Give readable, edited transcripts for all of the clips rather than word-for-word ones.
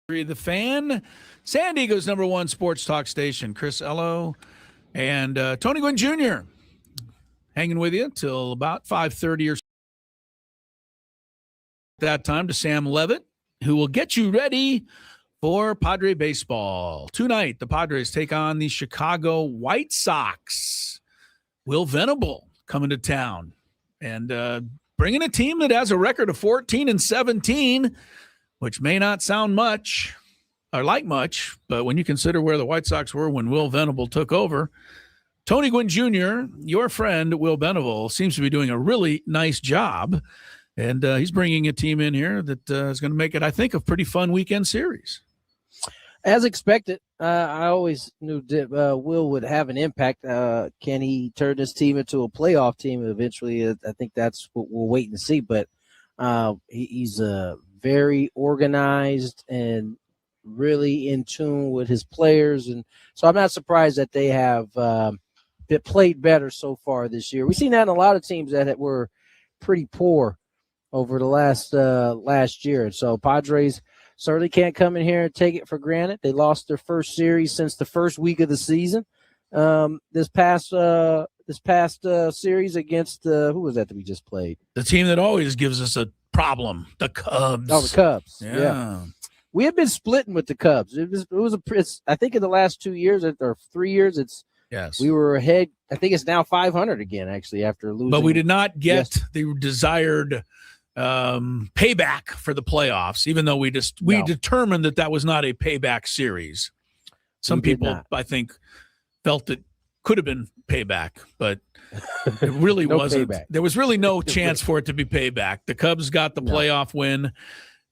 The Fan, San Diego's number one sports talk station. Chris Ello and Tony Gwynn Jr. hanging with you till about 5:30 or so. That time to Sam Levitt, who will get you ready for Padre baseball. Tonight, the Padres take on the Chicago White Sox. Will Venable coming to town and bringing a team that has a record of 14-17, which may not sound much or like much, but when you consider where the White Sox were when Will Venable took over, Tony Gwynn Jr., your friend Will Venable, seems to be doing a really nice job, and he's bringing a team in here that is going to make it, I think, a pretty fun weekend series. As expected, I always knew Will would have an impact. Can he turn this team into a playoff team eventually? I think that's what we'll wait and see, but he's very organized and really in tune with his players, and so I'm not surprised that they have played better so far this year. We've seen that in a lot of teams that were pretty poor over the last year, and so Padres certainly can't come in here and take it for granted. They lost their first series since the first week of the season. This past series against who was that we just played? The team that always gives us a problem, the Cubs. Oh, the Cubs. Yeah. We have been splitting with the Cubs. I think in the last 2 years or 3 years, we were ahead. I think it's now 500 again, actually, after losing. But we did not get the desired payback for the playoffs, even though we determined that was not a payback series. Some people, I think, felt it could have been payback, but it really wasn't. Payback. There was really no chance for it to be payback. The Cubs got the playoff win,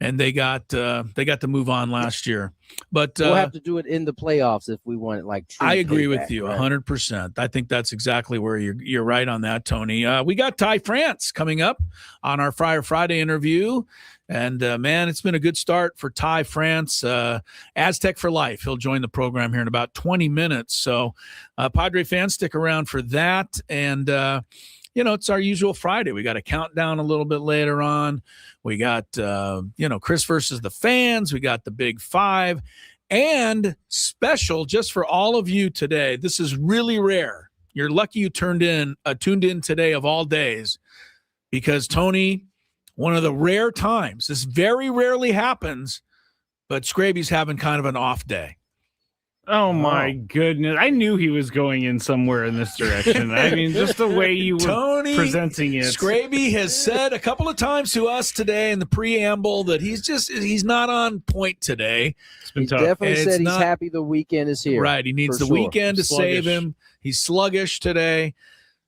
and they got to move on last year. But we'll have to do it in the playoffs if we want it. I agree with you 100%. I think that's exactly where you're right on that, Tony. We got Ty France coming up on our Friar Friday interview. And, man, it's been a good start for Ty France, Aztec for Life. He'll join the program here in about 20 minutes. So, Padre fans, stick around for that. And, it's our usual Friday. We got a countdown a little bit later on. We got, Chris versus the fans. We got the Big Five. And special just for all of you today. This is really rare. You're lucky you tuned in today of all days because, Tony, one of the rare times, this very rarely happens, but Scraby's having kind of an off day. Oh, my goodness. I knew he was going in somewhere in this direction. I mean, just the way you were presenting it. Scraby has said a couple of times to us today in the preamble that he's not on point today. It's been tough. He definitely said he's happy the weekend is here. Right. He needs the weekend to save him. He's sluggish today.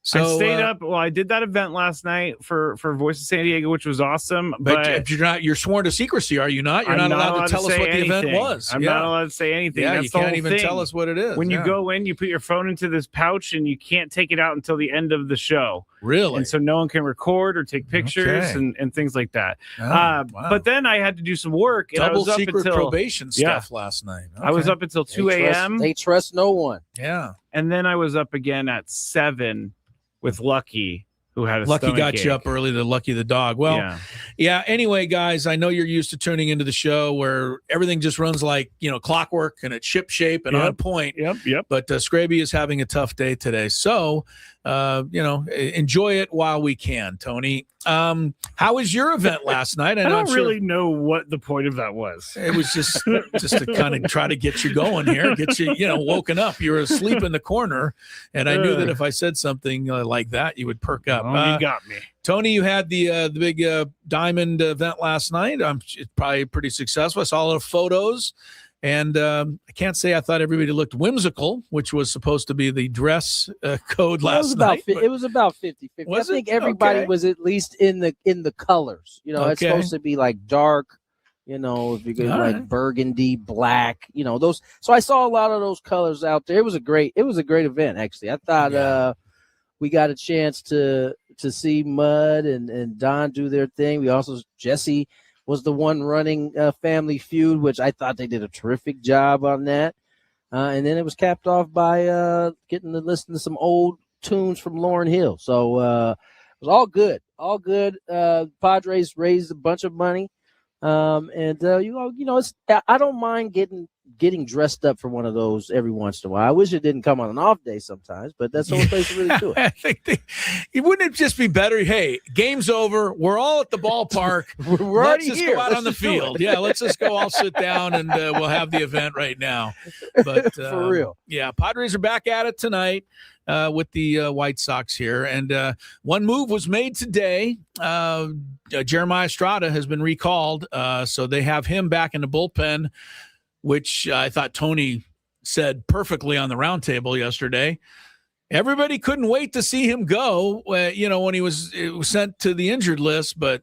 So, I stayed up. Well, I did that event last night for Voice of San Diego, which was awesome. But you're sworn to secrecy, are you not? You're not allowed to tell us what the event was. I'm not allowed to say anything. Yeah, That's you can't even tell us what it is. When you go in, you put your phone into this pouch, and you can't take it out until the end of the show. Really? And so no one can record or take pictures and things like that. Wow. But then I had to do some work. And Double I was secret probation stuff last night. I was up until 2 a.m. They trust no one. Yeah. And then I was up again at 7 with Lucky, who had a Lucky got you up early, the Lucky the dog. Well, yeah. Anyway, guys, I know you're used to tuning into the show where everything just runs like, clockwork and it's ship shape and on point. Yep. But Scraby is having a tough day today. So, enjoy it while we can, Tony. How was your event last night? I don't really know what the point of that was. It was just to kind of try to get you going here, get you, woken up. You were asleep in the corner, and I knew that if I said something like that, you would perk up. You got me. Tony, you had the big diamond event last night. It's probably pretty successful. I saw a lot of photos. And I can't say I thought everybody looked whimsical, which was supposed to be the dress code last night. It was about 50-50. I think everybody was at least in the colors. It's supposed to be like dark, if you go burgundy, black, those. So I saw a lot of those colors out there. It was a great event, actually. I thought we got a chance to see Mud and Don do their thing. We also, Jesse was the one running Family Feud, which I thought they did a terrific job on that. And then it was capped off by getting to listen to some old tunes from Lauryn Hill. So it was all good. Padres raised a bunch of money I don't mind getting dressed up for one of those every once in a while. I wish it didn't come on an off day sometimes, but that's the only place to really do it. I think wouldn't it just be better? Hey, game's over. We're all at the ballpark. We're let's already just here. go out Let's on the just do it. field. Yeah, let's just go all sit down and we'll have the event right now. But for real. Yeah, Padres are back at it tonight. With the White Sox here. And one move was made today. Jeremiah Estrada has been recalled, so they have him back in the bullpen, which I thought Tony said perfectly on the roundtable yesterday. Everybody couldn't wait to see him go, when he was sent to the injured list, but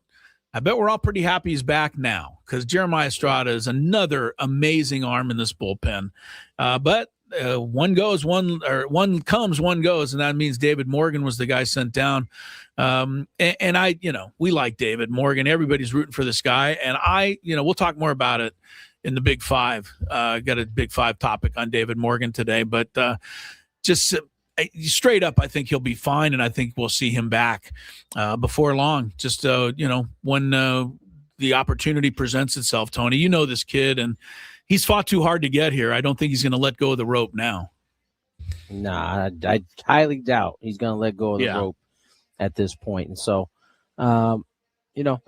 I bet we're all pretty happy he's back now because Jeremiah Estrada is another amazing arm in this bullpen. But one comes, one goes, and that means David Morgan was the guy sent down. We like David Morgan. Everybody's rooting for this guy, and we'll talk more about it in the Big Five. Got a Big Five topic on David Morgan today, but just straight up, I think he'll be fine, and I think we'll see him back before long. Just when the opportunity presents itself, Tony. You know this kid, and he's fought too hard to get here. I don't think he's going to let go of the rope now. Nah, I highly doubt he's going to let go of the rope at this point. And so, I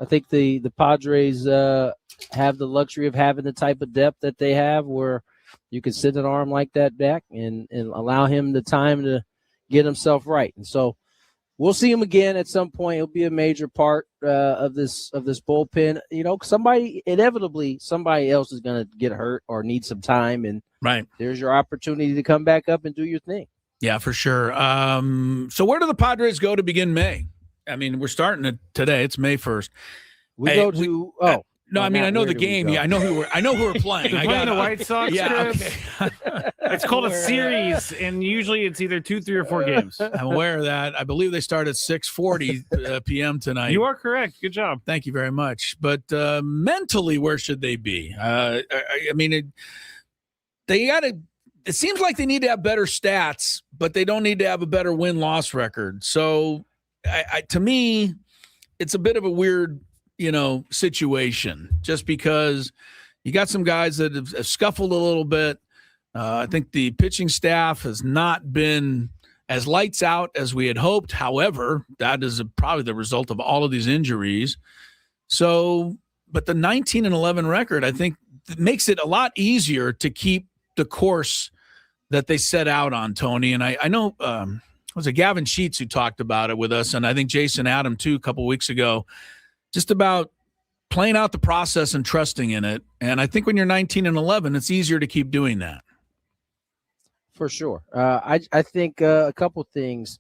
think the Padres have the luxury of having the type of depth that they have where you can send an arm like that back and allow him the time to get himself right. And so we'll see him again at some point. He'll be a major part of this bullpen. Inevitably, somebody else is going to get hurt or need some time, and there's your opportunity to come back up and do your thing. Yeah, for sure. So where do the Padres go to begin May? I mean, we're starting it today. It's May 1st. No, I mean, I know the game. Yeah, I know who we're playing. They're playing the White Sox. Yeah, okay. It's called a series, and usually it's either 2, 3, or 4 games. I'm aware of that. I believe they start at 6:40 p.m. tonight. You are correct. Good job. Thank you very much. But mentally, where should they be? It seems like they need to have better stats, but they don't need to have a better win-loss record. So, to me, it's a bit of a weird situation just because you got some guys that have scuffled a little bit. I think the pitching staff has not been as lights out as we had hoped. However, that is probably the result of all of these injuries. So, but the 19-11 record, I think, makes it a lot easier to keep the course that they set out on, Tony. And I know was it Gavin Sheets who talked about it with us, and I think Jason Adam too a couple of weeks ago, just about playing out the process and trusting in it. And I think when you're 19-11, it's easier to keep doing that. For sure. I think a couple things.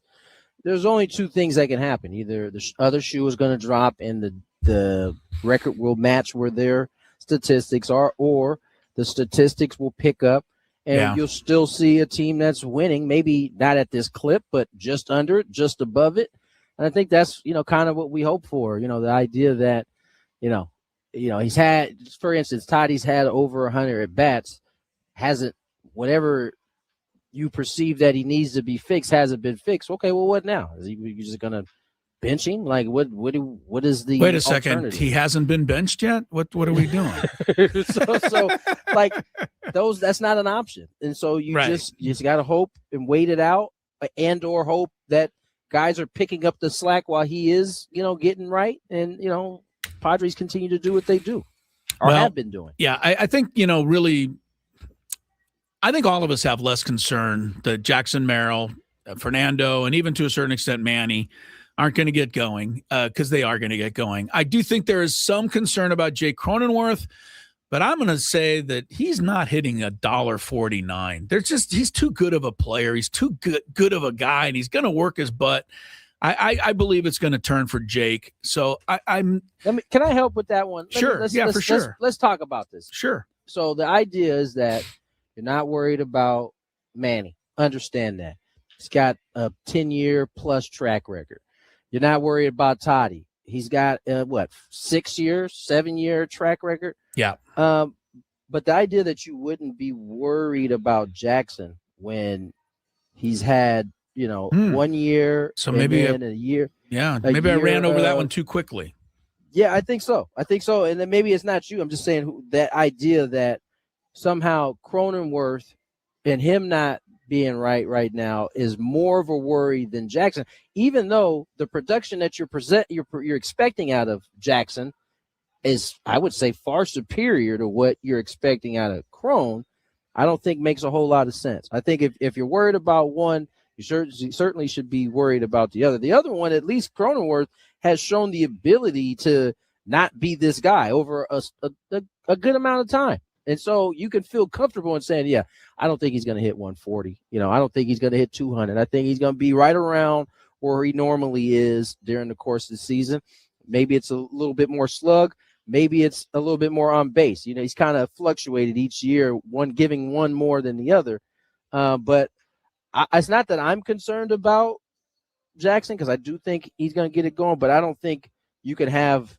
There's only 2 things that can happen. Either the other shoe is going to drop and the record will match where their statistics are, or the statistics will pick up and you'll still see a team that's winning, maybe not at this clip, but just under it, just above it. And I think that's, kind of what we hope for, the idea that, he's had, for instance, Toddy's had over 100 at bats, hasn't, whatever you perceive that he needs to be fixed hasn't been fixed. Okay, well, what now? Is he just going to bench him? Like, what is the Wait a second. He hasn't been benched yet? What are we doing? so like that's not an option. And so you just got to hope and wait it out or hope that guys are picking up the slack while he is, getting right. And, Padres continue to do what they do or have been doing. Yeah, I think, really, I think all of us have less concern that Jackson Merrill, Fernando, and even to a certain extent Manny aren't going to get going because they are going to get going. I do think there is some concern about Jake Cronenworth, but I'm going to say that he's not hitting $1.49. He's too good of a player. He's too good of a guy, and he's going to work his butt. I believe it's going to turn for Jake. So can I help with that one? Sure. For sure. Let's talk about this. Sure. So the idea is that you're not worried about Manny. Understand that. He's got a 10-year plus track record. You're not worried about Toddy. He's got 6-year, 7-year track record. Yeah. But the idea that you wouldn't be worried about Jackson when he's had, 1 year, so maybe a year. Yeah, maybe I ran over that one too quickly. Yeah, I think so. And then maybe it's not you. I'm just saying that idea that somehow Cronenworth and him not being right now is more of a worry than Jackson, even though the production that you're expecting out of Jackson is, I would say, far superior to what you're expecting out of Cron. I don't think makes a whole lot of sense. I think if you're worried about one, you certainly should be worried about the other. The other one, at least Cronenworth has shown the ability to not be this guy over a good amount of time. And so you can feel comfortable in saying, yeah, I don't think he's going to hit 140. I don't think he's going to hit 200. I think he's going to be right around where he normally is during the course of the season. Maybe it's a little bit more slug. Maybe it's a little bit more on base. He's kind of fluctuated each year, giving one more than the other. But it's not that I'm concerned about Jackson, because I do think he's going to get it going, but I don't think you can have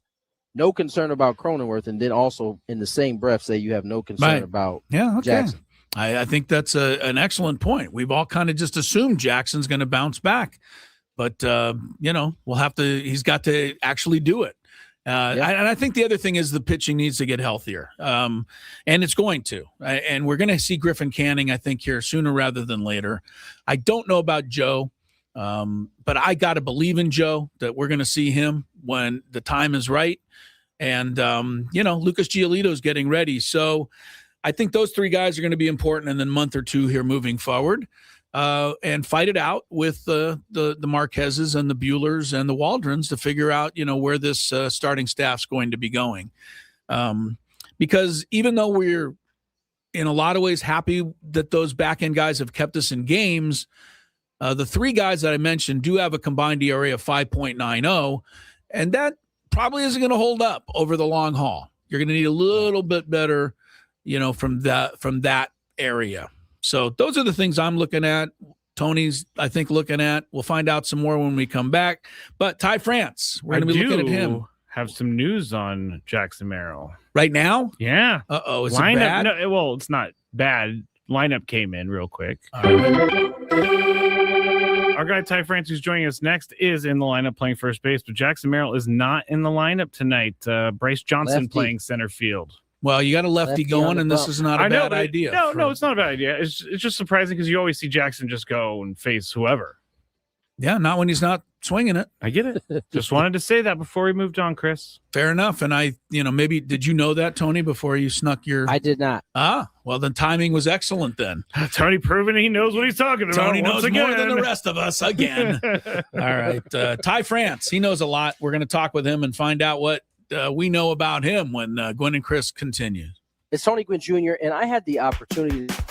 no concern about Cronenworth and then also in the same breath say you have no concern about Jackson. I think that's an excellent point. We've all kind of just assumed Jackson's going to bounce back, but we'll have to. He's got to actually do it. And I think the other thing is the pitching needs to get healthier, and it's going to. And we're going to see Griffin Canning, I think, here sooner rather than later. I don't know about Joe. But I got to believe in Joe that we're going to see him when the time is right. And, Lucas Giolito is getting ready. So I think those three guys are going to be important in the month or two here moving forward, and fight it out with the Marquezes and the Buehlers and the Waldrons to figure out, where this starting staff's going to be going. Because even though we're in a lot of ways happy that those back end guys have kept us in games, the three guys that I mentioned do have a combined ERA of 5.90, and that probably isn't going to hold up over the long haul. You're going to need a little bit better, from that area. So those are the things I'm looking at. Tony's, I think, looking at. We'll find out some more when we come back. But Ty France, we're going to be looking at him. Have some news on Jackson Merrill right now. Yeah. Uh-oh, is lineup, it bad? No, well, it's not bad. Lineup came in real quick. Our guy Ty France, who's joining us next, is in the lineup playing first base, but Jackson Merrill is not in the lineup tonight. Bryce Johnson Lefty. Playing center field. Well, you got a lefty going, and this is not a bad idea. No, it's not a bad idea. It's just surprising because you always see Jackson just go and face whoever. Yeah, not when he's not swinging it. I get it. Just wanted to say that before we moved on, Chris. Fair enough. And maybe did you know that, Tony, before you snuck your? I did not. Well, the timing was excellent then. Tony proving he knows what he's talking about. Tony knows more than the rest of us again. All right. Ty France, he knows a lot. We're going to talk with him and find out what we know about him when Gwynn and Chris continue. It's Tony Gwynn Jr., and I had the opportunity to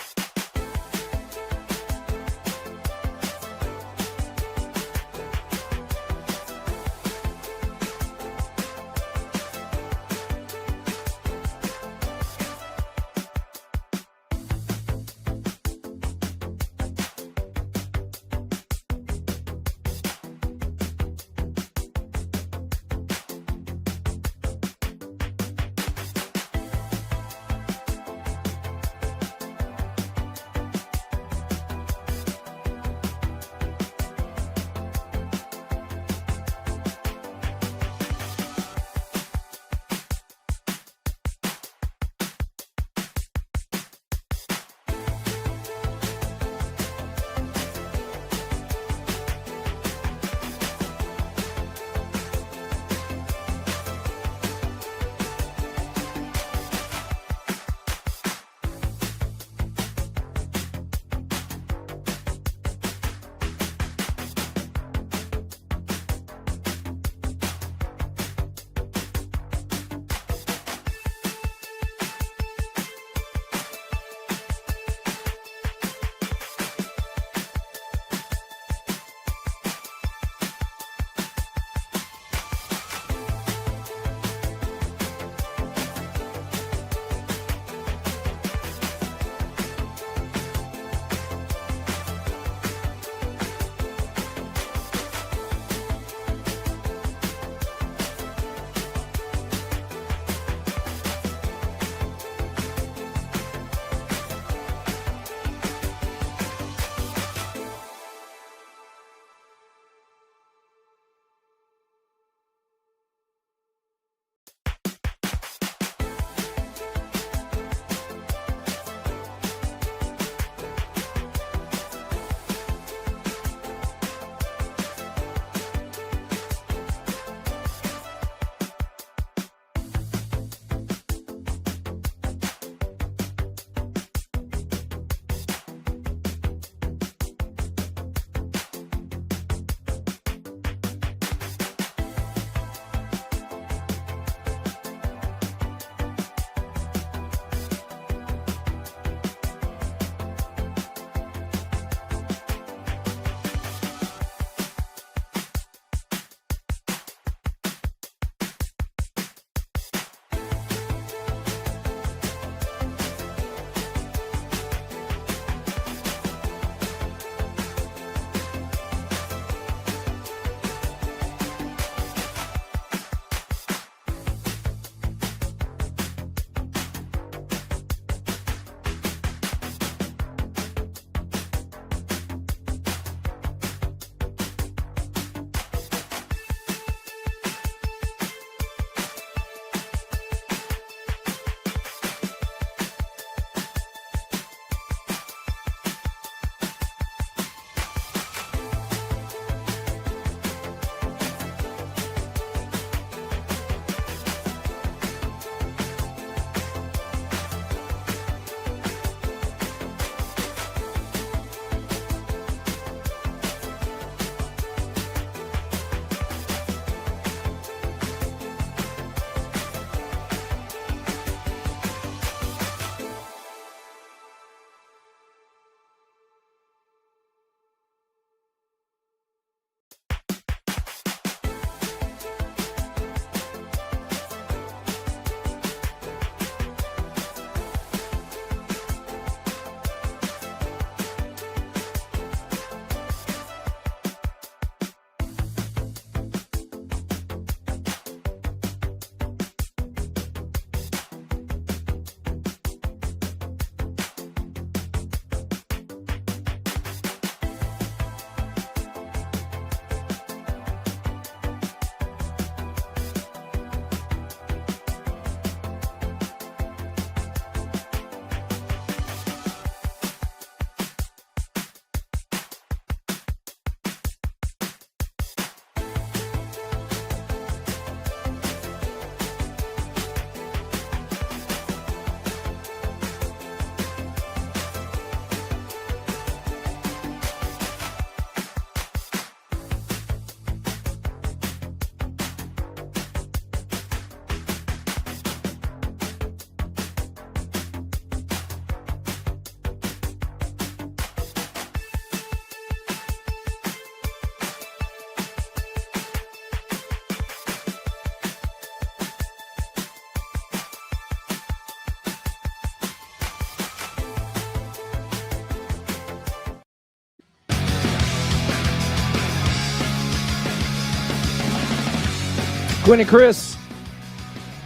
Gwynn and Chris,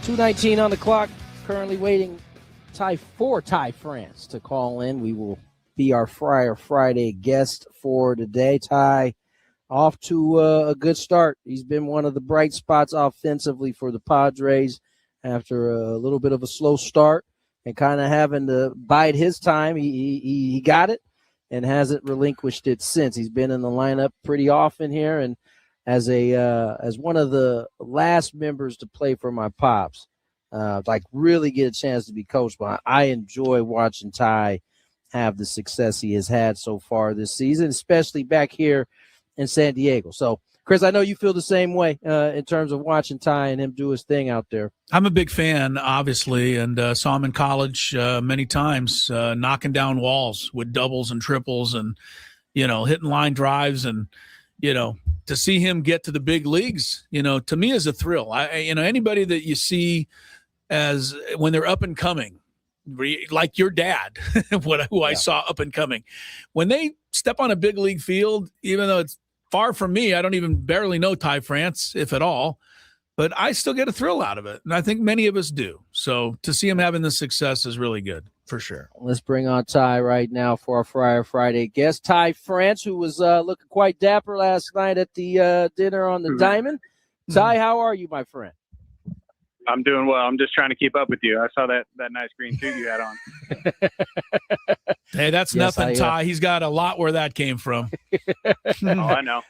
2:19 on the clock. Currently waiting for Ty France to call in. We will be our Friday guest for today. Ty, off to a good start. He's been one of the bright spots offensively for the Padres after a little bit of a slow start and kind of having to bide his time. He got it and hasn't relinquished it since. He's been in the lineup pretty often here, and as one of the last members to play for my Pops, really get a chance to be coached by. I enjoy watching Ty have the success he has had so far this season, especially back here in San Diego. So, Chris, I know you feel the same way in terms of watching Ty and him do his thing out there. I'm a big fan, obviously, and saw him in college many times, knocking down walls with doubles and triples and, hitting line drives. And, to see him get to the big leagues, to me is a thrill. Anybody that you see as when they're up and coming, like your dad, who I saw up and coming, when they step on a big league field, even though it's far from me, I don't even barely know Ty France, if at all, but I still get a thrill out of it. And I think many of us do. So to see him having the success is really good, for sure. Let's bring on Ty right now for our Friday guest, Ty France, who was looking quite dapper last night at the dinner on the Diamond. Ty, how are you, my friend? I'm doing well. I'm just trying to keep up with you. I saw that nice green suit you had on. Hey, that's nothing, Ty. He's got a lot where that came from. Oh, I know.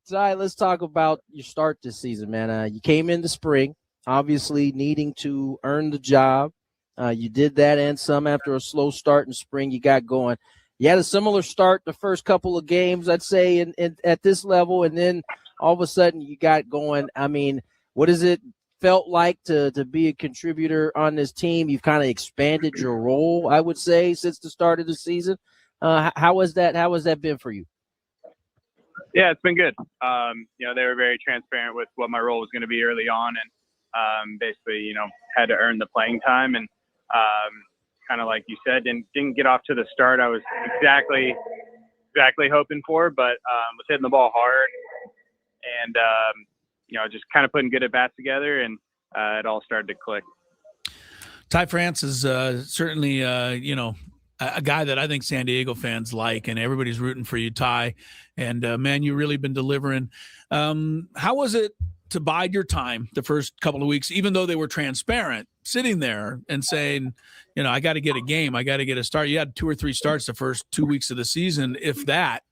Ty, let's talk about your start this season, man. You came in the spring, obviously needing to earn the job. You did that and some after a slow start in spring. You got going. You had a similar start the first couple of games, I'd say, at this level, and then all of a sudden you got going. I mean, what is it felt like to be a contributor on this team? You've kind of expanded your role, I would say, since the start of the season. How has that been for you? Yeah, it's been good. They were very transparent with what my role was going to be early on, and basically, had to earn the playing time. And kind of like you said, didn't get off to the start I was exactly hoping for, but was hitting the ball hard and just kind of putting good at bats together, and it all started to click. Ty France is certainly, a guy that I think San Diego fans like, and everybody's rooting for you, Ty. And, man, you've really been delivering. How was it to bide your time the first couple of weeks, even though they were transparent, sitting there and saying, I got to get a game, I got to get a start? You had 2 or 3 starts the first 2 weeks of the season, if that.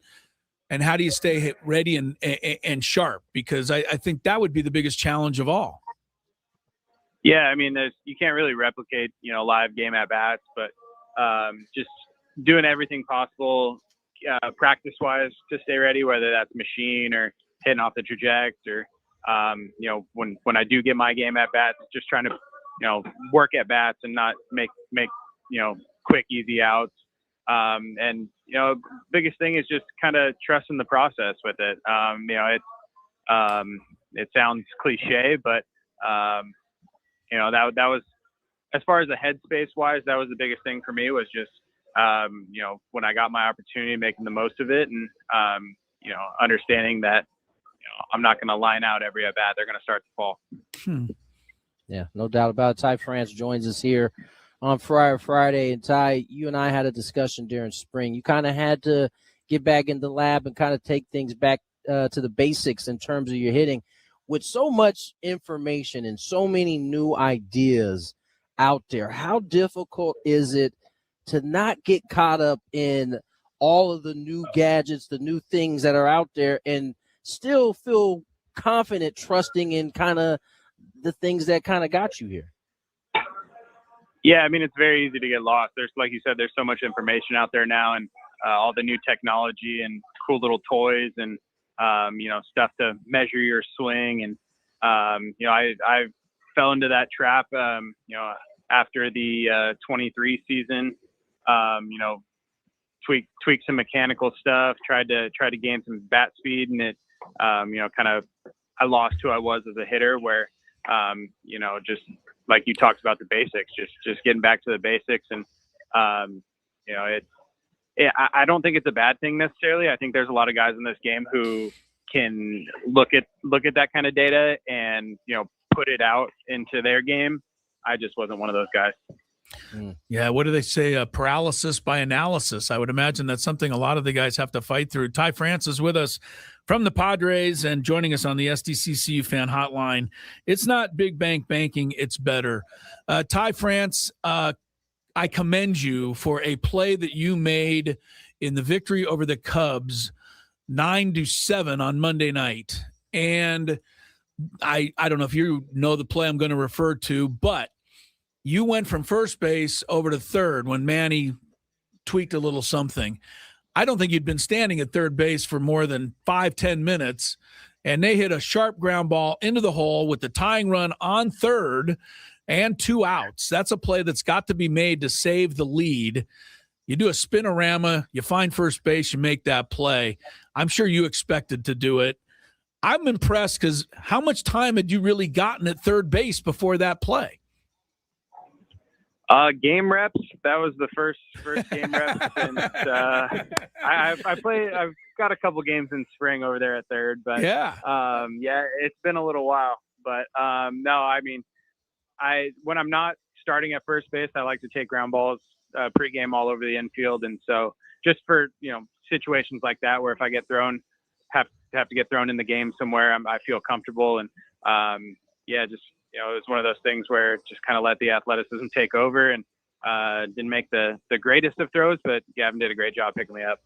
And how do you stay ready and sharp? Because I think that would be the biggest challenge of all. Yeah, I mean, you can't really replicate, live game at bats, but just doing everything possible practice-wise to stay ready, whether that's machine or hitting off the trajectory or, when I do get my game at bats, just trying to, work at bats and not make quick, easy outs. And biggest thing is just kind of trusting the process with it. It sounds cliche, but that was, as far as the headspace wise, that was the biggest thing for me, was just when I got my opportunity, making the most of it, and understanding that I'm not going to line out every at bat. They're going to start to fall. Yeah, no doubt about it. Ty France joins us here on Friday. And Ty, you and I had a discussion during spring. You kind of had to get back in the lab and kind of take things back to the basics in terms of your hitting. With so much information and so many new ideas out there, how difficult is it to not get caught up in all of the new gadgets, the new things that are out there, and still feel confident, trusting in kind of the things that kind of got you here? Yeah, I mean, it's very easy to get lost. There's, like you said, there's so much information out there now, and all the new technology and cool little toys and, stuff to measure your swing. And, I fell into that trap, after the 23 season, tweak some mechanical stuff, tried to gain some bat speed, and it, I lost who I was as a hitter, where, just like you talked about the basics, just getting back to the basics. And, I don't think it's a bad thing necessarily. I think there's a lot of guys in this game who can look at that kind of data and, put it out into their game. I just wasn't one of those guys. Yeah, what do they say? Paralysis by analysis. I would imagine that's something a lot of the guys have to fight through. Ty France is with us from the Padres and joining us on the SDCCU fan hotline. It's not big bank banking, it's better. Ty France, I commend you for a play that you made in the victory over the Cubs 9-7 on Monday night. And I don't know if you know the play I'm going to refer to, but you went from first base over to third when Manny tweaked a little something. I don't think you'd been standing at third base for more than 5-10 minutes, and they hit a sharp ground ball into the hole with the tying run on third and 2 outs. That's a play that's got to be made to save the lead. You do a spinorama, you find first base, you make that play. I'm sure you expected to do it. I'm impressed because how much time had you really gotten at third base before that play? Game reps. That was the first game reps, and I've got a couple games in spring over there at third, but it's been a little while. But no, I mean, when I'm not starting at first base, I like to take ground balls pregame all over the infield, and so just for situations like that where if I get thrown, have to get thrown in the game somewhere, I feel comfortable, and just. It was one of those things where just kind of let the athleticism take over and didn't make the greatest of throws, but Gavin did a great job picking me up.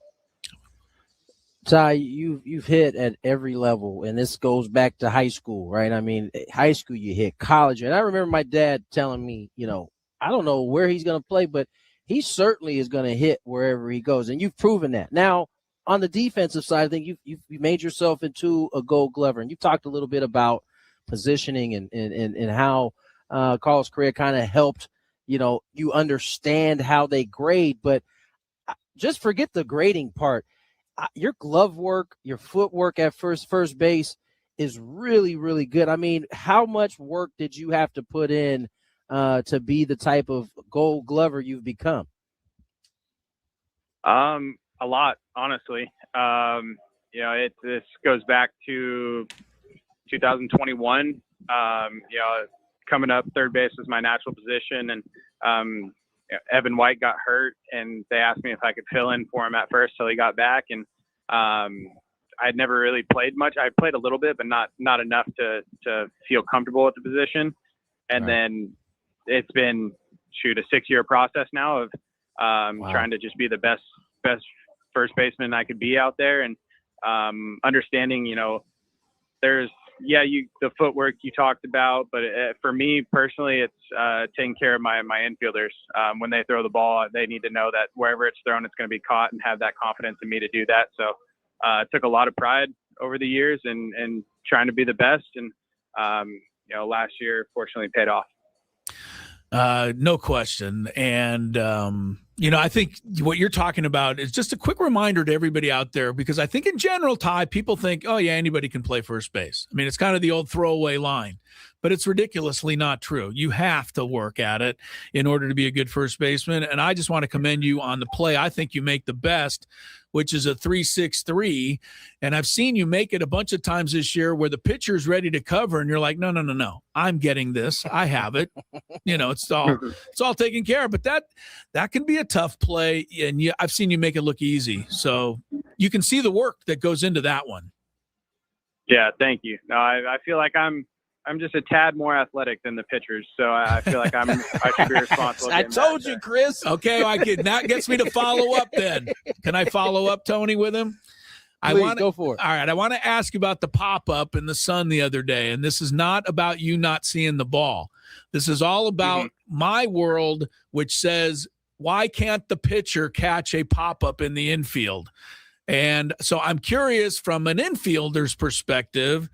Ty, you've hit at every level, and this goes back to high school, right? I mean, high school you hit, college, and I remember my dad telling me, I don't know where he's going to play, but he certainly is going to hit wherever he goes, and you've proven that. Now, on the defensive side, I think you've made yourself into a Gold Glover, and you've talked a little bit about positioning and how Carlos Correa kind of helped, you understand how they grade, but just forget the grading part. Your glove work, your footwork at first base is really, really good. I mean, how much work did you have to put in to be the type of Gold Glover you've become? A lot, honestly. This goes back to 2021, coming up, third base was my natural position, and Evan White got hurt, and they asked me if I could fill in for him at first till he got back, and I'd never really played much. I played a little bit, but not enough to feel comfortable at the position. And then it's been a 6-year process now of trying to just be the best first baseman I could be out there, and understanding, there's the footwork you talked about, but for me personally, it's taking care of my infielders. When they throw the ball, they need to know that wherever it's thrown, it's going to be caught, and have that confidence in me to do that. So it took a lot of pride over the years and trying to be the best. And, last year, fortunately, paid off. No question. And, I think what you're talking about is just a quick reminder to everybody out there, because I think in general, Ty, people think, oh, yeah, anybody can play first base. I mean, it's kind of the old throwaway line, but it's ridiculously not true. You have to work at it in order to be a good first baseman. And I just want to commend you on the play. I think you make the best, which is a 3-6-3. And I've seen you make it a bunch of times this year where the pitcher's ready to cover, and you're like, no, I'm getting this. I have it. It's all taken care of. But that can be a tough play, and I've seen you make it look easy. So you can see the work that goes into that one. Yeah, thank you. No, I feel like I'm just a tad more athletic than the pitchers, so I feel like I should be responsible. I told you, Chris. Okay, that gets me to follow up then. Can I follow up, Tony, with him? Please, go for it. All right, I want to ask you about the pop-up in the sun the other day, and this is not about you not seeing the ball. This is all about my world, which says, why can't the pitcher catch a pop-up in the infield? And so I'm curious from an infielder's perspective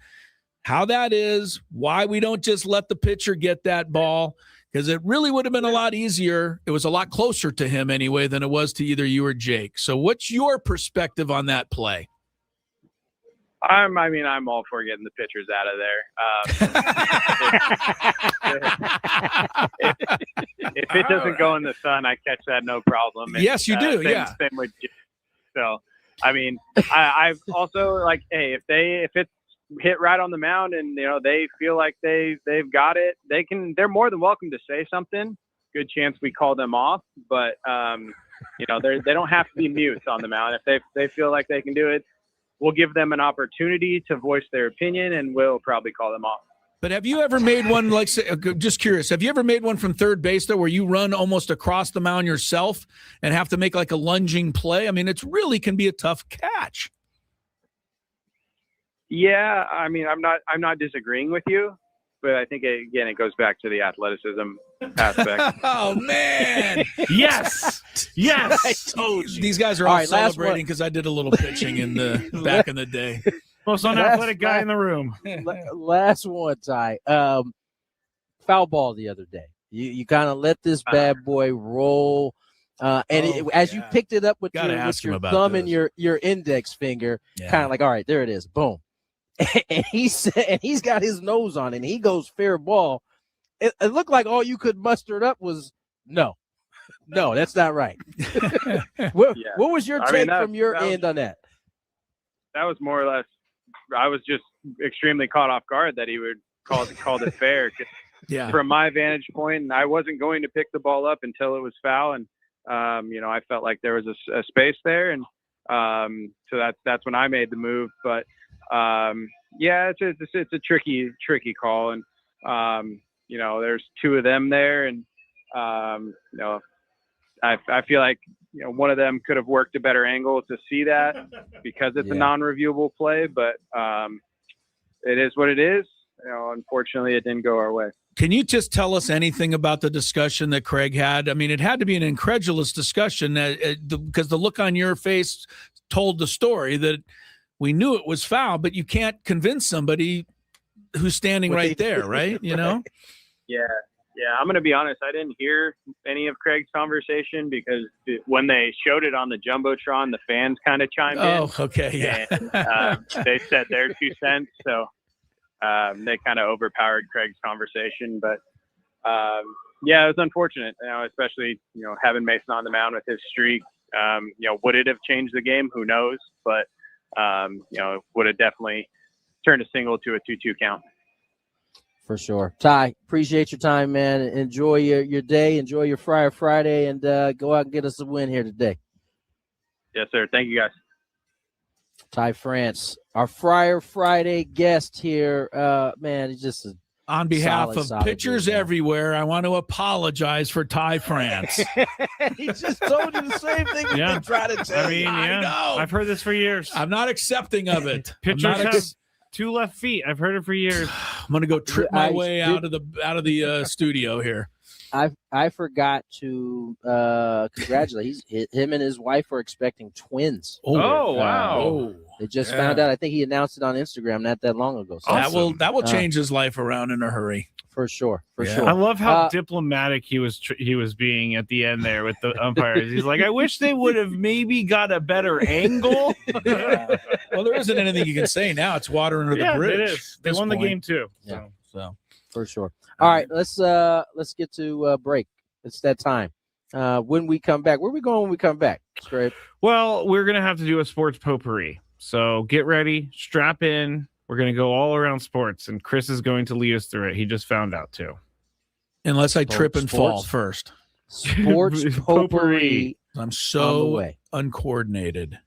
how that is, why we don't just let the pitcher get that ball, because it really would have been a lot easier. It was a lot closer to him anyway than it was to either you or Jake. So what's your perspective on that play? I'm all for getting the pitchers out of there. If it doesn't go in the sun, I catch that no problem. And, yes, you do. Same with Jake. So I mean, I've also like, hey, if it's hit right on the mound and they feel like they've got it, they're more than welcome to say something. Good chance we call them off, but they don't have to be mutes on the mound. If they feel like they can do it, we'll give them an opportunity to voice their opinion, and we'll probably call them off. But have you ever made one, like, just curious, have you ever made one from third base though, where you run almost across the mound yourself and have to make like a lunging play? I mean, it really can be a tough catch. Yeah, I mean, I'm not disagreeing with you, but I think it goes back to the athleticism aspect. Oh man, yes. I told you. These guys are all celebrating because I did a little pitching in the back in the day. Most unathletic guy in the room. Last one, Ty. Foul ball the other day. You kind of let this bad boy roll. As you picked it up with your thumb and your index finger, kind of like, all right, there it is. Boom. And he's got his nose on it, and he goes fair ball. It looked like all you could muster up was no, that's not right. What was your take from your end on that? That was more or less. I was just extremely caught off guard that he would called it fair. Yeah. From my vantage point, I wasn't going to pick the ball up until it was foul, and I felt like there was a space there, and so that's when I made the move. But it's a tricky call, and there's two of them there, and I feel like one of them could have worked a better angle to see that because it's a non-reviewable play, but it is what it is. Unfortunately, it didn't go our way. Can you just tell us anything about the discussion that Craig had? I mean, it had to be an incredulous discussion because the look on your face told the story that we knew it was foul, but you can't convince somebody who's standing right there, right? Yeah, I'm going to be honest. I didn't hear any of Craig's conversation because when they showed it on the Jumbotron, the fans kind of chimed in. Oh, okay, yeah. And, they said their 2 cents, so they kind of overpowered Craig's conversation. But, it was unfortunate, especially, having Mason on the mound with his streak. Would it have changed the game? Who knows? But, would have definitely turned a single to a 2-2 count. For sure. Ty, appreciate your time, man. Enjoy your day. Enjoy your Friar Friday, and go out and get us a win here today. Yes, sir. Thank you, guys. Ty France, our Friar Friday guest here. Man, he's just on behalf of pitchers everywhere, I want to apologize for Ty France. He just told you the same thing we've been trying to tell you. I know. I've heard this for years. I'm not accepting of it. Pitchers have 2 left feet. I've heard it for years. I'm gonna go trip my way out of the studio here. I forgot to congratulate. Him and his wife are expecting twins. Oh wow! They just found out. I think he announced it on Instagram not that long ago. So awesome. that will change his life around in a hurry. For sure. I love how diplomatic he was being at the end there with the umpires. He's like, I wish they would have maybe got a better angle. Well, there isn't anything you can say now. It's water under the bridge. It is. They won the game too. Yeah. So for sure. All right, let's get to break. It's that time. When we come back, where are we going when we come back? Straight. Well, we're gonna have to do a sports potpourri. So get ready, strap in. We're going to go all around sports, and Chris is going to lead us through it. He just found out, too. Unless I trip and fall first. Sports potpourri. I'm so uncoordinated.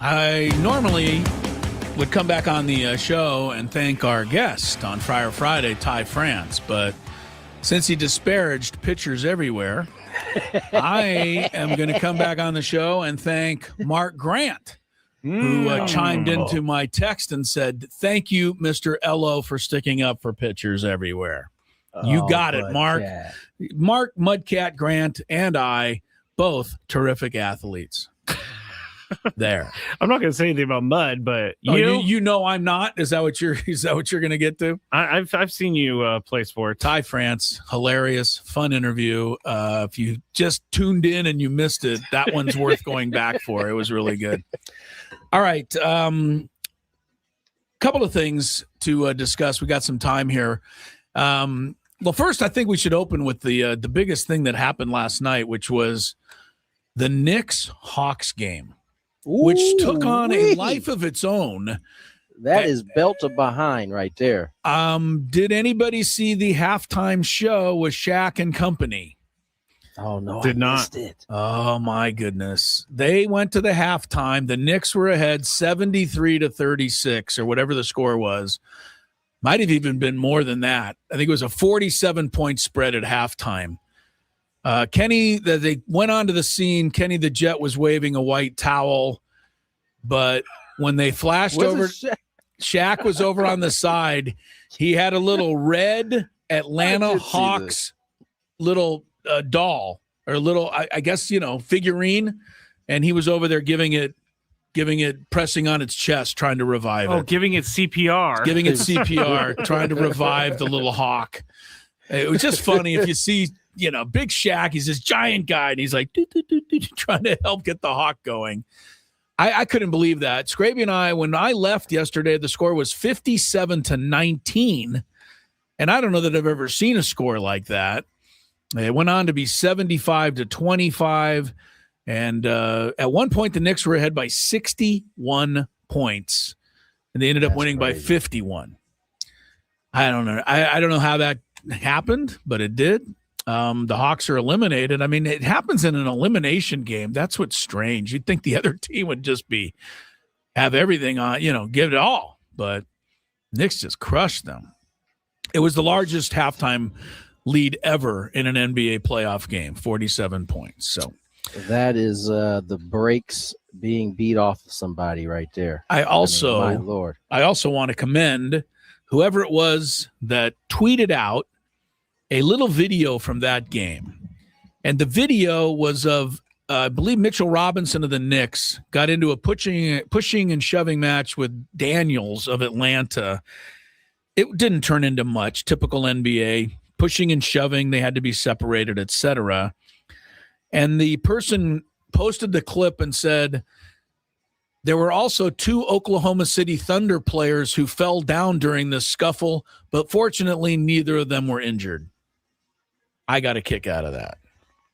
I normally would come back on the show and thank our guest on Friar Friday, Ty France, but since he disparaged pitchers everywhere, I am going to come back on the show and thank Mark Grant, who chimed into my text and said, "Thank you, Mr. Ello, for sticking up for pitchers everywhere." You got it, Mark. Cat. Mark Mudcat Grant and I, both terrific athletes. There. I'm not going to say anything about Mud, but you know I'm not. Is that what you're going to get to? I've seen you play sports. Ty France, hilarious, fun interview. If you just tuned in and you missed it, that one's worth going back for. It was really good. All right, couple of things to discuss. We got some time here. Well, first, I think we should open with the biggest thing that happened last night, which was the Knicks-Hawks game, which took on a life of its own. That is belt to behind right there. Did anybody see the halftime show with Shaq and company? Oh, no, Did I not. missed it. Oh, my goodness. They went to the halftime. The Knicks were ahead 73-36 or whatever the score was. Might have even been more than that. I think it was a 47-point spread at halftime. Kenny, they went onto the scene. Kenny the Jet was waving a white towel, but when they flashed over, Shaq was over on the side. He had a little red Atlanta Hawks little doll or little, I guess, figurine, and he was over there giving it, pressing on its chest, trying to revive it. Oh, giving it CPR. Giving it CPR, trying to revive the little hawk. It was just funny if you see, Big Shaq, he's this giant guy, and he's like, trying to help get the hawk going. I couldn't believe that. Scraby and I, when I left yesterday, the score was 57-19, and I don't know that I've ever seen a score like that. It went on to be 75-25. And at one point, the Knicks were ahead by 61 points, and they ended up winning by 51. I don't know. I don't know how that happened, but it did. The Hawks are eliminated. I mean, it happens in an elimination game. That's what's strange. You'd think the other team would just have everything on, give it all. But Knicks just crushed them. It was the largest halftime lead ever in an NBA playoff game, 47 points. So. That is the brakes being beat off of somebody right there. my Lord. I also want to commend whoever it was that tweeted out a little video from that game. And the video was of, I believe, Mitchell Robinson of the Knicks got into a pushing and shoving match with Daniels of Atlanta. It didn't turn into much. Typical NBA. Pushing and shoving, they had to be separated, etc. And the person posted the clip and said, there were also 2 Oklahoma City Thunder players who fell down during this scuffle, but fortunately, neither of them were injured. I got a kick out of that.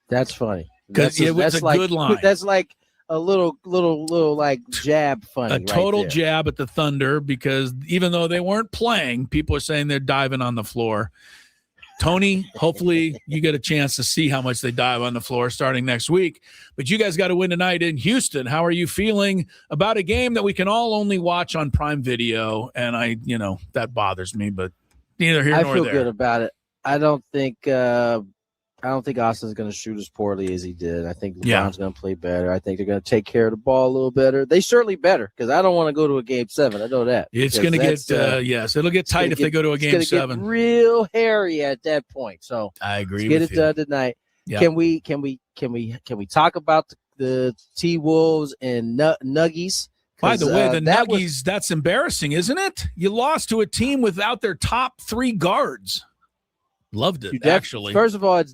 That's funny. Because it was a good line. That's like a little like jab funny. A total right jab at the Thunder, because even though they weren't playing, people are saying they're diving on the floor. Tony, hopefully you get a chance to see how much they dive on the floor starting next week. But you guys got to win tonight in Houston. How are you feeling about a game that we can all only watch on Prime Video? And that bothers me, but neither here nor there. I feel good about it. I don't think Austin's going to shoot as poorly as he did. I think LeBron's going to play better. I think they're going to take care of the ball a little better. They certainly better, because I don't want to go to a Game 7. I know that. It's going to get yes, it'll get tight if they go to a Game 7. Get real hairy at that point. So I agree. Get it done tonight. Yep. Can we talk about the T-Wolves and Nuggies? By the way, the Nuggies, that's embarrassing, isn't it? You lost to a team without their top 3 guards. Loved it, actually. First of all, it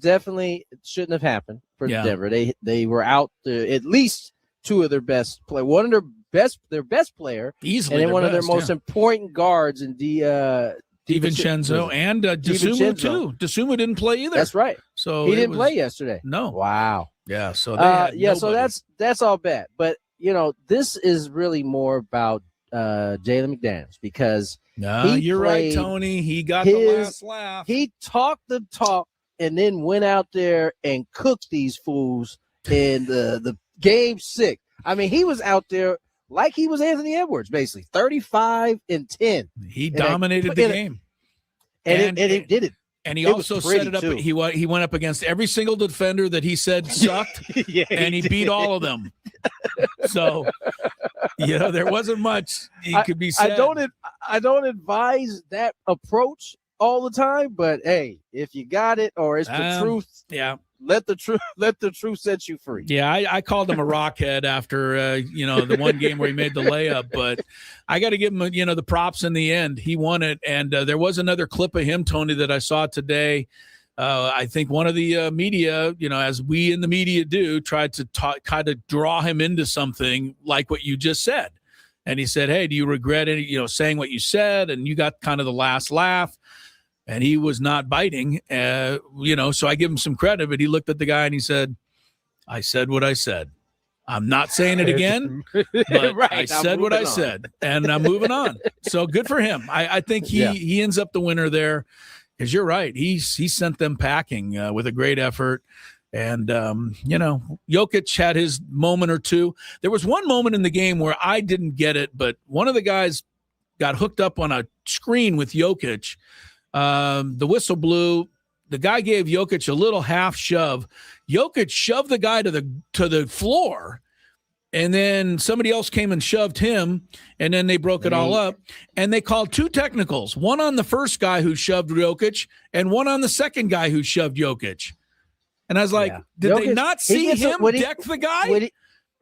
shouldn't have happened for Denver. They were out at least 2 of their best play. One of their best player, easily, and then one of their most important guards in DiVincenzo and DeSumo too. DeSumo didn't play either. That's right. So he didn't play yesterday. No. Wow. Yeah. So so that's all bad. But this is really more about Jalen McDaniels, because. No, you're right, Tony. He got the last laugh. He talked the talk and then went out there and cooked these fools in the Game 6. I mean, he was out there like he was Anthony Edwards, basically 35 and 10. He dominated the game. And it did it. And he It also was set it up. pretty, too. He went up against every single defender that he said sucked, and he beat all of them. So, there wasn't much could be said. I don't advise that approach all the time, but hey, if you got it or it's the truth, let the truth set you free. Yeah, I called him a rockhead after the one game where he made the layup, but I got to give him the props in the end. He won it, and there was another clip of him, Tony, that I saw today. I think one of the media, as we in the media do, tried to kind of draw him into something like what you just said, and he said, "Hey, do you regret it? Saying what you said?" And you got kind of the last laugh. And he was not biting, so I give him some credit, but he looked at the guy and he said, "I said what I said. I'm not saying it again, but right, I said what I said, and I'm moving on." So good for him. I think he ends up the winner there, because you're right. He sent them packing with a great effort. And, Jokic had his moment or two. There was one moment in the game where I didn't get it, but one of the guys got hooked up on a screen with Jokic. The whistle blew. The guy gave Jokic a little half shove. Jokic shoved the guy to the floor, and then somebody else came and shoved him, and then they broke it all up. And they called two technicals, one on the first guy who shoved Jokic and one on the second guy who shoved Jokic. And I was like, did Jokic, they not see him deck the guy?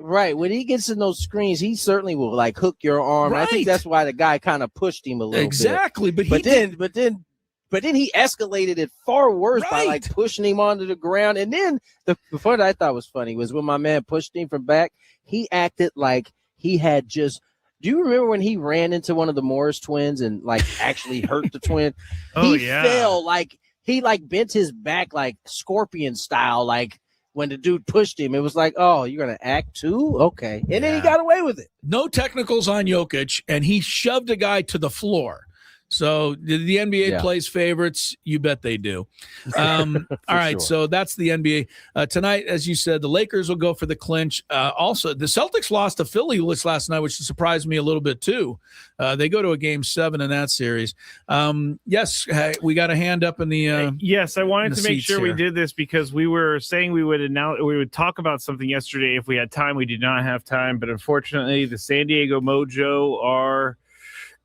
Right. When he gets in those screens, he certainly will hook your arm. Right. I think that's why the guy kind of pushed him a little bit. Exactly. But then he escalated it far worse by pushing him onto the ground. And then the part that I thought was funny was when my man pushed him from back, he acted like he had just. Do you remember when he ran into one of the Morris twins and actually hurt the twin? He fell he bent his back scorpion style, when the dude pushed him. It was like, oh, you're gonna act too? Okay. And then he got away with it. No technicals on Jokic, and he shoved a guy to the floor. So the NBA plays favorites. You bet they do. All right, sure. So that's the NBA. Tonight, as you said, the Lakers will go for the clinch. Also, the Celtics lost to Philly last night, which surprised me a little bit too. They go to a Game 7 in that series. Yes, we got a hand up in the yes, I wanted to make sure here. We did this because we were saying we would talk about something yesterday if we had time. We did not have time, but unfortunately, the San Diego Mojo are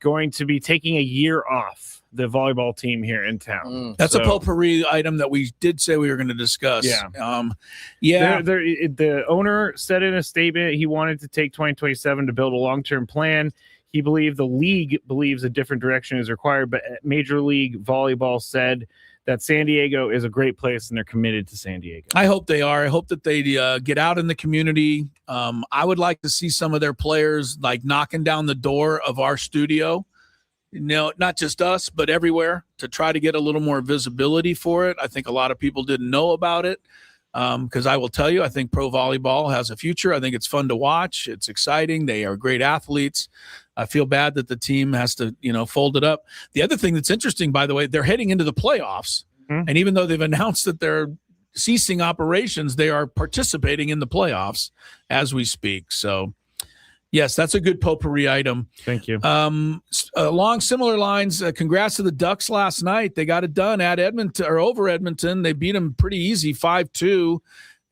going to be taking a year off, the volleyball team here in town. That's a potpourri item that we did say we were going to discuss. The owner said in a statement he wanted to take 2027 to build a long-term plan. He believed the league believes a different direction is required, but Major League Volleyball said that San Diego is a great place and they're committed to San Diego. I hope they are. I hope that they get out in the community. I would like to see some of their players knocking down the door of our studio. Not just us, but everywhere, to try to get a little more visibility for it. I think a lot of people didn't know about it. Because I will tell you, I think pro volleyball has a future. I think it's fun to watch. It's exciting. They are great athletes. I feel bad that the team has to, fold it up. The other thing that's interesting, by the way, they're heading into the playoffs. And even though they've announced that they're ceasing operations, they are participating in the playoffs as we speak. So, yes, that's a good potpourri item. Thank you. Along similar lines, congrats to the Ducks last night. They got it done at Edmonton or over Edmonton. They beat them pretty easy, 5-2,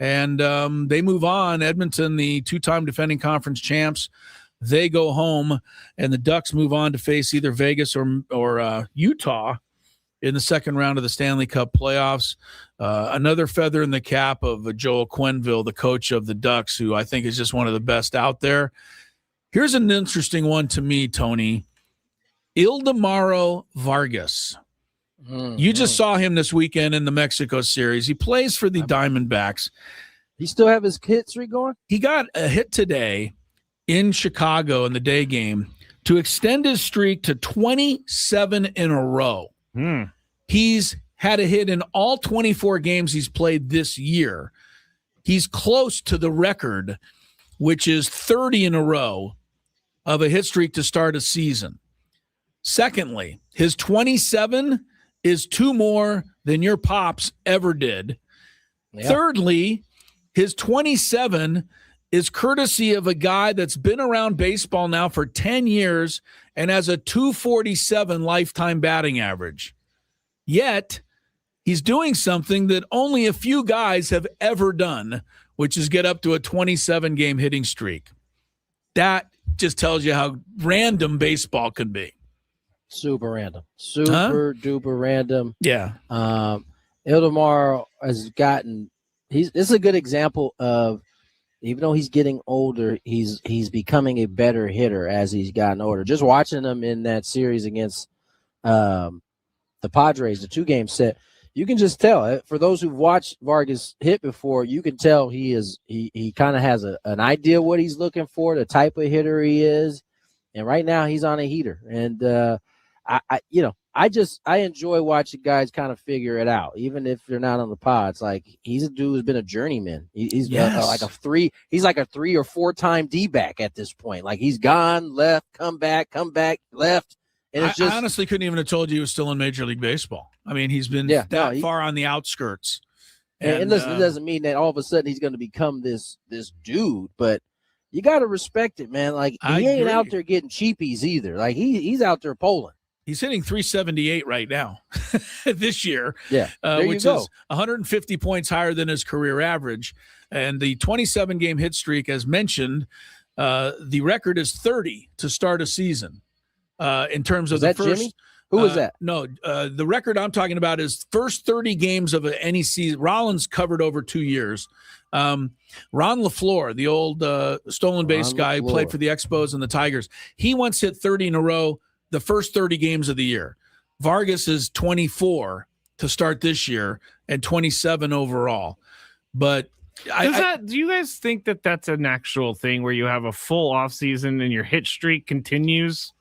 and they move on. Edmonton, the two-time defending conference champs, they go home, and the Ducks move on to face either Vegas or Utah in the second round of the Stanley Cup playoffs. Another feather in the cap of Joel Quenneville, the coach of the Ducks, who I think is just one of the best out there. Here's an interesting one to me, Tony. Ildemaro Vargas. You just saw him this weekend in the Mexico series. He plays for the Diamondbacks. He still have his hit streak going? He got a hit today in Chicago in the day game to extend his streak to 27 in a row. He's had a hit in all 24 games he's played this year. He's close to the record, which is 30 in a row of a hit streak to start a season. Secondly, his 27 is 2 more than your Pops ever did. Yeah. Thirdly, his 27 is courtesy of a guy that's been around baseball now for 10 years and has a 247 lifetime batting average. Yet, he's doing something that only a few guys have ever done, which is get up to a 27-game hitting streak. That just tells you how random baseball can be. Super random. Super duper random. Yeah. Ildemar has gotten – this is a good example of, even though he's getting older, he's becoming a better hitter as he's gotten older. Just watching him in that series against the Padres, the 2-game set, you can just tell. For those who've watched Vargas hit before, you can tell he kind of has an idea what he's looking for, the type of hitter he is, and right now he's on a heater. And I enjoy watching guys kind of figure it out, even if they're not on the pods. Like, he's a dude who's been a journeyman. He's like a 3 or 4 time D-back at this point. Like, he's gone, left, come back, left. And it's I honestly couldn't even have told you he was still in Major League Baseball. I mean, he's been far on the outskirts. And listen, it doesn't mean that all of a sudden he's going to become this dude, but you got to respect it, man. Like, he ain't out there getting cheapies either. Like, he's out there polling. He's hitting 378 right now this year, which is 150 points higher than his career average. And the 27-game hit streak, as mentioned, the record is 30 to start a season. In terms of the first, Jimmy? Who was that? No, the record I'm talking about is first 30 games of any season. Rollins covered over 2 years. Ron LaFleur, the old stolen base guy who played for the Expos and the Tigers, he once hit 30 in a row the first 30 games of the year. Vargas is 24 to start this year and 27 overall. But do you guys think that that's an actual thing where you have a full offseason and your hit streak continues?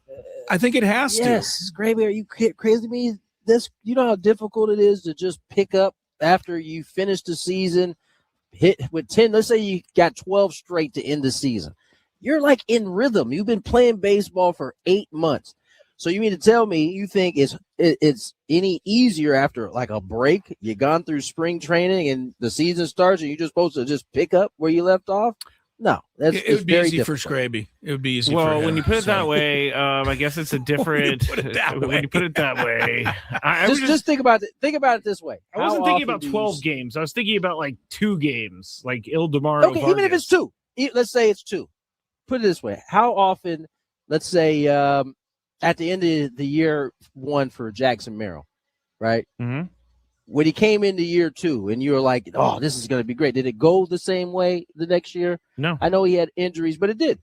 I think it has to. Yes, Gravy, are you crazy to me? You know how difficult it is to just pick up after you finish the season, hit with 10. Let's say you got 12 straight to end the season. You're like in rhythm. You've been playing baseball for 8 months. So you mean to tell me you think it's any easier after like a break? You gone through spring training and the season starts and you're just supposed to just pick up where you left off? No, it would be easy for Scraby. It would be easy. Well, for him, when you put it that way, I guess it's a different. When you put it that way, just think about it. Think about it this way. I wasn't thinking about 12 games. I was thinking about like 2 games, like Ildemar. Okay, even if it's 2, let's say it's 2. Put it this way: how often? Let's say at the end of the year 1 for Jackson Merrill, right? Mm-hmm. When he came into year 2 and you were like, oh, this is going to be great. Did it go the same way the next year? No. I know he had injuries, but it did.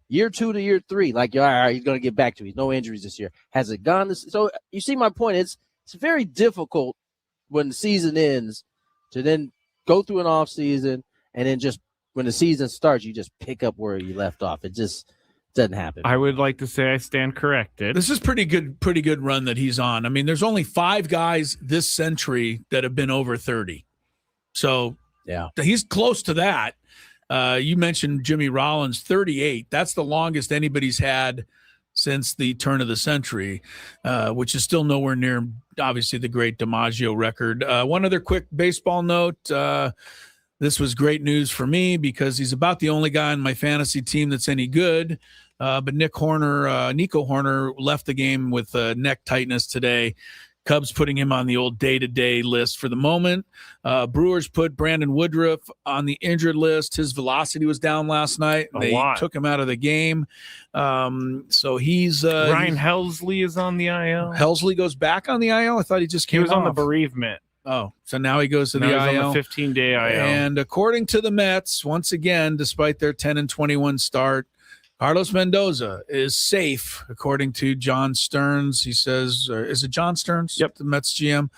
Year 2 to year 3, like, all right, he's going to get back to it. No injuries this year. Has it gone this? So you see my point. It's very difficult when the season ends to then go through an off season and then just when the season starts, you just pick up where you left off. It just doesn't happen. I would like to say I stand corrected. This is pretty good run that he's on. I mean, there's only 5 guys this century that have been over 30. So yeah, he's close to that. You mentioned Jimmy Rollins, 38. That's the longest anybody's had since the turn of the century, which is still nowhere near, obviously, the great DiMaggio record. One other quick baseball note. This was great news for me because he's about the only guy on my fantasy team that's any good. But Nico Horner left the game with neck tightness today. Cubs putting him on the old day-to-day list for the moment. Brewers put Brandon Woodruff on the injured list. His velocity was down last night. They took him out of the game. So he's Ryan Helsley is on the IL. Helsley goes back on the IL? I thought he just came He was off. on the bereavement. Oh, so now he goes to the IL. IL. On the 15-day IL. And according to the Mets, once again, despite their 10-21 start, Carlos Mendoza is safe, according to John Stearns. He says, is it John Stearns? Yep. The Mets GM.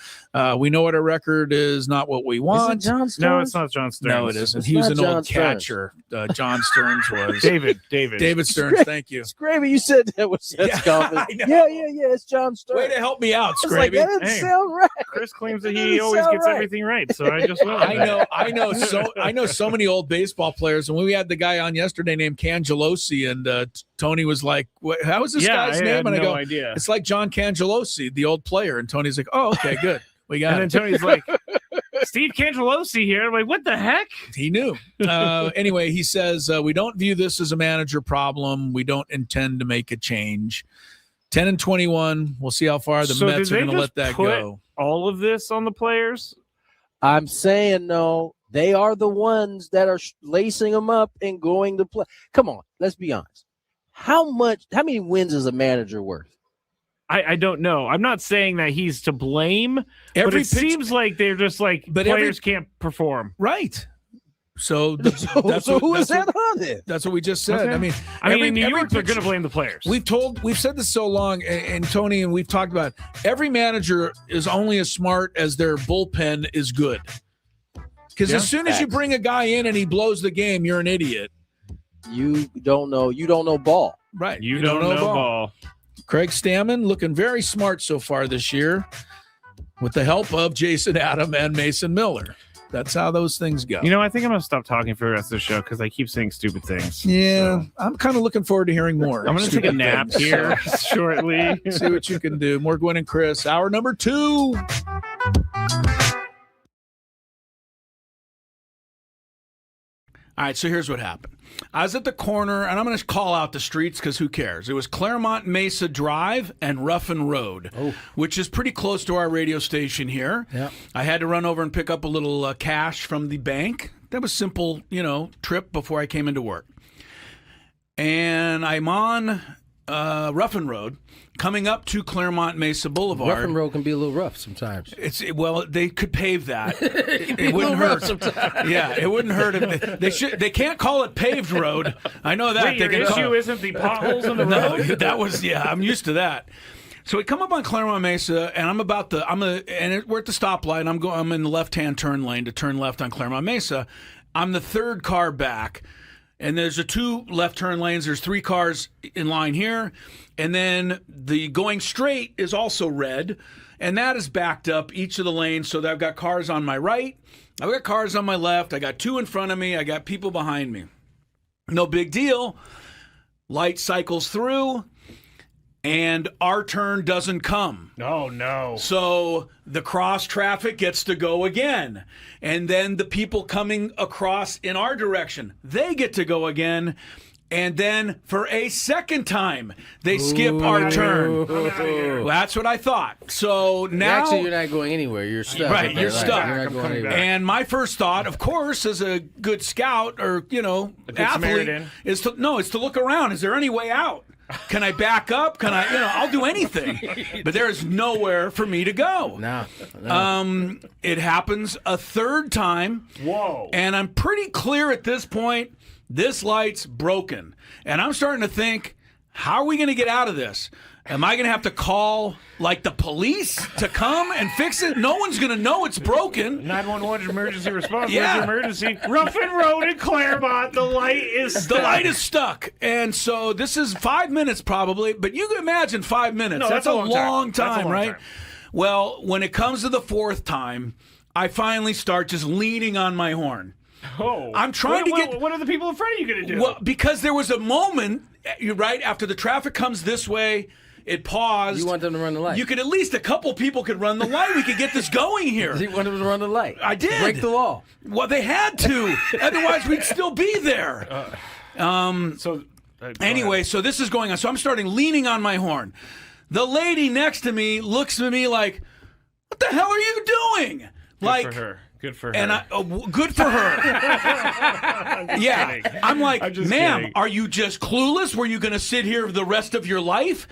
We know what our record is, not what we want. Is it John Stearns? No, it's not John Stearns. No, it isn't. It's He was not an John old Stearns. catcher. John Stearns was. David Stearns, thank you. Scraby, you said that was I know. Yeah, it's John Stearns. Way to help me out, I was like, Scraby. that doesn't sound right. Chris claims that That he doesn't always sound gets right. everything right, so I just went. I know so many old baseball players. And when we had the guy on yesterday named Cangelosi, and Tony was like, how is this guy's name? And I go, idea. it's like John Cangelosi, the old player. And Tony's like, oh, okay, good. We got And it. then Tony's like, Steve Cangelosi here. I'm like, what the heck? He knew. Anyway, he says, we don't view this as a manager problem. We don't intend to make a change. 10-21. We'll see how far the Mets are going to let that go. All of this on the players? I'm saying, no, they are the ones that are lacing them up and going to play. Come on, let's be honest. How many wins is a manager worth? I don't know. I'm not saying that he's to blame, but it seems like they're just like players can't perform. Right. So who is that on it? That's what we just said. Okay. I mean, in New York, they're going to blame the players. We've said this so long, and Tony, and we've talked about it. Every manager is only as smart as their bullpen is good. Because as soon as you bring a guy in and he blows the game, you're an idiot. You don't know ball. Right. You don't know ball. Craig Stammen looking very smart so far this year with the help of Jason Adam and Mason Miller. That's how those things go. I think I'm going to stop talking for the rest of the show because I keep saying stupid things. Yeah, so. I'm kind of looking forward to hearing more. I'm going to take a nap here shortly. See what you can do. More Gwynn and Chris. Hour number 2. All right, so here's what happened. I was at the corner, and I'm going to call out the streets because who cares? It was Claremont Mesa Drive and Ruffin Road, which is pretty close to our radio station here. Yep. I had to run over and pick up a little cash from the bank. That was a simple, trip before I came into work. And I'm on Ruffin Road, coming up to Claremont Mesa Boulevard. Ruffin Road can be a little rough sometimes. They could pave that. It wouldn't hurt. Yeah, it wouldn't hurt. They can't call it paved road. I know that. Wait, your issue isn't the potholes in the road? That was I'm used to that. So we come up on Claremont Mesa, and we're at the stoplight. I'm in the left-hand turn lane to turn left on Claremont Mesa. I'm the third car back. And there's 2 left turn lanes. There's 3 cars in line here. And then the going straight is also red. And that is backed up each of the lanes. So that I've got cars on my right. I've got cars on my left. I got 2 in front of me. I got people behind me. No big deal. Light cycles through. And our turn doesn't come. Oh, no. So the cross traffic gets to go again. And then the people coming across in our direction, they get to go again. And then for a second time, they skip our turn. Well, that's what I thought. So now... Actually, you're not going anywhere. You're stuck. Right, you're stuck. You're not going anywhere. And my first thought, of course, as a good scout or, athlete, is to look around. Is there any way out? Can I back up? Can I, I'll do anything. But there is nowhere for me to go. No. It happens a third time. Whoa. And I'm pretty clear at this point, this light's broken. And I'm starting to think, how are we going to get out of this? Am I going to have to call, the police to come and fix it? No one's going to know it's broken. 911 emergency response. Yeah. Emergency. Ruffin Road in Claremont. The light is stuck. The light is stuck. And so this is 5 minutes probably, but you can imagine 5 minutes. No, that's a long time, right? Time. Well, when it comes to the 4th time, I finally start just leaning on my horn. Oh. I'm trying to get... What are the people in front of you going to do? Well, because there was a moment, right, after the traffic comes this way, it paused. You want them to run the light. You could at least a couple people could run the light. We could get this going here. You want them to run the light. I did. Break the law. Well, they had to. Otherwise, we'd still be there. Anyway, so this is going on. So I'm starting leaning on my horn. The lady next to me looks at me like, what the hell are you doing? Good for her. Good for her. And good for her. Kidding. I'm like, ma'am, kidding. are you just clueless? Were you going to sit here the rest of your life?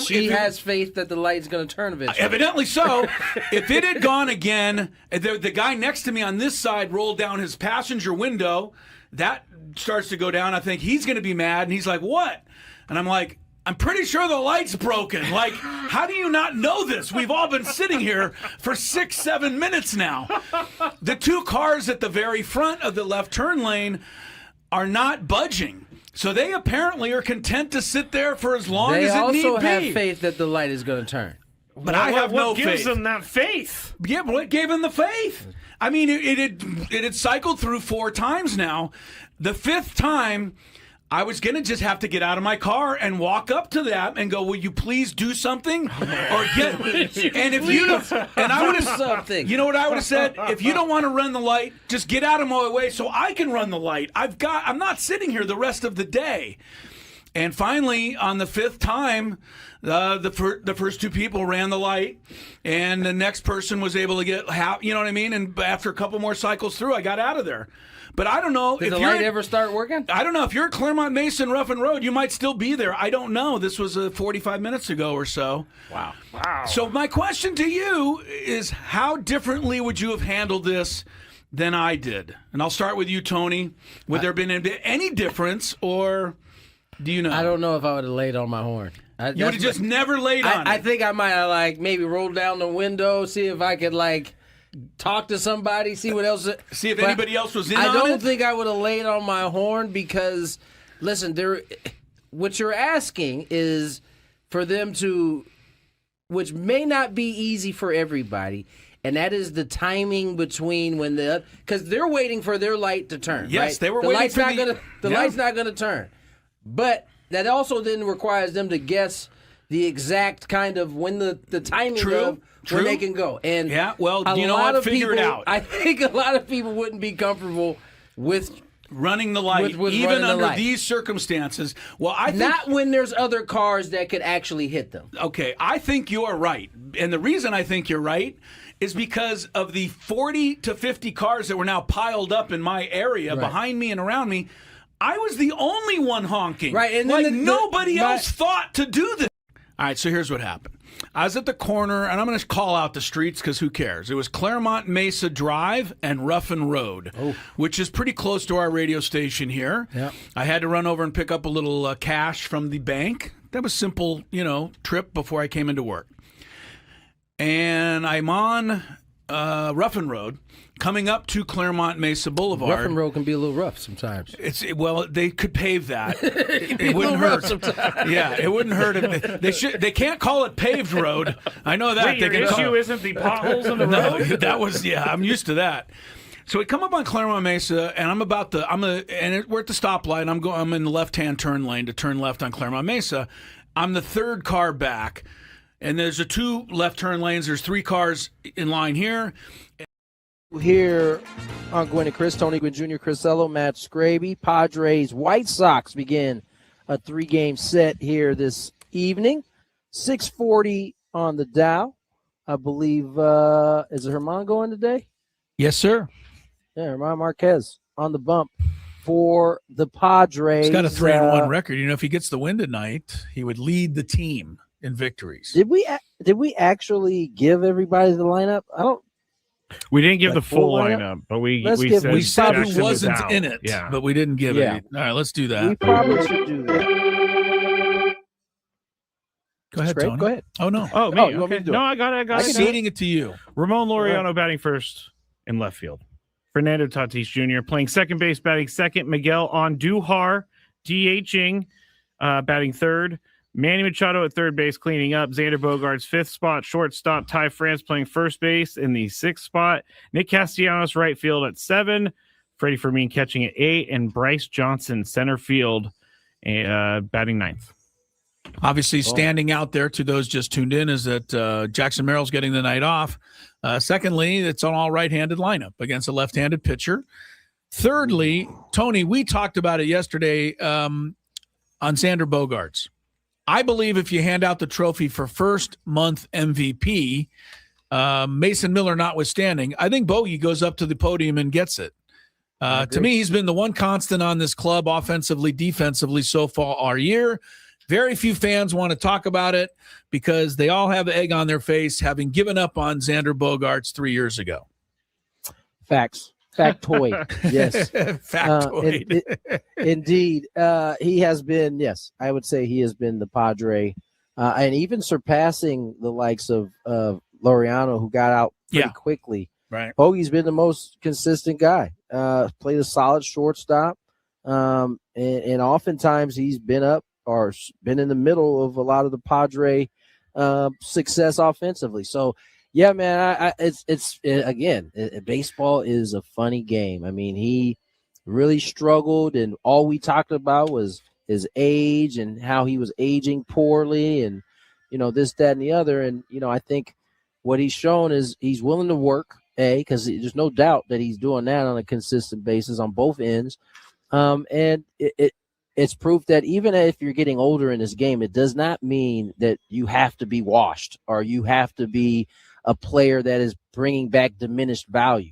She has faith that the light's going to turn eventually. Evidently so. If it had gone again, the guy next to me on this side rolled down his passenger window. That starts to go down. I think he's going to be mad. And he's like, what? And I'm like, I'm pretty sure the light's broken. Like, how do you not know this? We've all been sitting here for 6-7 minutes now. The 2 cars at the very front of the left turn lane are not budging. So they apparently are content to sit there for as long as it need be. They also have faith that the light is going to turn. But I have no faith. What gives them that faith? Yeah, but what gave them the faith? I mean, it had cycled through 4 times now. The 5th time, I was going to just have to get out of my car and walk up to them and go, will you please do something? Or get, and if you don't, and I would have, something. you know what I would have said? If you don't want to run the light, just get out of my way so I can run the light. I'm not sitting here the rest of the day. And finally, on the fifth time, the first two people ran the light, and the next person was able to get half, you know what I mean? And after a couple more cycles through, I got out of there. But I don't know. Did the light ever start working? I don't know. If you're at Claremont Mason Ruffin Road, you might still be there. I don't know. This was 45 minutes ago or so. Wow. So my question to you is, how differently would you have handled this than I did? And I'll start with you, Tony. Would there have been any difference, or do you know? I don't know if I would have laid on my horn. You would have just never laid on it. I think I might have maybe rolled down the window, see if I could talk to somebody, see what else. See if anybody else was in on it? I don't think I would have laid on my horn because, listen, what you're asking is for them to, which may not be easy for everybody, and that is the timing between when because they're waiting for their light to turn. Yes, right? they were waiting for the light's not going to turn. But that also then requires them to guess the exact kind of when the timing of when they can go. And yeah, well, you know what? Figure it out. I think a lot of people wouldn't be comfortable with running the light, with even under light. these circumstances. Well, I think not when there's other cars that could actually hit them. Okay, I think you're right. And the reason I think you're right is because of the 40 to 50 cars that were now piled up in my area behind me and around me. I was the only one honking. Right, and then nobody else thought to do this. All right, so here's what happened. I was at the corner, and I'm going to call out the streets because who cares? It was Claremont Mesa Drive and Ruffin Road, which is pretty close to our radio station here. Yep. I had to run over and pick up a little cash from the bank. That was simple, trip before I came into work. And I'm on Ruffin Road, coming up to Claremont Mesa Boulevard. Ruffin Road can be a little rough sometimes. They could pave that. It wouldn't hurt. Yeah, it wouldn't hurt. They can't call it paved road. I know that. Wait, your issue isn't the potholes in the road? No, that was I'm used to that. So we come up on Claremont Mesa, and we're at the stoplight. I'm in the left-hand turn lane to turn left on Claremont Mesa. I'm the third car back, and there's two left turn lanes. There's three cars in line here. Here on Gwynn Chris, Tony Gwynn Jr., Chris Ello, Matt Scraby. Padres, White Sox begin a 3-game set here this evening. 6:40 on the Dow. I believe, is Herman going today? Yes, sir. Yeah, Herman Marquez on the bump for the Padres. He's got a 3-1 record. If he gets the win tonight, he would lead the team in victories. Did we actually give everybody the lineup? We didn't give the full lineup, but we said Jackson who wasn't out. in it, yeah. but we didn't give it. All right, let's do that. We probably should do that. Go ahead, Great, Tony. Go ahead. Oh, me. You want me Okay. to do No, it? I got it. I'm ceding it to you. Ramon Laureano batting first in left field. Fernando Tatis Jr. playing second base, batting second. Miguel Andujar DHing, batting third. Manny Machado at third base, cleaning up. Xander Bogaerts, fifth spot. Shortstop, Ty France playing first base in the sixth spot. Nick Castellanos, right field at 7. Freddie Fermin catching at 8. And Bryce Johnson, center field, batting 9th. Obviously, standing out there to those just tuned in is that Jackson Merrill's getting the night off. Secondly, it's an all right-handed lineup against a left-handed pitcher. Thirdly, Tony, we talked about it yesterday on Xander Bogaerts. I believe if you hand out the trophy for first month MVP, Mason Miller notwithstanding, I think Bogey goes up to the podium and gets it. To me, he's been the one constant on this club offensively, defensively so far all year. Very few fans want to talk about it because they all have egg on their face having given up on Xander Bogaerts 3 years ago. Facts. Factoid. Yes. Factoid. Indeed. He has been, yes, I would say he has been the Padre, and even surpassing the likes of Laureano, who got out pretty quickly. Right. Bogey's been the most consistent guy. Played a solid shortstop, and oftentimes he's been up or been in the middle of a lot of the Padre success offensively. So, yeah, man, it's baseball is a funny game. I mean, he really struggled, and all we talked about was his age and how he was aging poorly, and this, that, and the other. And I think what he's shown is he's willing to work, because there's no doubt that he's doing that on a consistent basis on both ends. And it's proof that even if you're getting older in this game, it does not mean that you have to be washed or you have to be a player that is bringing back diminished value.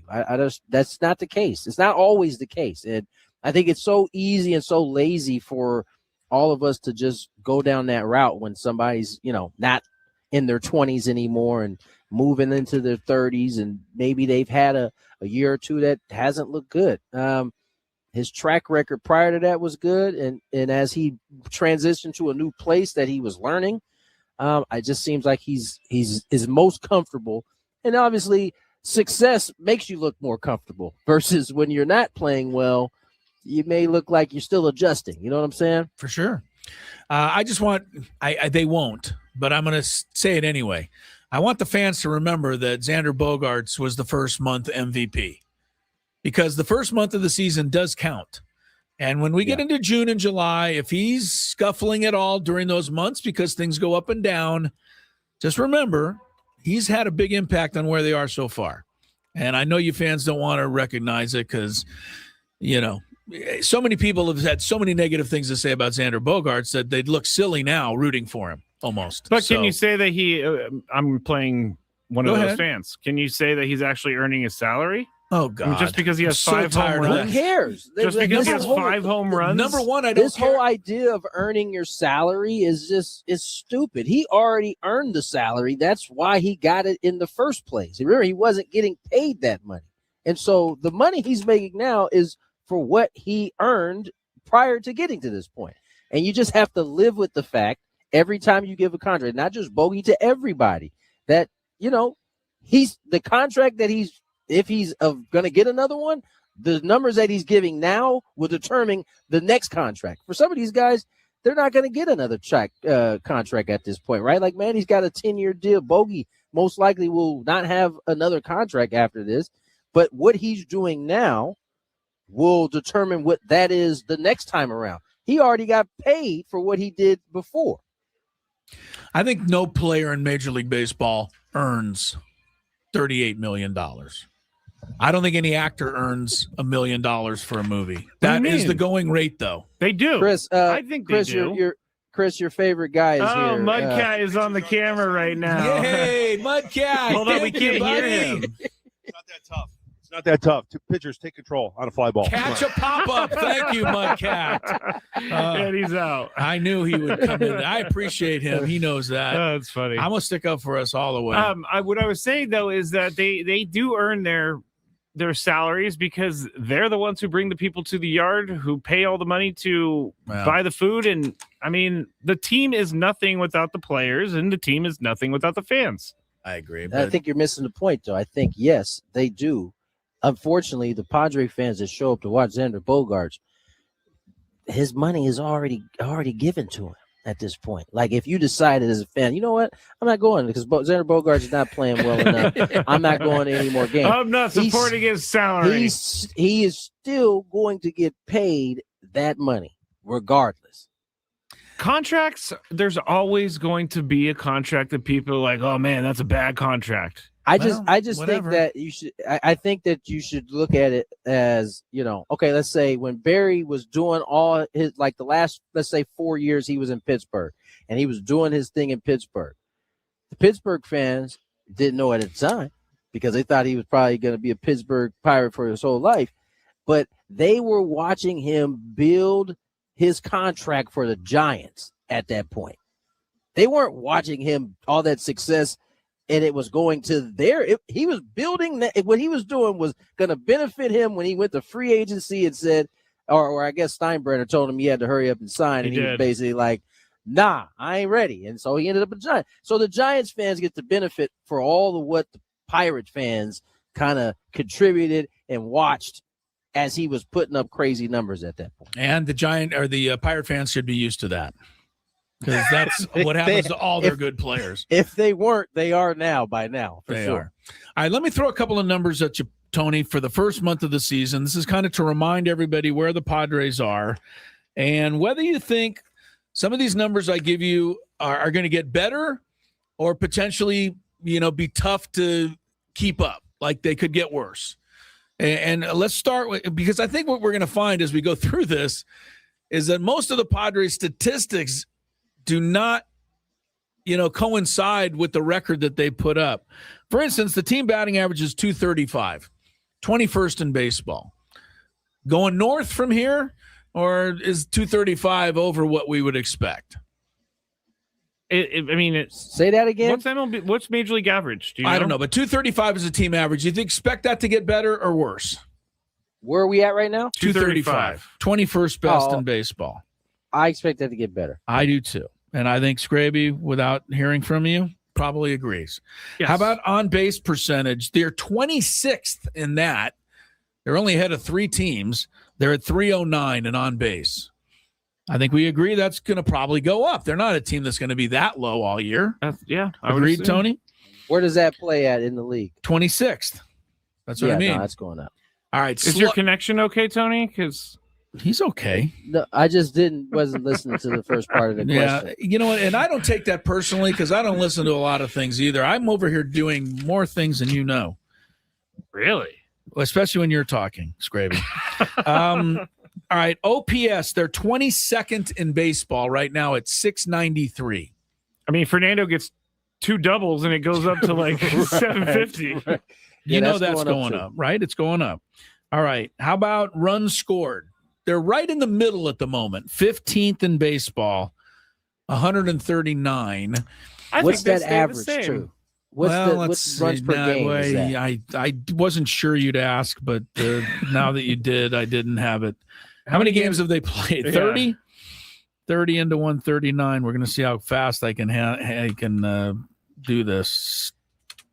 That's not the case. It's not always the case. And I think it's so easy and so lazy for all of us to just go down that route when somebody's, not in their 20s anymore and moving into their 30s, and maybe they've had a year or two that hasn't looked good. His track record prior to that was good, and as he transitioned to a new place that he was learning, it just seems like he's most comfortable. And obviously, success makes you look more comfortable versus when you're not playing well, you may look like you're still adjusting. You know what I'm saying? For sure. They won't, but I'm going to say it anyway. I want the fans to remember that Xander Bogaerts was the first month MVP, because the first month of the season does count. And when we get into June and July, if he's scuffling at all during those months because things go up and down, just remember he's had a big impact on where they are so far. And I know you fans don't want to recognize it because, so many people have had so many negative things to say about Xander Bogaerts that they'd look silly now rooting for him almost. But can you say that I'm playing one of those fans. Can you say that he's actually earning his salary? Oh, God. Just because he has 5 home runs? Who cares? Just because he has 5 home runs? Number one, this whole idea of earning your salary is stupid. He already earned the salary. That's why he got it in the first place. Remember, he wasn't getting paid that money. And so the money he's making now is for what he earned prior to getting to this point. And you just have to live with the fact every time you give a contract, not just Bogey, to everybody, that, he's the contract that if he's going to get another one, the numbers that he's giving now will determine the next contract. For some of these guys, they're not going to get another contract at this point, right? Like, man, he's got a 10-year deal. Bogey most likely will not have another contract after this. But what he's doing now will determine what that is the next time around. He already got paid for what he did before. I think no player in Major League Baseball earns $38 million. I don't think any actor earns $1 million for a movie. That is the going rate, though. They do. Chris, I think they do. Chris, your favorite guy is here. Oh, Mudcat is on the camera right now. Yay, Mudcat. Hold on, we can't hear him. It's not that tough. It's not that tough. Two pitchers take control on a fly ball. Catch a pop-up. Thank you, Mudcat. And he's out. I knew he would come in. I appreciate him. He knows that. That's funny. I'm going to stick up for us all the way. What I was saying, though, is that they do earn their salaries because they're the ones who bring the people to the yard, who pay all the money to buy the food. And, I mean, the team is nothing without the players, and the team is nothing without the fans. I agree. I think you're missing the point, though. I think, yes, they do. Unfortunately, the Padre fans that show up to watch Xander Bogaerts, his money is already given to him at this point. Like, if you decided as a fan, you know what, I'm not going because Xander Bogaerts is not playing well enough. I'm not going to any more games. I'm not supporting his salary. He is still going to get paid that money regardless. Contracts, there's always going to be a contract that people are like, oh man, that's a bad contract. I just think that you should. I think that you should look at it as, okay, let's say when Barry was doing all his, like the last, let's say 4 years he was in Pittsburgh and he was doing his thing in Pittsburgh. The Pittsburgh fans didn't know at the time because they thought he was probably going to be a Pittsburgh Pirate for his whole life, but they were watching him build his contract for the Giants at that point. They weren't watching him all that success and it was going to he was building that. What he was doing was going to benefit him when he went to free agency and said, or I guess Steinbrenner told him he had to hurry up and sign. And he was basically like, nah, I ain't ready. And so he ended up a Giant. So the Giants fans get the benefit for all of what the Pirate fans kind of contributed and watched as he was putting up crazy numbers at that point. And the Pirate fans should be used to that. Because that's what happens to all their good players. If they weren't, they are now by now. For they sure. are. All right, let me throw a couple of numbers at you Tony, for the first month of the season. This is kind of to remind everybody where the Padres are and whether you think some of these numbers I give you are going to get better or potentially, be tough to keep up, like they could get worse. And let's start with, because I think what we're going to find as we go through this is that most of the Padres statistics do not, coincide with the record that they put up. For instance, the team batting average is 235, 21st in baseball. Going north from here, or is 235 over what we would expect? Say that again. What's Major League average? Do you know? I don't know, but 235 is a team average. You expect that to get better or worse? Where are we at right now? 235. 21st best in baseball. I expect that to get better. I do too. And I think Scraby, without hearing from you, probably agrees. Yes. How about on-base percentage? They're 26th in that. They're only ahead of 3 teams. They're at 309 in on-base. I think we agree that's going to probably go up. They're not a team that's going to be that low all year. Yeah. I would Agreed, assume. Tony? Where does that play at in the league? 26th. That's what I mean. No, that's going up. All right. Is your connection okay, Tony? Because he's okay. No, I just wasn't listening to the first part of the question. Yeah, you know what? And I don't take that personally because I don't listen to a lot of things either. I'm over here doing more things than you know. Really? Especially when you're talking, Scraby. All right, OPS, they're 22nd in baseball right now at 693. I mean, Fernando gets 2 doubles and it goes up to like 750. Right. You know that's that's going up, right? It's going up. All right, how about runs scored? They're right in the middle at the moment, 15th in baseball, 139. What's that average, too? What's runs per game is that? I wasn't sure you'd ask, but now that you did, I didn't have it. How many games have they played? 30? Yeah. 30 into 139. We're going to see how fast I can do this.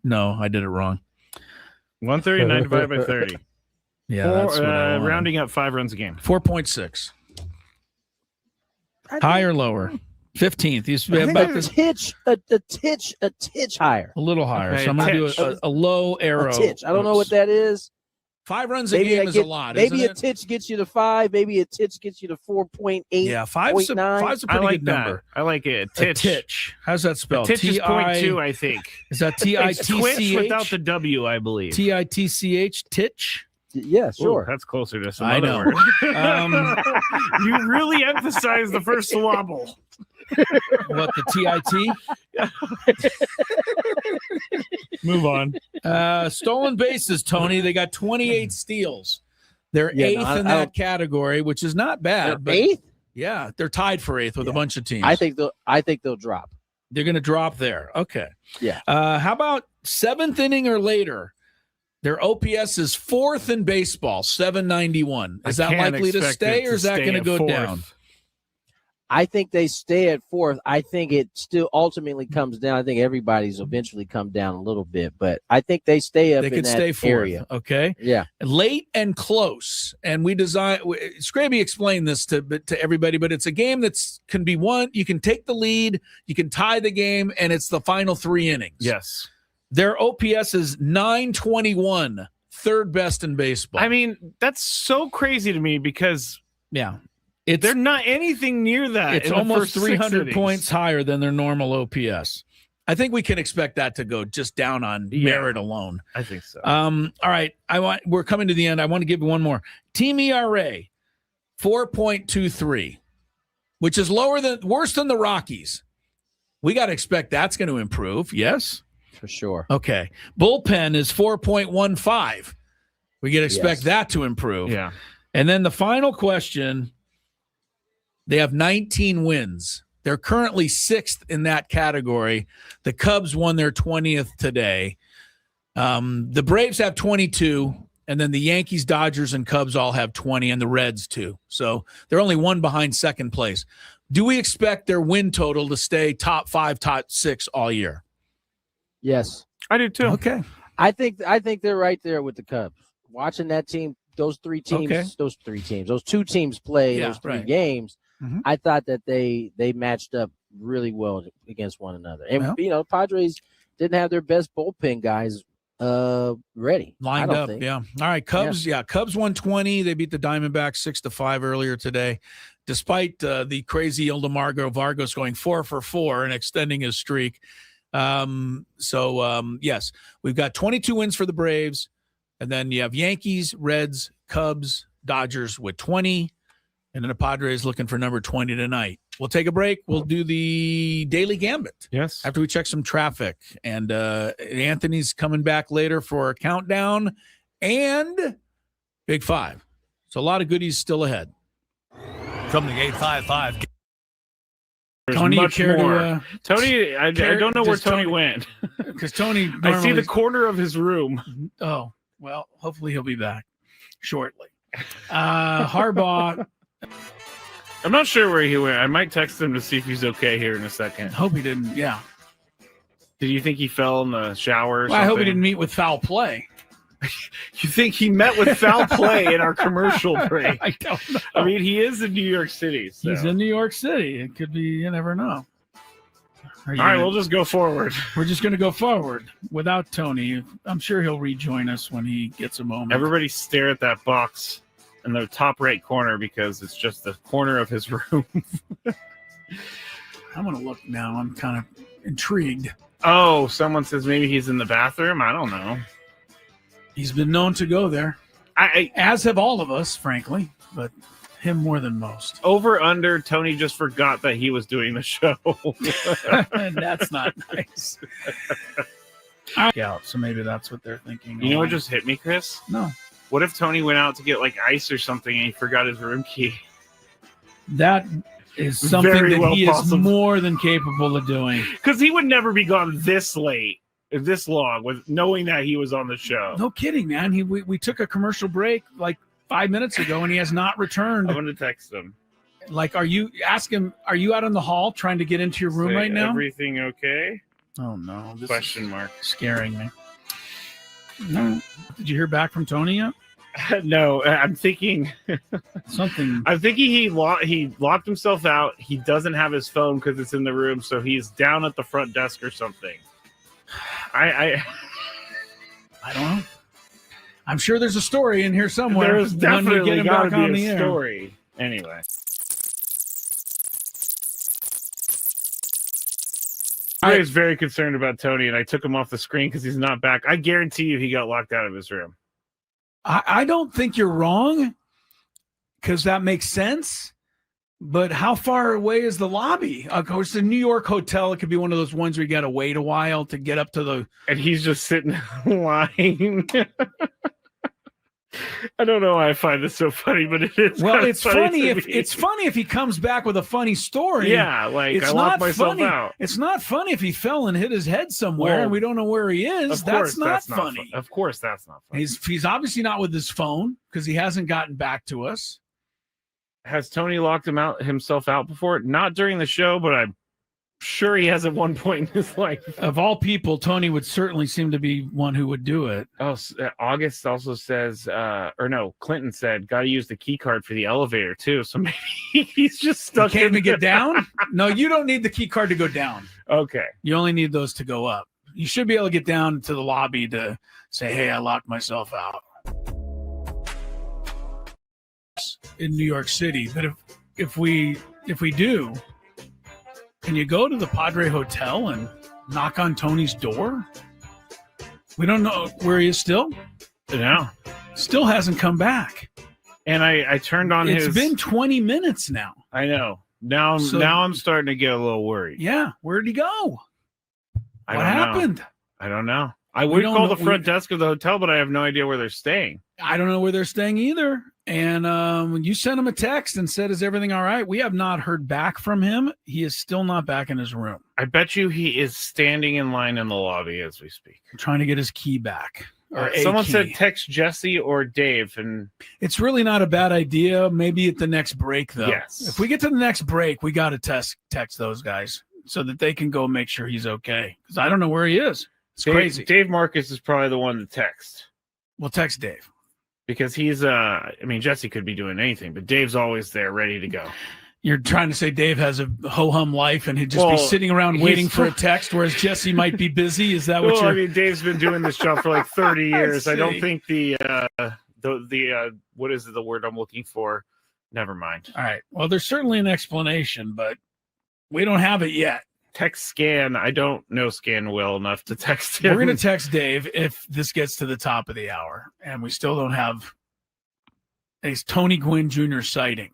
No, I did it wrong. 139 divided by 30. Yeah, that's what I wanted. Rounding up 5 runs a game. 4.6. Higher or lower? 15th. He's I about think this, a titch higher. a little higher. Okay, So I'm going to titch. do a low arrow. A titch. I don't know what that is. 5 runs a Maybe game that is a lot. Maybe isn't a it? titch gets you to 5. Maybe a titch gets you to 4.8. Yeah, five's a 0.9. pretty I like good that. number. I like it. A titch. How's that spelled? Titch is 0.2, I think. Is that It's Twitch T-I-T-C-H? without the W, I believe. T-I-T-C-H? Titch? Yeah, sure. Ooh, that's closer to some I other know. word. You You really emphasize the first syllable. what, the T-I-T? Move on. Stolen bases, Tony. They got 28 steals. They're Yeah, no, 8th I in that category, which is not bad. But 8th? yeah, they're tied for 8th with a bunch of teams. I think they'll drop. They're going to drop there. Okay. Yeah. How about 7th inning or later? Their OPS is 4th in baseball, 791. Is that likely to stay, or is that going to go down? I think they stay at 4th. I think it still ultimately comes down. I think everybody's eventually come down a little bit, but I think they stay up They in could that stay 4th. area. Okay. Yeah. Late and close. And we Scraby explained this to everybody, but it's a game that's can be won. You can take the lead, you can tie the game, and it's the final 3 innings. Yes. Their OPS is 921, 3rd best in baseball. I mean, that's so crazy to me because yeah. they're not anything near that. It's in the almost first 6 300 innings. points higher than their normal OPS. I think we can expect that to go just down on merit alone. I think so. All right. We're coming to the end. I want to give you one more. Team ERA, 4.23, which is worse than the Rockies. We got to expect that's going to improve. Yes? For sure. Okay. Bullpen is 4.15. We can expect Yes. that to improve. Yeah. And then the final question, they have 19 wins. They're currently 6th in that category. The Cubs won their 20th today. The Braves have 22, and then the Yankees, Dodgers, and Cubs all have 20, and the Reds too. So they're only 1 behind second place. Do we expect their win total to stay top 5, top 6 all year? Yes. I do too. Okay. I think they're right there with the Cubs. Watching that team, those 3 teams, Okay. those 2 teams play Yeah, those 3 right. games. Mhm. I thought that they matched up really well against one another. And Well. Padres didn't have their best bullpen guys ready. Lined I don't up, think. yeah. All right, Cubs, Cubs 120. They beat the Diamondbacks 6-5 earlier today, despite the crazy Ildemargo Vargas going 4 for 4 and extending his streak. Yes, we've got 22 wins for the Braves, and then you have Yankees, Reds, Cubs, Dodgers with 20, and then the Padres looking for number 20 tonight. We'll take a break. We'll do the Daily Gambit. Yes. After we check some traffic. And Anthony's coming back later for a countdown and Big Five. So a lot of goodies still ahead. From the 855. There's Tony, you much care more. to, Tony, I don't know where Tony went. because Tony I see the normally- corner of his room. Oh, well, hopefully he'll be back shortly. Harbaugh, I'm not sure where he went. I might text him to see if he's okay here in a second. hope he didn't. Yeah. Did you think he fell in the shower or Well, I hope he something? didn't meet with foul play. You think he met with foul play in our commercial break? I don't know. I mean, he is in New York City. So. He's in New York City. It could be, you never know. All right, we'll just go forward. We're just going to go forward without Tony. I'm sure he'll rejoin us when he gets a moment. Everybody stare at that box in the top right corner because it's just the corner of his room. I'm going to look now. I'm kind of intrigued. Oh, someone says maybe he's in the bathroom. I don't know. He's been known to go there, as have all of us, frankly, but him more than most. Over under, Tony just forgot that he was doing the show. And that's not nice. Yeah, so maybe that's what they're thinking. You know what just hit me, Chris? No. What if Tony went out to get like ice or something and he forgot his room key? That is something Very that well he possible. is more than capable of doing. Because he would never be gone this late, this long, with knowing that he was on the show. No kidding, man. We took a commercial break like 5 minutes ago, and he has not returned. I'm going to text him. Like, are you out in the hall trying to get into your room Say, right now? Everything okay? Oh, no. This Question mark. is scaring me. No. Did you hear back from Tony yet? No, I'm thinking Something. he locked himself out. He doesn't have his phone because it's in the room, so he's down at the front desk or something. I don't know. I'm sure there's a story in here somewhere. There's when we definitely get him got to back on be the a air. story. Anyway. I was very concerned about Tony, and I took him off the screen because he's not back. I guarantee you he got locked out of his room. I don't think you're wrong, because that makes sense. But how far away is the lobby? Of course, the New York hotel, it could be one of those ones where you got to wait a while to get up to the. And he's just sitting in line. I don't know why I find this so funny, but it is. Well, it's funny to if he comes back with a funny story. Yeah, like it's I not locked myself funny. out. It's not funny if he fell and hit his head somewhere Well, and we don't know where he is. Of course, That's not funny. Of course, that's not funny. He's obviously not with his phone because he hasn't gotten back to us. Has Tony locked himself out before? Not during the show, but I'm sure he has at one point in his life. Of all people, Tony would certainly seem to be one who would do it. Oh, August also says, Clinton said, got to use the key card for the elevator too. So maybe he's just stuck. Can't even get down? No, you don't need the key card to go down. Okay. You only need those to go up. You should be able to get down to the lobby to say, hey, I locked myself out. In New York City. But if we do, can you go to the Padre Hotel and knock on Tony's door? We don't know where he is still. Yeah. Still hasn't come back. And I turned on It's been 20 minutes now. I know. Now I'm starting to get a little worried. Yeah. Where'd he go? What happened? I don't know. I would call the front desk of the hotel, but I have no idea where they're staying. I don't know where they're staying either. And when you sent him a text and said, is everything all right? We have not heard back from him. He is still not back in his room. I bet you he is standing in line in the lobby as we speak. Trying to get his key back. Someone said text Jesse or Dave. And it's really not a bad idea. Maybe at the next break, though. Yes. If we get to the next break, we got to text those guys so that they can go make sure he's okay. Because I don't know where he is. It's crazy. Dave Marcus is probably the one to text. We'll text Dave. Because he's, Jesse could be doing anything, but Dave's always there ready to go. You're trying to say Dave has a ho-hum life and he'd just be sitting around waiting for a text, whereas Jesse might be busy. Is that what you're... I mean, Dave's been doing this job for like 30 years. I don't think the what is the word I'm looking for? Never mind. All right. Well, there's certainly an explanation, but we don't have it yet. Text Scan. I don't know Scan well enough to text him. We're going to text Dave if this gets to the top of the hour, and we still don't have a Tony Gwynn Jr. sighting.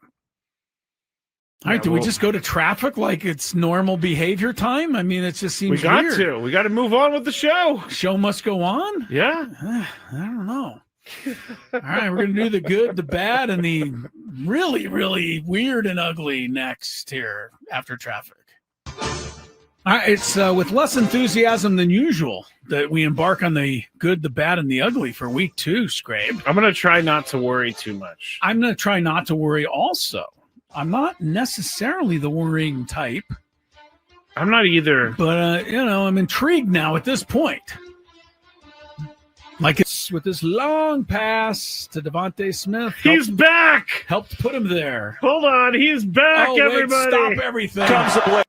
All right, do we just go to traffic like it's normal behavior time? I mean, it just seems weird. We got to move on with the show. Show must go on? Yeah. I don't know. All right, we're going to do the good, the bad, and the really, really weird and ugly next here after traffic. All right, it's with less enthusiasm than usual that we embark on the good, the bad, and the ugly for week 2, Scrape. I'm going to try not to worry too much. I'm going to try not to worry also. I'm not necessarily the worrying type. I'm not either. But, I'm intrigued now at this point. Like it's with this long pass to Devontae Smith. He's back! Helped put him there. Hold on, he's back, everybody! Stop everything. Comes away.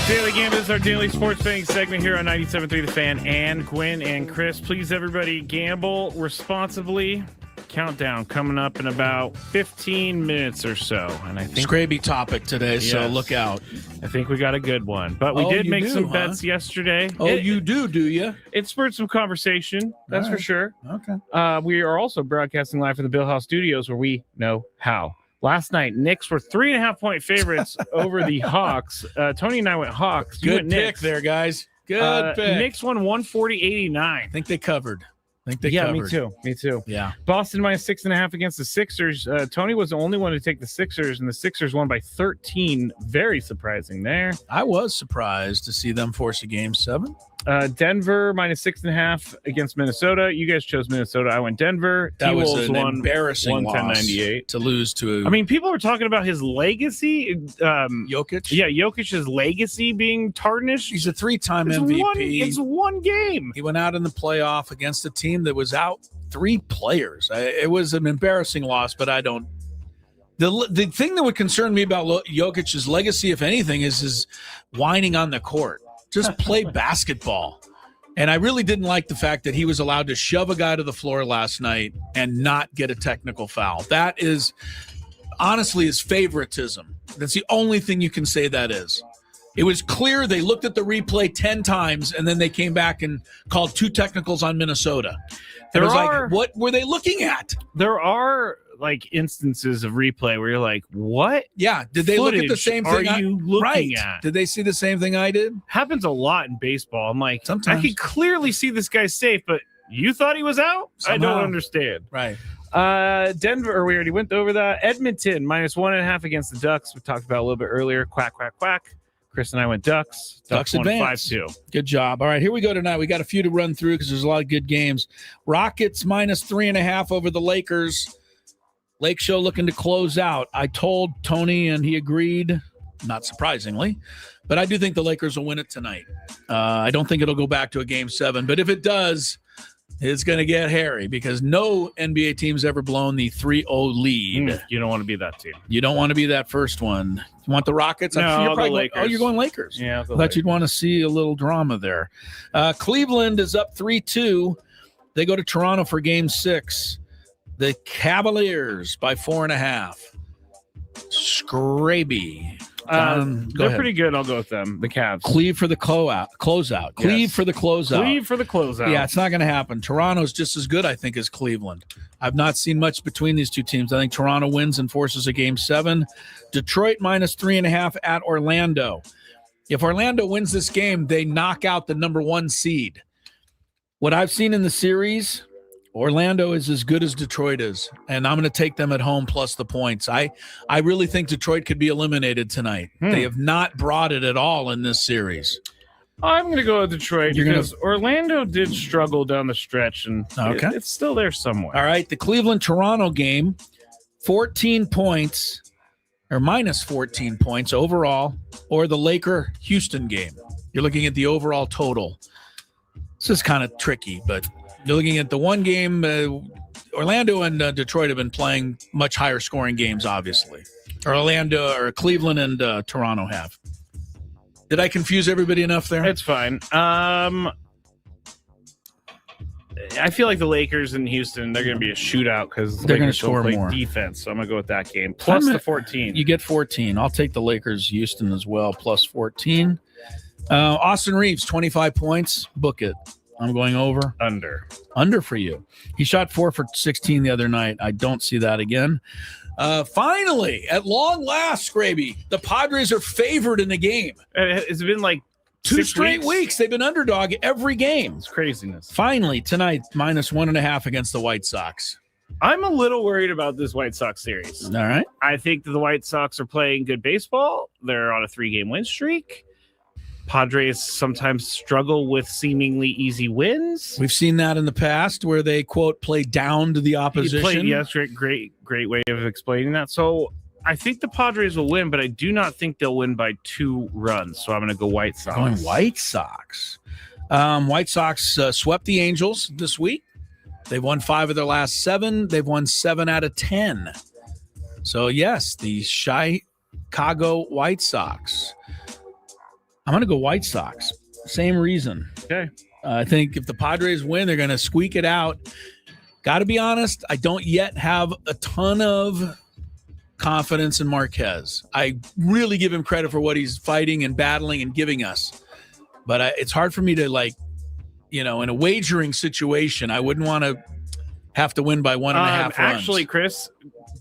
Daily Gambit is our daily sports betting segment here on 97.3 The Fan and Gwynn and Chris. Please, everybody, gamble responsibly. Countdown coming up in about 15 minutes or so. And I think Scraby topic today, so look out. I think we got a good one. But we did make some bets yesterday. You do you? It spurred some conversation, that's for sure. Okay. We are also broadcasting live from the Bill House Studios where we know how. Last night, Knicks were 3.5-point favorites over the Hawks. Tony and I went Hawks. You Good went pick Knicks. there, guys. Good pick. Knicks won 140-89. I think they covered. Yeah, me too. Yeah. Boston minus 6.5 against the Sixers. Tony was the only one to take the Sixers, and the Sixers won by 13. Very surprising there. I was surprised to see them force a game 7. Denver minus 6.5 against Minnesota. You guys chose Minnesota. I went Denver. That was T-Wolves an embarrassing loss 110-98 to lose to. I mean, people are talking about his legacy. Jokic. Yeah, Jokic's legacy being tarnished. He's a 3-time MVP. It's one game. He went out in the playoff against a team that was out 3 players. It was an embarrassing loss, but I don't. The thing that would concern me about Jokic's legacy, if anything, is his whining on the court. Just play basketball. And I really didn't like the fact that he was allowed to shove a guy to the floor last night and not get a technical foul. That is honestly his favoritism. That's the only thing you can say that is. It was clear they looked at the replay 10 times and then they came back and called 2 technicals on Minnesota. Like, what were they looking at? There are like instances of replay where you're like, what? Yeah. Did they look at the same thing? Are you looking at? Did they see the same thing I did? Happens a lot in baseball. I'm like, sometimes I can clearly see this guy's safe, but you thought he was out? Somehow. I don't understand. Right. Denver, we already went over that. Edmonton minus 1.5 against the Ducks. We talked about a little bit earlier. Quack, quack, quack. Chris and I went Ducks. Ducks won advance. 5-2. Good job. All right, here we go tonight. We got a few to run through because there's a lot of good games. Rockets minus 3.5 over the Lakers. Lake Show looking to close out. I told Tony and he agreed, not surprisingly, but I do think the Lakers will win it tonight. I don't think it'll go back to a game 7, but if it does, it's going to get hairy because no NBA team's ever blown the 3-0 lead. You don't want to be that team. You don't want to be that first one. You want the Rockets? No, the Lakers. You're going Lakers. Yeah, I thought you'd want to see a little drama there. Cleveland is up 3-2. They go to Toronto for game 6. The Cavaliers by 4.5. Scraby. They're pretty good. I'll go with them. The Cavs. Cleave for the closeout. Cleave for the closeout. Cleave for the closeout. Yeah, it's not going to happen. Toronto's just as good, I think, as Cleveland. I've not seen much between these two teams. I think Toronto wins and forces a game 7. Detroit minus 3.5 at Orlando. If Orlando wins this game, they knock out the number 1 seed. What I've seen in the series, Orlando is as good as Detroit is, and I'm going to take them at home plus the points. I really think Detroit could be eliminated tonight. They have not brought it at all in this series. I'm going to go with Detroit because Orlando did struggle down the stretch, and it's still there somewhere. All right, the Cleveland-Toronto game, 14 points or minus 14 points overall, or the Laker-Houston game. You're looking at the overall total. This is kind of tricky, but you're looking at the one game. Orlando and Detroit have been playing much higher scoring games, obviously. Or Cleveland and Toronto have. Did I confuse everybody enough there? It's fine. I feel like the Lakers and Houston, they're going to be a shootout because they're going to score more defense. So I'm going to go with that game. Plus the 14. You get 14. I'll take the Lakers, Houston as well, plus 14. Austin Reeves, 25 points. Book it. I'm going over. Under for you. He shot 4 for 16 the other night. I don't see that again. Finally, at long last, Scraby, the Padres are favored in the game. It's been like 2 straight weeks. They've been underdog every game. It's craziness. Finally, tonight, minus 1.5 against the White Sox. I'm a little worried about this White Sox series. All right. I think that the White Sox are playing good baseball. They're on a 3-game win streak. Padres sometimes struggle with seemingly easy wins. We've seen that in the past where they, quote, play down to the opposition. Yes, great way of explaining that. So I think the Padres will win, but I do not think they'll win by 2 runs. So I'm going to go White Sox. Going White Sox. White Sox swept the Angels this week. They've won 5 of their last 7. They've won 7 out of 10. So, yes, the Chicago White Sox. I'm going to go White Sox. Same reason. Okay. I think if the Padres win, they're going to squeak it out. Got to be honest, I don't yet have a ton of confidence in Marquez. I really give him credit for what he's fighting and battling and giving us. But it's hard for me to, in a wagering situation, I wouldn't want to have to win by 1.5 runs. Actually, Chris,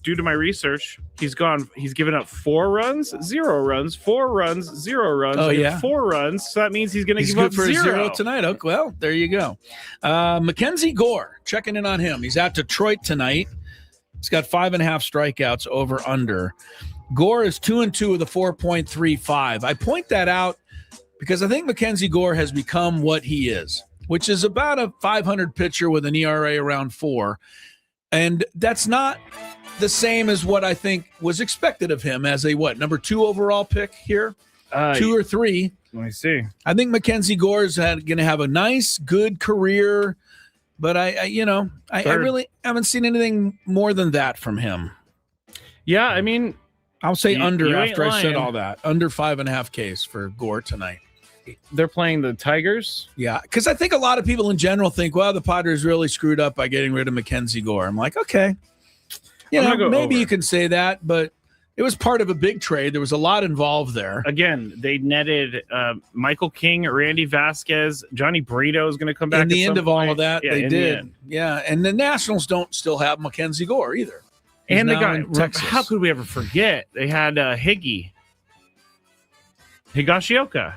due to my research, he's given up 4 runs, 0 runs, 4 runs, 0 runs, and 4 runs. So that means he's going to give up for 0. 0 tonight. Okay, well, there you go. Mackenzie Gore, checking in on him. He's at Detroit tonight. He's got 5.5 strikeouts over under. Gore is 2-2 with a 4.35. I point that out because I think Mackenzie Gore has become what he is, which is about a 500 pitcher with an ERA around 4. And that's not the same as what I think was expected of him as a number 2 overall pick here? 2 or 3. Let me see. I think Mackenzie Gore is going to have a nice, good career, but I really haven't seen anything more than that from him. Yeah, I mean, I'll say under you after I said lying. all that. Under 5.5 Ks for Gore tonight. They're playing the Tigers. Yeah, because I think a lot of people in general think, well, the Padres really screwed up by getting rid of Mackenzie Gore. I'm like, okay. Maybe you can say that, but it was part of a big trade. There was a lot involved there. Again, they netted Michael King, Randy Vasquez, Johnny Brito is going to come back. In the end of all of that, yeah, they did. Yeah, and the Nationals don't still have Mackenzie Gore either. He's and they now in got Texas. How could we ever forget? They had Higashioka.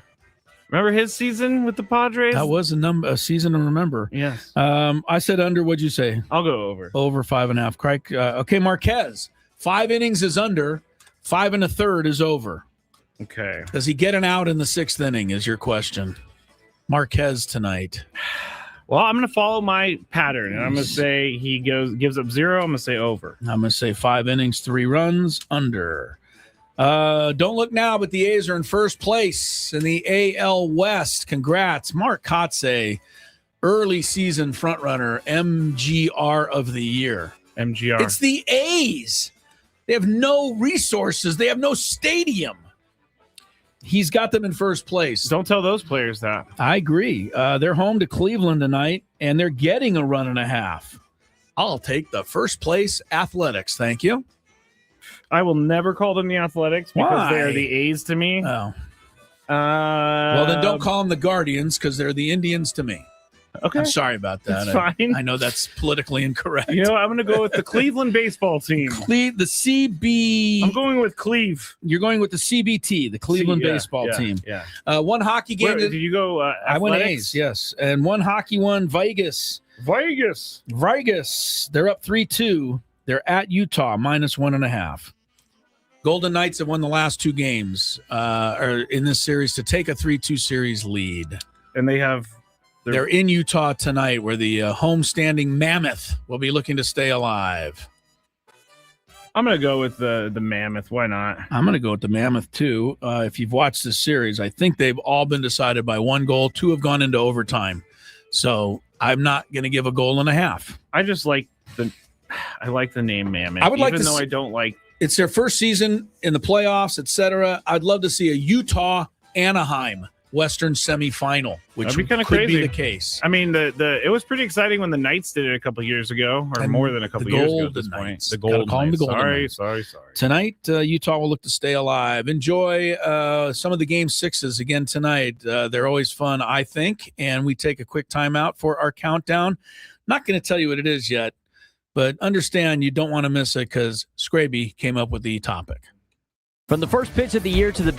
Remember his season with the Padres? That was a season to remember. Yes. I said under. What'd you say? I'll go over. Over 5.5. Crike. Okay, Marquez. 5 innings is under. 5 1/3 is over. Okay. Does he get an out in the 6th inning? Is your question? Marquez tonight. Well, I'm going to follow my pattern, and I'm going to say he gives up 0. I'm going to say over. I'm going to say 5 innings, 3 runs, under. Don't look now, but the A's are in first place in the AL West. Congrats. Mark Kotze, early season frontrunner, MGR of the year. MGR. It's the A's. They have no resources. They have no stadium. He's got them in first place. Don't tell those players that. I agree. They're home to Cleveland tonight, and they're getting a 1.5. I'll take the first place Athletics. Thank you. I will never call them the Athletics because Why? they are the A's to me. Oh. Well, then don't call them the Guardians because they're the Indians to me. Okay. I'm sorry about that. It's fine. I know that's politically incorrect. You know, I'm going to go with the Cleveland baseball team. The CB. I'm going with Cleve. You're going with the CBT, the Cleveland baseball team. Yeah. One hockey game. Did you go Athletics? I went A's, yes. And one hockey one, Vegas. Vegas. They're up 3-2. They're at Utah, -1.5. Golden Knights have won the last 2 games are in this series to take a 3-2 series lead. And They're in Utah tonight, where the homestanding Mammoth will be looking to stay alive. I'm going to go with the Mammoth. Why not? I'm going to go with the Mammoth, too. If you've watched this series, I think they've all been decided by 1 goal. 2 have gone into overtime. So I'm not going to give a goal and a half. I just like the name Mammoth. I would like even to though I don't like. It's their first season in the playoffs, etc. I'd love to see a Utah-Anaheim Western semifinal, which That'd be kinda could crazy. be the case. I mean, it was pretty exciting when the Knights did it a couple years ago, or And more than a couple the years ago at Golden this point. Knights. The Gotta Golden call 'em the Knights. Golden Knights. Sorry. Tonight, Utah will look to stay alive. Enjoy some of the Game 6s again tonight. They're always fun, I think, and we take a quick timeout for our countdown. Not going to tell you what it is yet, but understand you don't want to miss it because Scraby came up with the topic. From the first pitch of the year to the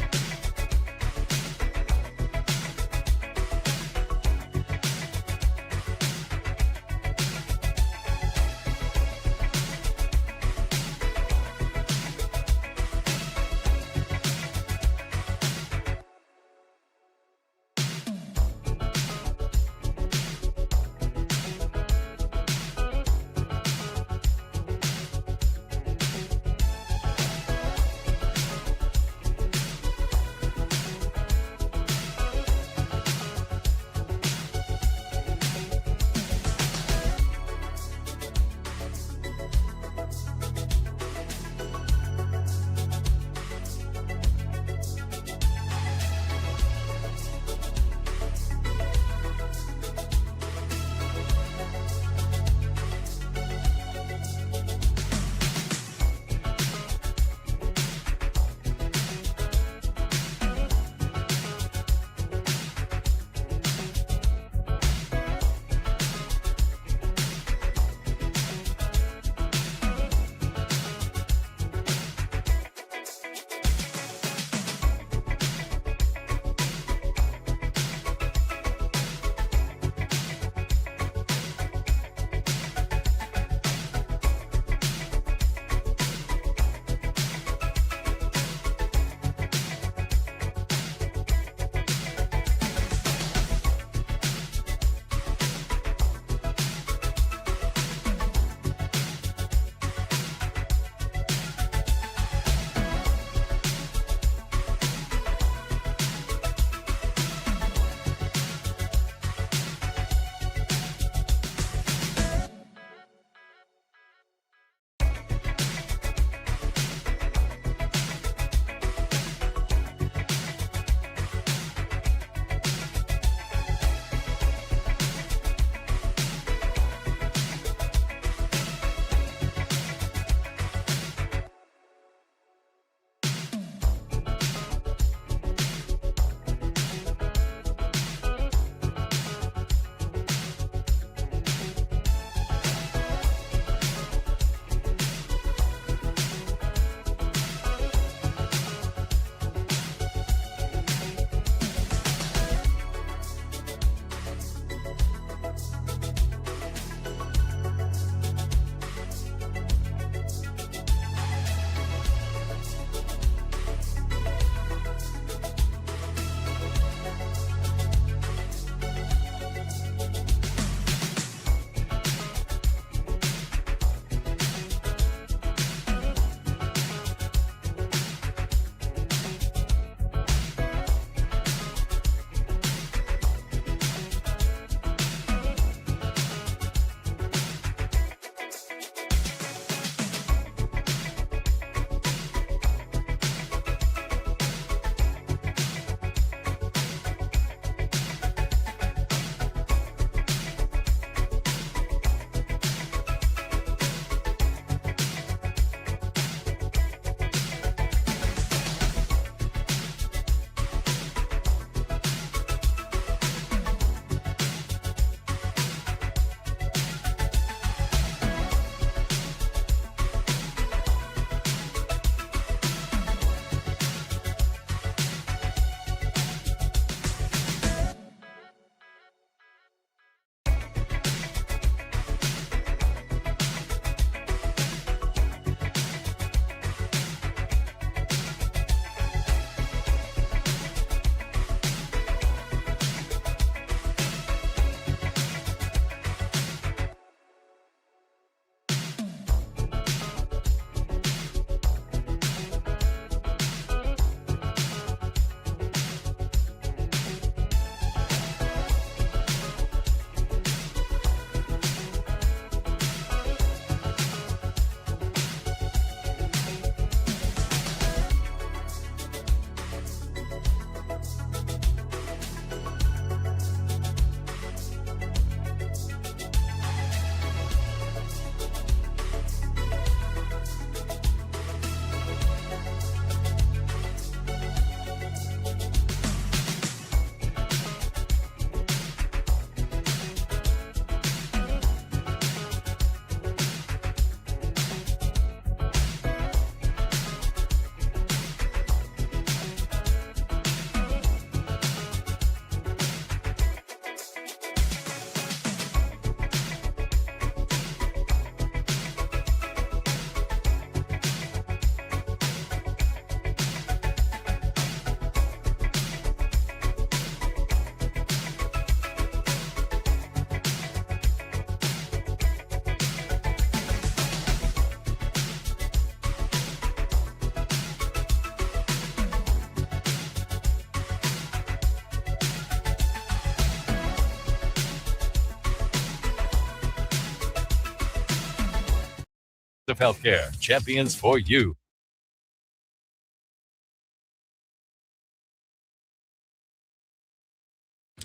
of healthcare, champions for you.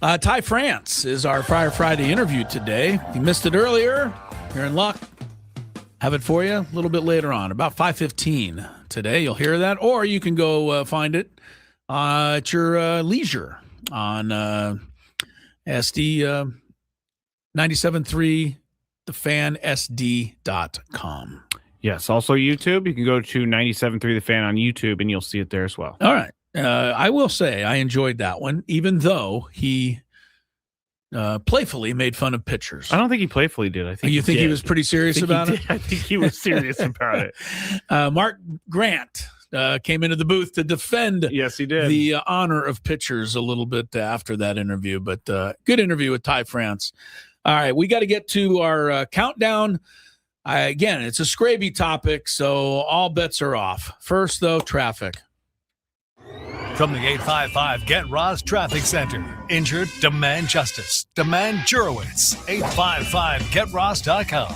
Ty France is our Friar Friday interview today. If you missed it earlier, you're in luck. Have it for you a little bit later on, about 5:15 today. You'll hear that, or you can go find it at your leisure on SD 97.3 thefansd.com. Yes, also YouTube. You can go to 97.3 The Fan on YouTube, and you'll see it there as well. All right. I will say I enjoyed that one, even though he playfully made fun of pitchers. I don't think he playfully did. I think you think he was pretty serious about it? I think he was serious about it. Mark Grant came into the booth to defend Yes, he did. the honor of pitchers a little bit after that interview, but good interview with Ty France. All right, we got to get to our countdown. Again, it's a scraby topic, so all bets are off. First, though, traffic. From the 855 Get Ross Traffic Center. Injured? Demand justice. Demand Jurowitz. 855GetRoss.com.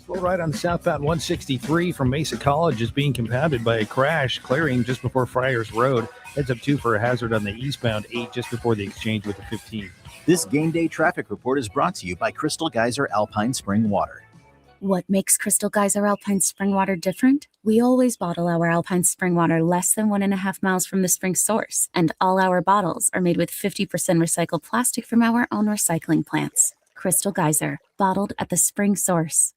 Slow ride on southbound 163 from Mesa College is being compounded by a crash clearing just before Friars Road. Heads up 2 for a hazard on the eastbound 8 just before the exchange with the 15. This game day traffic report is brought to you by Crystal Geyser Alpine Spring Water. What makes Crystal Geyser Alpine Spring Water different? We always bottle our Alpine Spring Water less than 1.5 miles from the spring source, and all our bottles are made with 50% recycled plastic from our own recycling plants. Crystal Geyser, bottled at the spring source.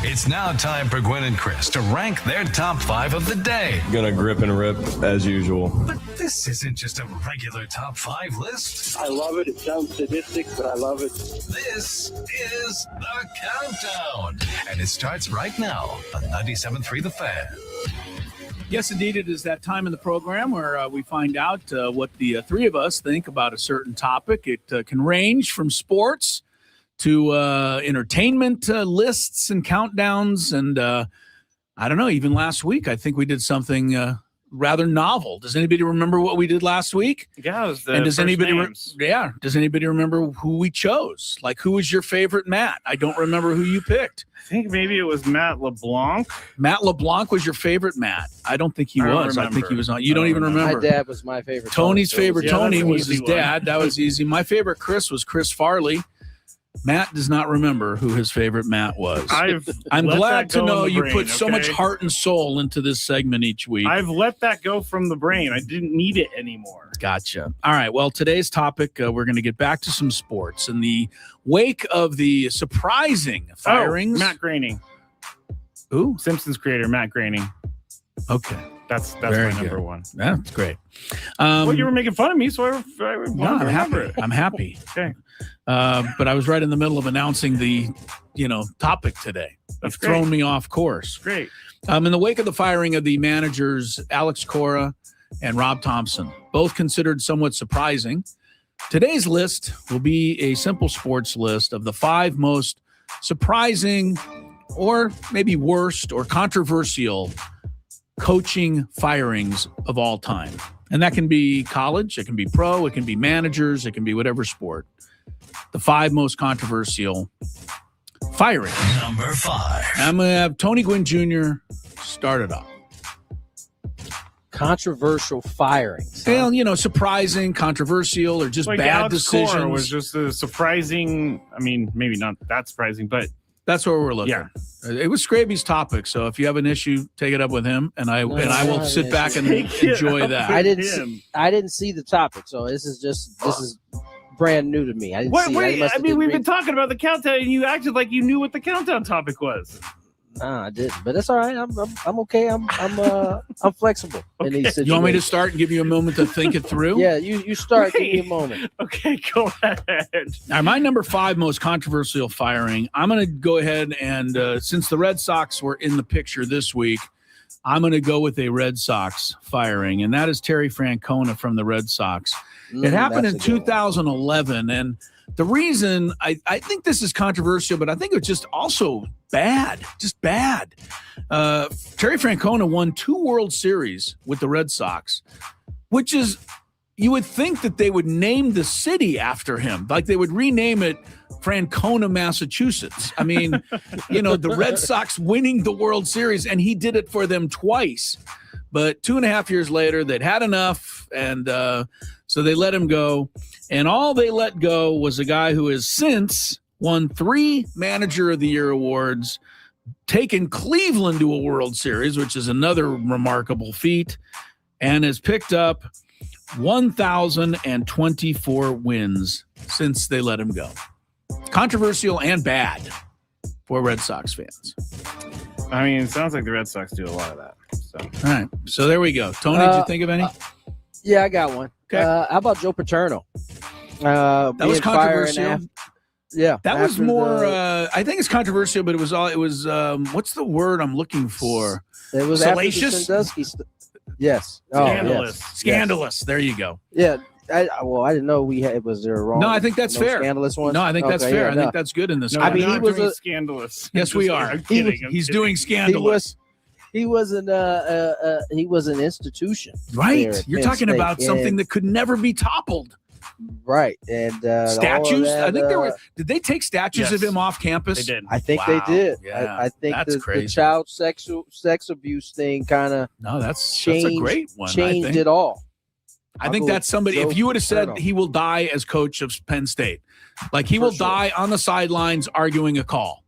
It's now time for Gwynn and Chris to rank their top 5 of the day. Gonna grip and rip as usual. But this isn't just a regular top 5 list. I love it. It sounds sadistic, but I love it. This is the countdown. And it starts right now on 97.3 The Fan. Yes, indeed, it is that time in the program where we find out what the three of us think about a certain topic. It can range from sports to entertainment lists and countdowns. And I don't know, even last week, I think we did something rather novel. Does anybody remember what we did last week? Yeah, it was the and does anybody names. does anybody remember who we chose? Like, who was your favorite Matt? I don't remember who you picked. I think maybe it was Matt LeBlanc. Matt LeBlanc was your favorite Matt. I don't think he was. I think he was on. You don't even remember. My dad was my favorite. Tony's favorite Tony was his one. dad. That was easy. My favorite Chris was Chris Farley. Matt does not remember who his favorite Matt was. I'm glad to know you put so much heart and soul into this segment each week. I've let that go from the brain. I didn't need it anymore. Gotcha. All right. Well, today's topic, we're going to get back to some sports. In the wake of the surprising firings. Matt Groening. Who? Simpsons creator, Matt Groening. Okay. That's Very my number good. one. That's great. Well, you were making fun of me, so I no, I'm happy. I'm happy. Okay. But I was right in the middle of announcing the, topic today. That's You've thrown me off course. Great. In the wake of the firing of the managers Alex Cora and Rob Thompson, both considered somewhat surprising, today's list will be a simple sports list of the 5 most surprising or maybe worst or controversial coaching firings of all time. And that can be college, it can be pro, it can be managers, it can be whatever sport. The 5 most controversial firings. Number 5. I'm going to have Tony Gwynn Jr. start it off. Controversial firings. Well, surprising, controversial, or just like bad Alex decisions. Cora was just a surprising. I mean, maybe not that surprising, but that's where we're looking. Yeah. It was Scraby's topic, so if you have an issue, take it up with him, and I will sit back and enjoy that. I didn't see the topic, so this is brand new to me. I didn't see it. I mean, we've been talking about the countdown, and you acted like you knew what the countdown topic was. I didn't, but that's all right. I'm okay. I'm flexible in these situations. You want me to start and give you a moment to think it through? Yeah, you start. Give me a moment. Okay, go ahead. All right, my number 5 most controversial firing. I'm going to go ahead and since the Red Sox were in the picture this week, I'm going to go with a Red Sox firing, and that is Terry Francona from the Red Sox. It happened in 2011, and the reason I think this is controversial, but I think it's just also bad, just bad. Terry Francona won 2 World Series with the Red Sox, which is you would think that they would name the city after him, like they would rename it Francona, Massachusetts. I mean, the Red Sox winning the World Series, and he did it for them twice. But 2.5 years later, they'd had enough, and so they let him go. And all they let go was a guy who has since won 3 Manager of the Year awards, taken Cleveland to a World Series, which is another remarkable feat, and has picked up 1,024 wins since they let him go. Controversial and bad for Red Sox fans. I mean, it sounds like the Red Sox do a lot of that. So. All right. So there we go. Tony, did you think of any? Yeah, I got one. Okay. How about Joe Paterno? That was controversial. Yeah. That was more, I think it's controversial, but it was what's the word I'm looking for? It was salacious? Yes. Scandalous. Yes. Scandalous. There you go. Yeah. I didn't know was there a wrong? No, I think that's fair. Scandalous one. No, I think that's fair. Yeah, I think that's good in this. No, case. I mean, he was scandalous. Yes, we are. I'm kidding. He's doing scandalous. He was an institution. Right. there at You're Penn talking State, about something that could never be toppled. Right. And statues. that, I think there were. Did they take statues of him off campus? They did. I think Wow. they did. Yeah, I think that's the crazy. child sex abuse thing kind of That's changed, a great one. changed it all. I think that's somebody. If you would have said he will die as coach of Penn State, like he will die on the sidelines arguing a call,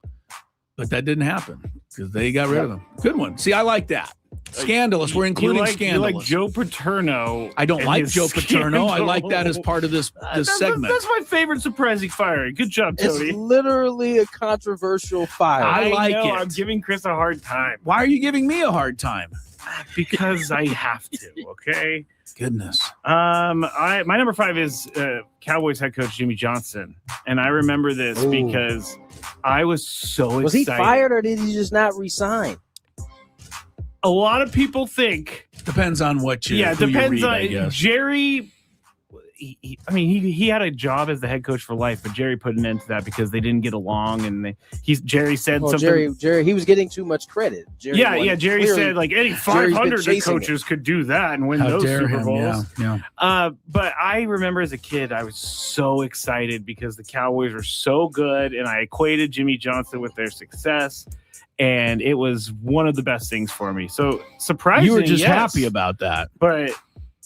but that didn't happen because they got rid of him. Good one. See, I like that. Scandalous. We're including scandalous. You like Joe Paterno. I don't like Joe Paterno. I like that as part of this segment. That's my favorite surprising firing. Good job, Tony. It's literally a controversial fire. I like know, it. I'm giving Chris a hard time. Why are you giving me a hard time? Because I have to. Okay. Goodness. My number 5 is Cowboys head coach Jimmy Johnson, and I remember this because I was so excited. Was he fired or did he just not resign? A lot of people think depends on what you. Yeah, who depends you read, on Jerry. He had a job as the head coach for life, but Jerry put an end to that because they didn't get along, and Jerry said something. Jerry, he was getting too much credit. Jerry said like any 500 coaches could do that and win those Super Bowls. Yeah. But I remember as a kid, I was so excited because the Cowboys were so good, and I equated Jimmy Johnson with their success. And it was one of the best things for me. So surprising, you were just yes, happy about that, but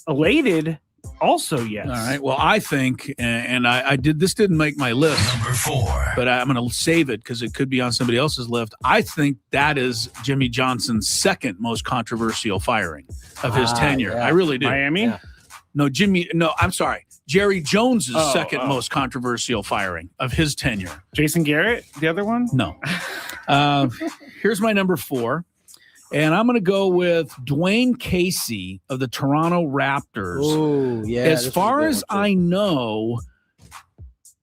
elated also, yes. All right. Well, I think, and I did. This didn't make my list. Number 4. But I'm going to save it because it could be on somebody else's list. I think that is Jimmy Johnson's second most controversial firing of his tenure. Yeah. I really do. Miami? Yeah. No, I'm sorry. Jerry Jones's second most controversial firing of his tenure. Jason Garrett, the other one? No. Here's my number 4. And I'm going to go with Dwayne Casey of the Toronto Raptors. Oh, yeah. As far as I know,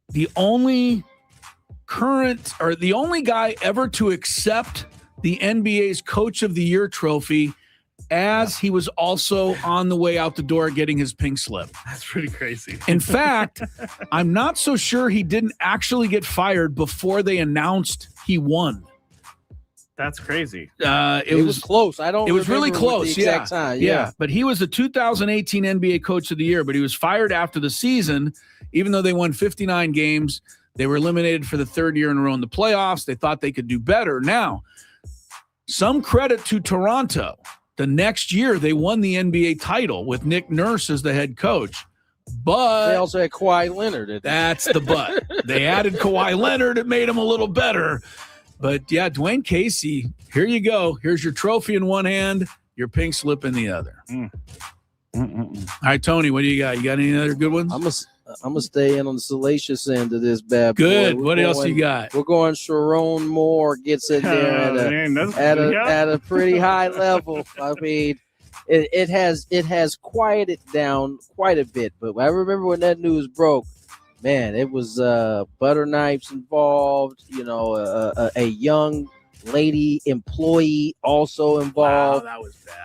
the only guy ever to accept the NBA's Coach of the Year trophy as he was also on the way out the door getting his pink slip. That's pretty crazy. In fact, I'm not so sure he didn't actually get fired before they announced he won. That's crazy. It was close. It was really close. The exact time. Yeah. But he was the 2018 NBA Coach of the Year, but he was fired after the season, even though they won 59 games. They were eliminated for the third year in a row in the playoffs. They thought they could do better. Now, some credit to Toronto. The next year, they won the NBA title with Nick Nurse as the head coach. But they also had Kawhi Leonard. That's the but. They added Kawhi Leonard. It made him a little better. But, yeah, Dwayne Casey, here you go. Here's your trophy in one hand, your pink slip in the other. All right, Tony, what do you got? You got any other good ones? I'm gonna stay in on the salacious end of this bad boy. Good. What else you got? We're going Sharon Moore gets in there at a pretty high level. I mean, it has quieted down quite a bit. But I remember when that news broke, man, it was butter knives involved. You know, a young lady employee also involved. Wow, that was bad.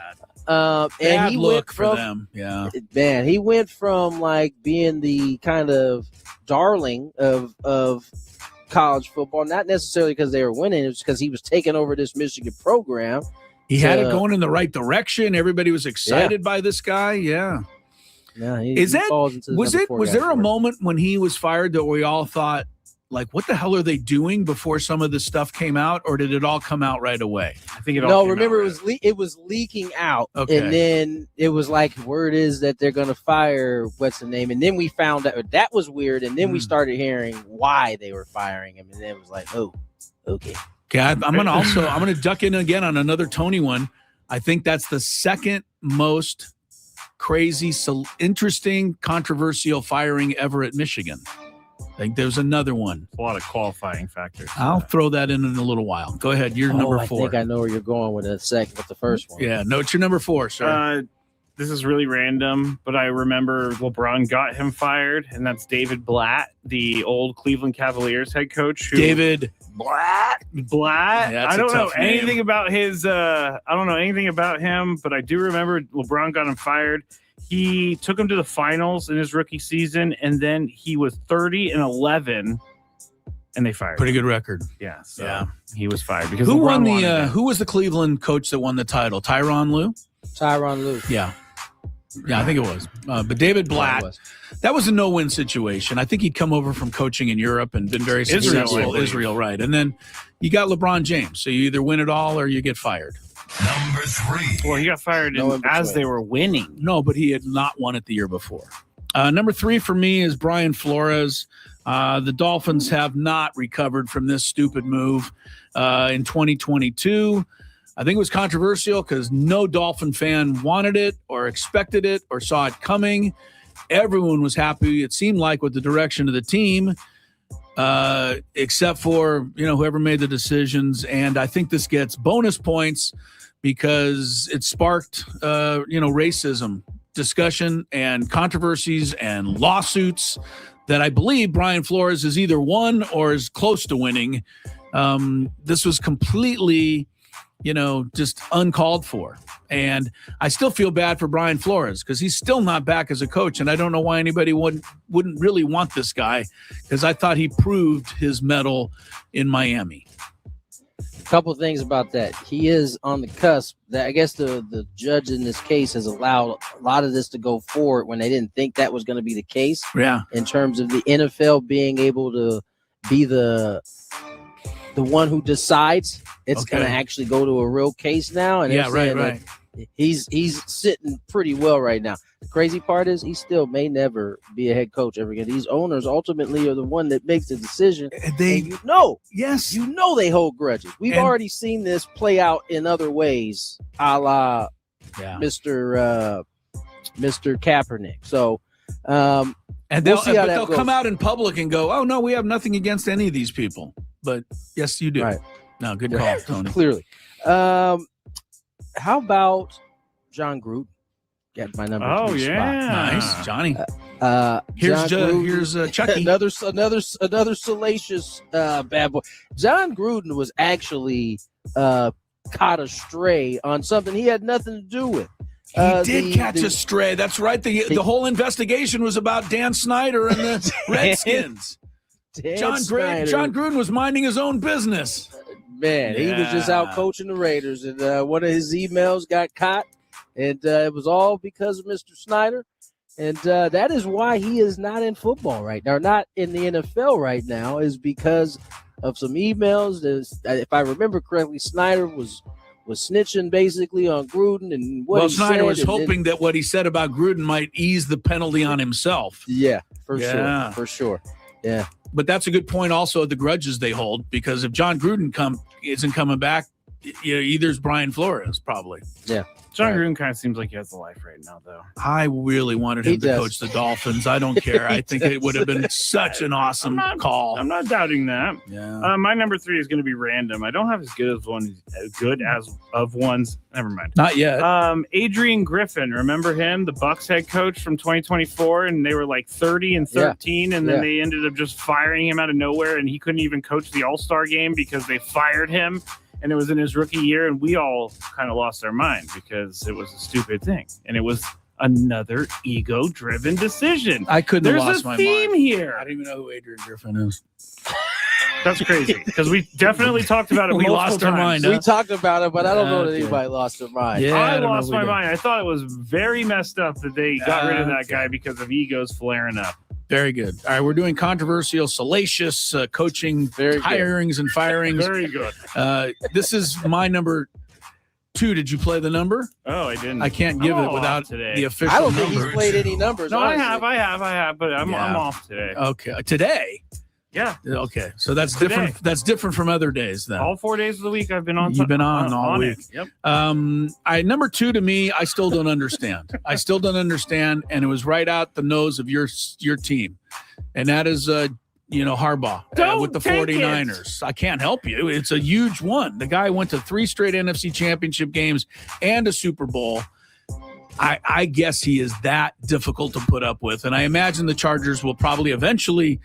And he look went from them. Yeah, man, he went from like being the kind of darling of college football, not necessarily because they were winning, it was because he was taking over this Michigan program. He had it going in the right direction. Everybody was excited by this guy. Yeah. Yeah, Was there a moment? moment when he was fired that we all thought, like, what the hell are they doing before some of this stuff came out, or did it all come out right away? I think it all. No, came remember out it was leaking out, Okay. and then it was like word is that they're going to fire what's the name, and then we found out that was weird, and then we started hearing why they were firing him, and then it was like, oh, okay. Okay, I'm gonna duck in again on another Tony one. I think that's the second most crazy, interesting, controversial firing ever at Michigan. I think there's another one. A lot of qualifying factors. I'll throw that in a little while. Go ahead. You're number 4. I think I know where you're going with the first one. Yeah, no, it's your number 4, sir. This is really random, but I remember LeBron got him fired, and that's David Blatt, the old Cleveland Cavaliers head coach. David Blatt. Yeah, I don't know anything name. about his. I don't know anything about him, but I do remember LeBron got him fired. He took him to the finals in his rookie season, and then he was 30-11, and they fired Pretty him. good record. Yeah, so he was fired because Who LeBron won wanted the? him. Who was the Cleveland coach that won the title? Tyronn Lue. Tyronn Lue. Yeah, I think it was. But David Blatt, that was a no-win situation. I think he'd come over from coaching in Europe and been very successful. Israel, right? And then you got LeBron James, so you either win it all or you get fired. Number 3. Well, he got fired as they were winning. No, but he had not won it the year before. Number 3 for me is Brian Flores. The Dolphins have not recovered from this stupid move in 2022. I think it was controversial because no Dolphin fan wanted it or expected it or saw it coming. Everyone was happy, it seemed like, with the direction of the team, except for, whoever made the decisions. And I think this gets bonus points because it sparked, racism discussion and controversies and lawsuits that I believe Brian Flores is either won or is close to winning. This was completely, just uncalled for. And I still feel bad for Brian Flores because he's still not back as a coach. And I don't know why anybody wouldn't really want this guy, because I thought he proved his mettle in Miami. Couple of things about that. He is on the cusp. That I guess the judge in this case has allowed a lot of this to go forward when they didn't think that was going to be the case. Yeah. In terms of the NFL being able to be the one who decides, it's going to actually go to a real case now. And right. He's sitting pretty well right now. The crazy part is he still may never be a head coach ever again. These owners ultimately are the one that makes the decision. Yes, they hold grudges. We've already seen this play out in other ways, a la Mr. Kaepernick. So, and they'll come out in public and go, "Oh no, we have nothing against any of these people." But yes, you do. Right. No, good call, Tony. Clearly. How about John Gruden? Get my number. Oh, 2 yeah. spot. Nice, Johnny. Here's Chucky. another salacious bad boy. John Gruden was actually caught astray on something he had nothing to do with. He did catch a stray. That's right. The whole investigation was about Dan Snyder and the Redskins. John Gruden was minding his own business. Man, he was just out coaching the Raiders, and one of his emails got caught, and it was all because of Mr. Snyder. And that is why he is not in football right now, not in the NFL right now, is because of some emails. If I remember correctly, Snyder was snitching basically on Gruden and what he said. Snyder was hoping that what he said about Gruden might ease the penalty on himself. Yeah, for sure. Yeah. But that's a good point also of the grudges they hold, because if John Gruden isn't coming back, either is Brian Flores probably. Yeah. John Gruden kind of seems like he has the life right now, though. I really wanted him to coach the Dolphins. I don't care. I think it would have been such an awesome call. I'm not doubting that. Yeah. My number 3 is going to be random. I don't have as good of ones. Never mind. Not yet. Adrian Griffin. Remember him, the Bucs head coach from 2024, and they were like 30-13, and then they ended up just firing him out of nowhere, and he couldn't even coach the All-Star game because they fired him. And it was in his rookie year, and we all kind of lost our mind because it was a stupid thing. And it was another ego-driven decision. I couldn't have lost my mind. There's a theme here. I don't even know who Adrian Griffin is. That's crazy because we definitely talked about it. We multiple lost our times. mind. We talked about it, but I don't know that Okay. anybody lost their mind. Yeah, I don't know lost if we my did. mind. I thought it was very messed up that they got rid of that guy because of egos flaring up. Very good. All right, we're doing controversial, salacious coaching, hirings and firings. Very good. This is my number 2. Did you play the number? Oh, I didn't. I can't give I'm it all without off today. the official I don't number. think he's played any numbers. No, honestly. I have, but I'm Yeah. off today. Okay, today. Yeah, Okay, so that's Today. different. That's different from other days. Then all 4 days of the week I've been on. You've been on all week. It. Yep. Number 2 to me, I still don't understand. I still don't understand, and it was right out the nose of your team, and that is Harbaugh with the Don't take 49ers. I can't help you. It's a huge one. The guy went to 3 straight NFC championship games and a Super Bowl. I guess he is that difficult to put up with, and I imagine the Chargers will probably eventually,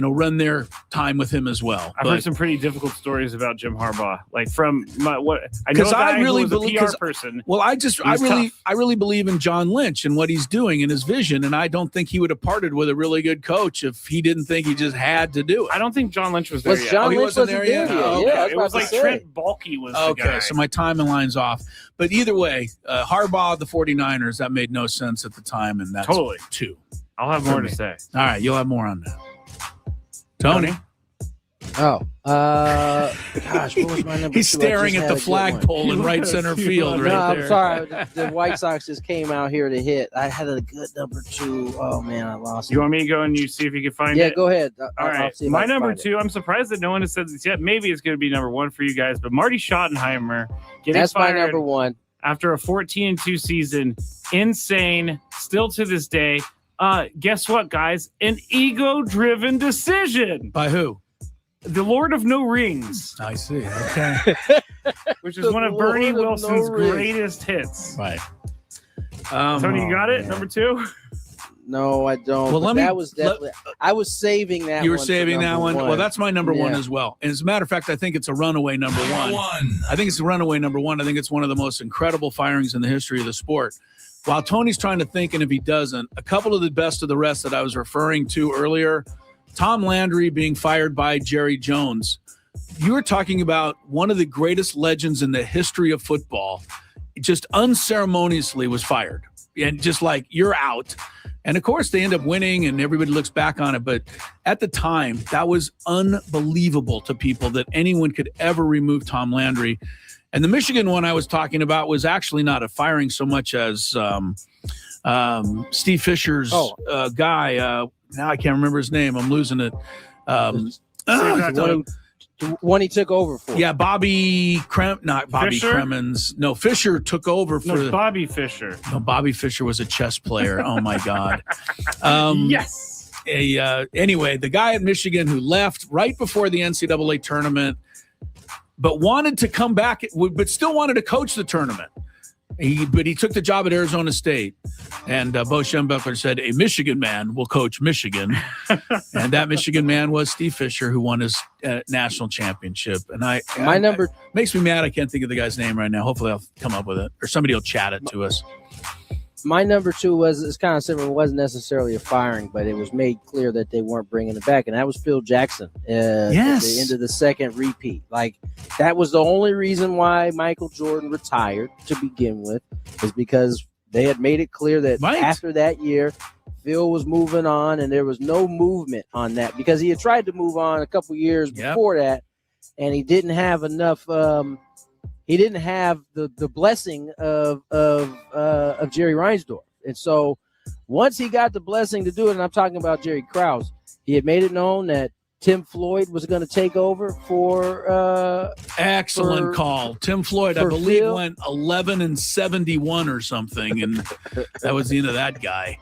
run their time with him as well. I've heard some pretty difficult stories about Jim Harbaugh, like from what I know. I really believe believe a PR person. Well, I tough. really believe in John Lynch and what he's doing and his vision, and I don't think he would have parted with a really good coach if he didn't think he just had to do it. I don't think John Lynch was there yet. John he Lynch wasn't there yet? Oh, Okay. yeah, I was It about was to like say. Trent Baalke was the guy. Okay, so my timeline's off. But either way, Harbaugh, the 49ers, that made no sense at the time, and that's Totally. 2. I'll have for more me. to say. All right, you'll have more on that. Tony? Oh, gosh, what was my number? He's 2? staring I at just the had a good one. flagpole in right center field No, right I'm there. sorry. The White Sox just came out here to hit. I had a good number 2. Oh man, I lost it. You want me to go and you see if you can find Yeah, it? go ahead. All I'll right. see if I My can number find it. 2, I'm surprised that no one has said this yet. Maybe it's going to be number 1 for you guys, but Marty Schottenheimer getting That's my fired number 1. after a 14-2 season. Insane. Still to this day. Guess what, guys? An ego-driven decision. By who? The Lord of No Rings, I see. Okay. which is The one of Lord Bernie of No Wilson's Rings. greatest hits. Right. Tony, you got it? man. Number 2? No, I don't. Well, But let me- that was definitely. I was saving that. You were one for saving that number one. Well, that's my number 1 Yeah. as well. And as a matter of fact, I think it's a runaway number 1. I think it's a runaway number 1. I think it's one of the most incredible firings in the history of the sport. While Tony's trying to think, and if he doesn't, a couple of the best of the rest that I was referring to earlier, Tom Landry being fired by Jerry Jones. You were talking about one of the greatest legends in the history of football, just unceremoniously was fired. And just like, you're out. And of course, they end up winning and everybody looks back on it. But at the time, that was unbelievable to people that anyone could ever remove Tom Landry. And the Michigan one I was talking about was actually not a firing so much as Steve Fisher's guy. Now I can't remember his name. I'm losing it. The one he took over for. Yeah, Bobby Fischer? Cremens. No, Fisher took over for No, Bobby Fischer. No, Bobby Fischer was a chess player. Oh my God. Yes. Anyway, the guy at Michigan who left right before the NCAA tournament, but wanted to come back, but still wanted to coach the tournament. But he took the job at Arizona State, and Bo Schembechler said, a Michigan man will coach Michigan. And that Michigan man was Steve Fisher, who won his national championship. And makes me mad. I can't think of the guy's name right now. Hopefully I'll come up with it, or somebody will chat it to us. My number 2 it's kind of similar. It wasn't necessarily a firing, but it was made clear that they weren't bringing it back, and that was Phil Jackson. At the end of the second repeat. Like, that was the only reason why Michael Jordan retired to begin with, is because they had made it clear that after that year, Phil was moving on, and there was no movement on that because he had tried to move on a couple years before that, and he didn't have enough. He didn't have the blessing of Jerry Reinsdorf. And so once he got the blessing to do it, and I'm talking about Jerry Krause, he had made it known that Tim Floyd was going to take over for excellent call. Tim Floyd, I believe, went 11-71 or something, and that was the end of that guy.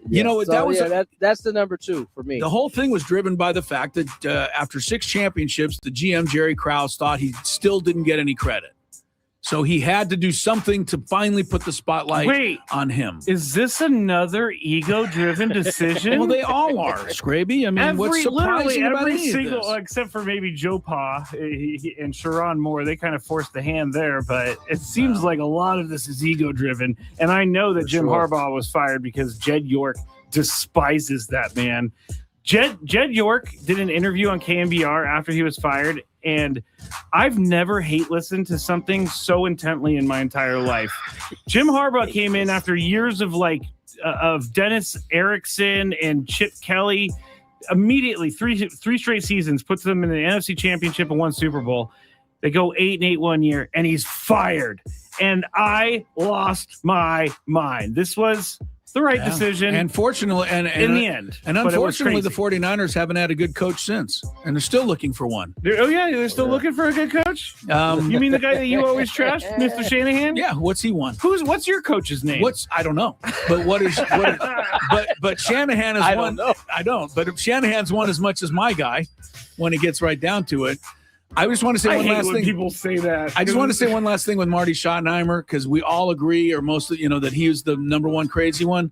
That's the number 2 for me. The whole thing was driven by the fact that after 6 championships, the GM Jerry Krause thought he still didn't get any credit. So he had to do something to finally put the spotlight on him. Is this another ego-driven decision? Well, they all are, Scraby. I mean, what's surprising about every any of single, this? except for maybe Joe Pa and Sharon Moore, they kind of forced the hand there. But it seems like a lot of this is ego-driven. And I know that Jim Harbaugh was fired because Jed York despises that man. Jed York did an interview on KMBR after he was fired, and I've never hate listened to something so intently in my entire life. Jim Harbaugh came in after years of of Dennis Erickson and Chip Kelly. Immediately, three straight seasons, puts them in the NFC Championship and 1 Super Bowl. They go 8-8 1 year, and he's fired. And I lost my mind. This was the right decision. And fortunately, and in the end. And unfortunately, the 49ers haven't had a good coach since, and they're still looking for one. They're still looking for a good coach? You mean the guy that you always trash, Mr. Shanahan? Yeah, what's he won? What's your coach's name? I don't know. But but Shanahan has won. I don't. But Shanahan's won as much as my guy when it gets right down to it. I just want to say one last thing. People say that. I just want to say one last thing with Marty Schottenheimer, because we all agree, or most of that he was the number one crazy one.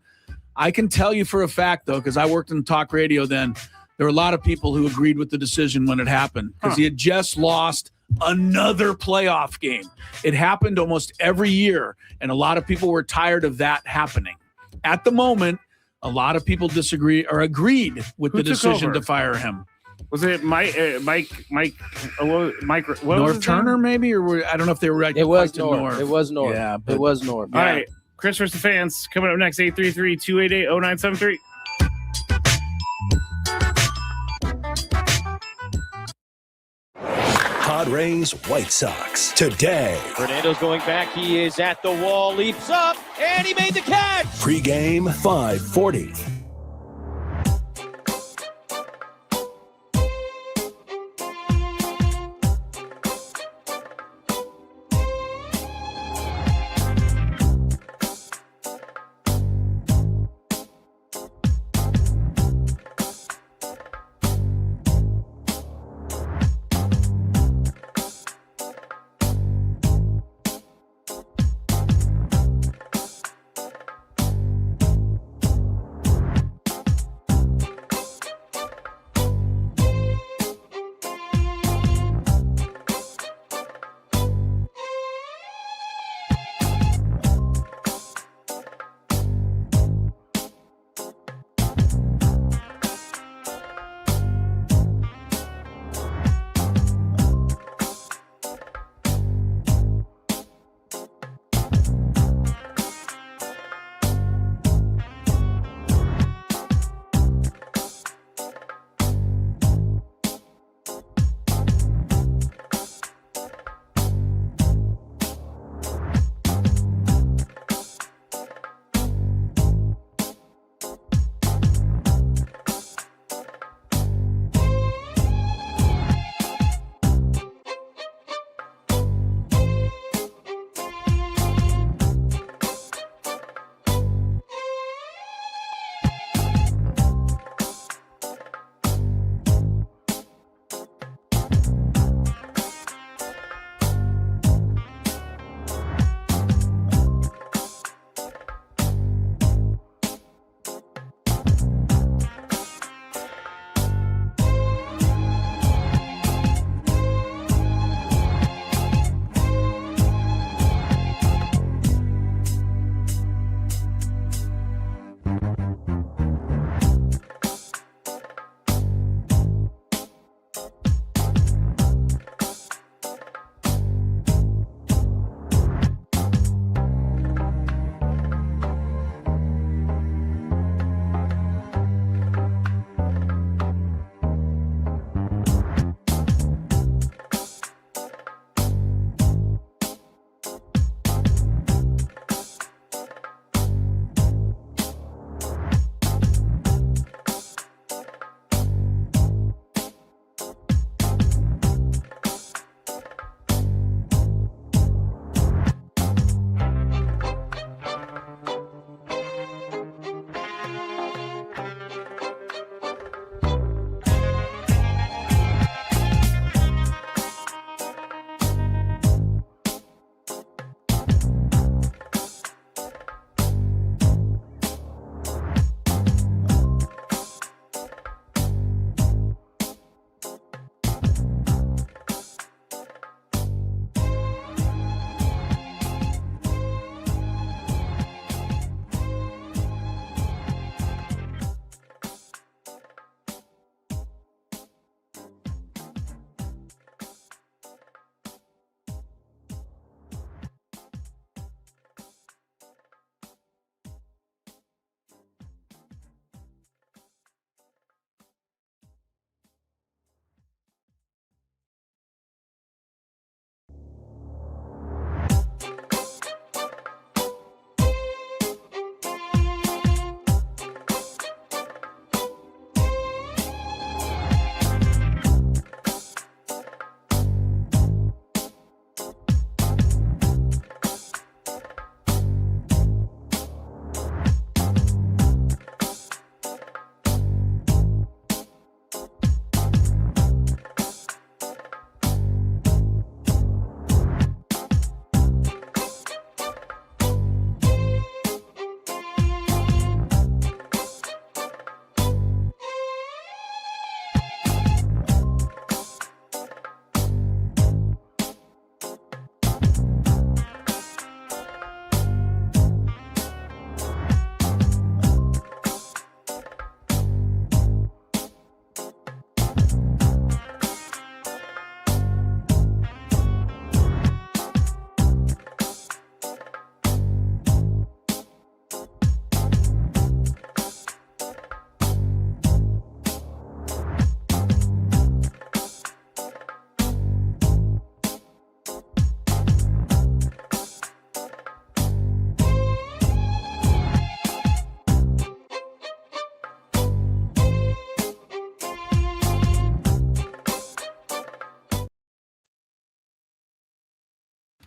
I can tell you for a fact, though, because I worked in talk radio then, there were a lot of people who agreed with the decision when it happened, because he had just lost another playoff game. It happened almost every year, and a lot of people were tired of that happening. At the moment, a lot of people disagree or agreed with the decision to fire him. Was it Mike? North Turner, maybe, or I don't know if they were right. It was North. It was North. Yeah, it was North. All right, Chris versus the fans coming up next. 833-288-0973. Padres, White Sox today. Fernando's going back. He is at the wall, leaps up, and he made the catch. Pre-game 5:40.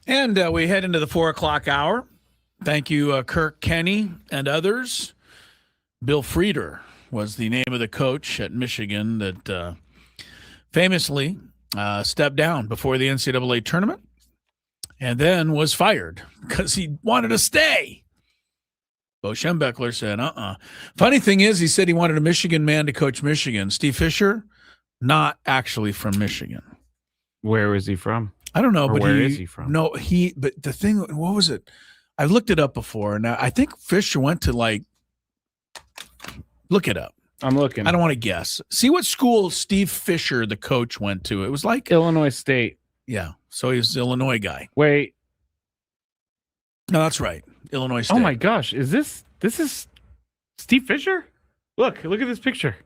And we head into the 4 o'clock hour. Thank you, Kirk Kenny and others. Bill Frieder was the name of the coach at Michigan that famously stepped down before the NCAA tournament and then was fired because he wanted to stay. Bo Schembechler said, Funny thing is, he said he wanted a Michigan man to coach Michigan. Steve Fisher, not actually from Michigan. Where is he from? I don't know, or but where is he from? No, but the thing, what was it? I looked it up before, and I think Fisher went to look it up. I'm looking. I don't want to guess. See what school Steve Fisher, the coach, went to. It was like Illinois State. Yeah, so he was an Illinois guy. Wait. No, that's right. Illinois State. Oh my gosh, is this is Steve Fisher? Look at this picture.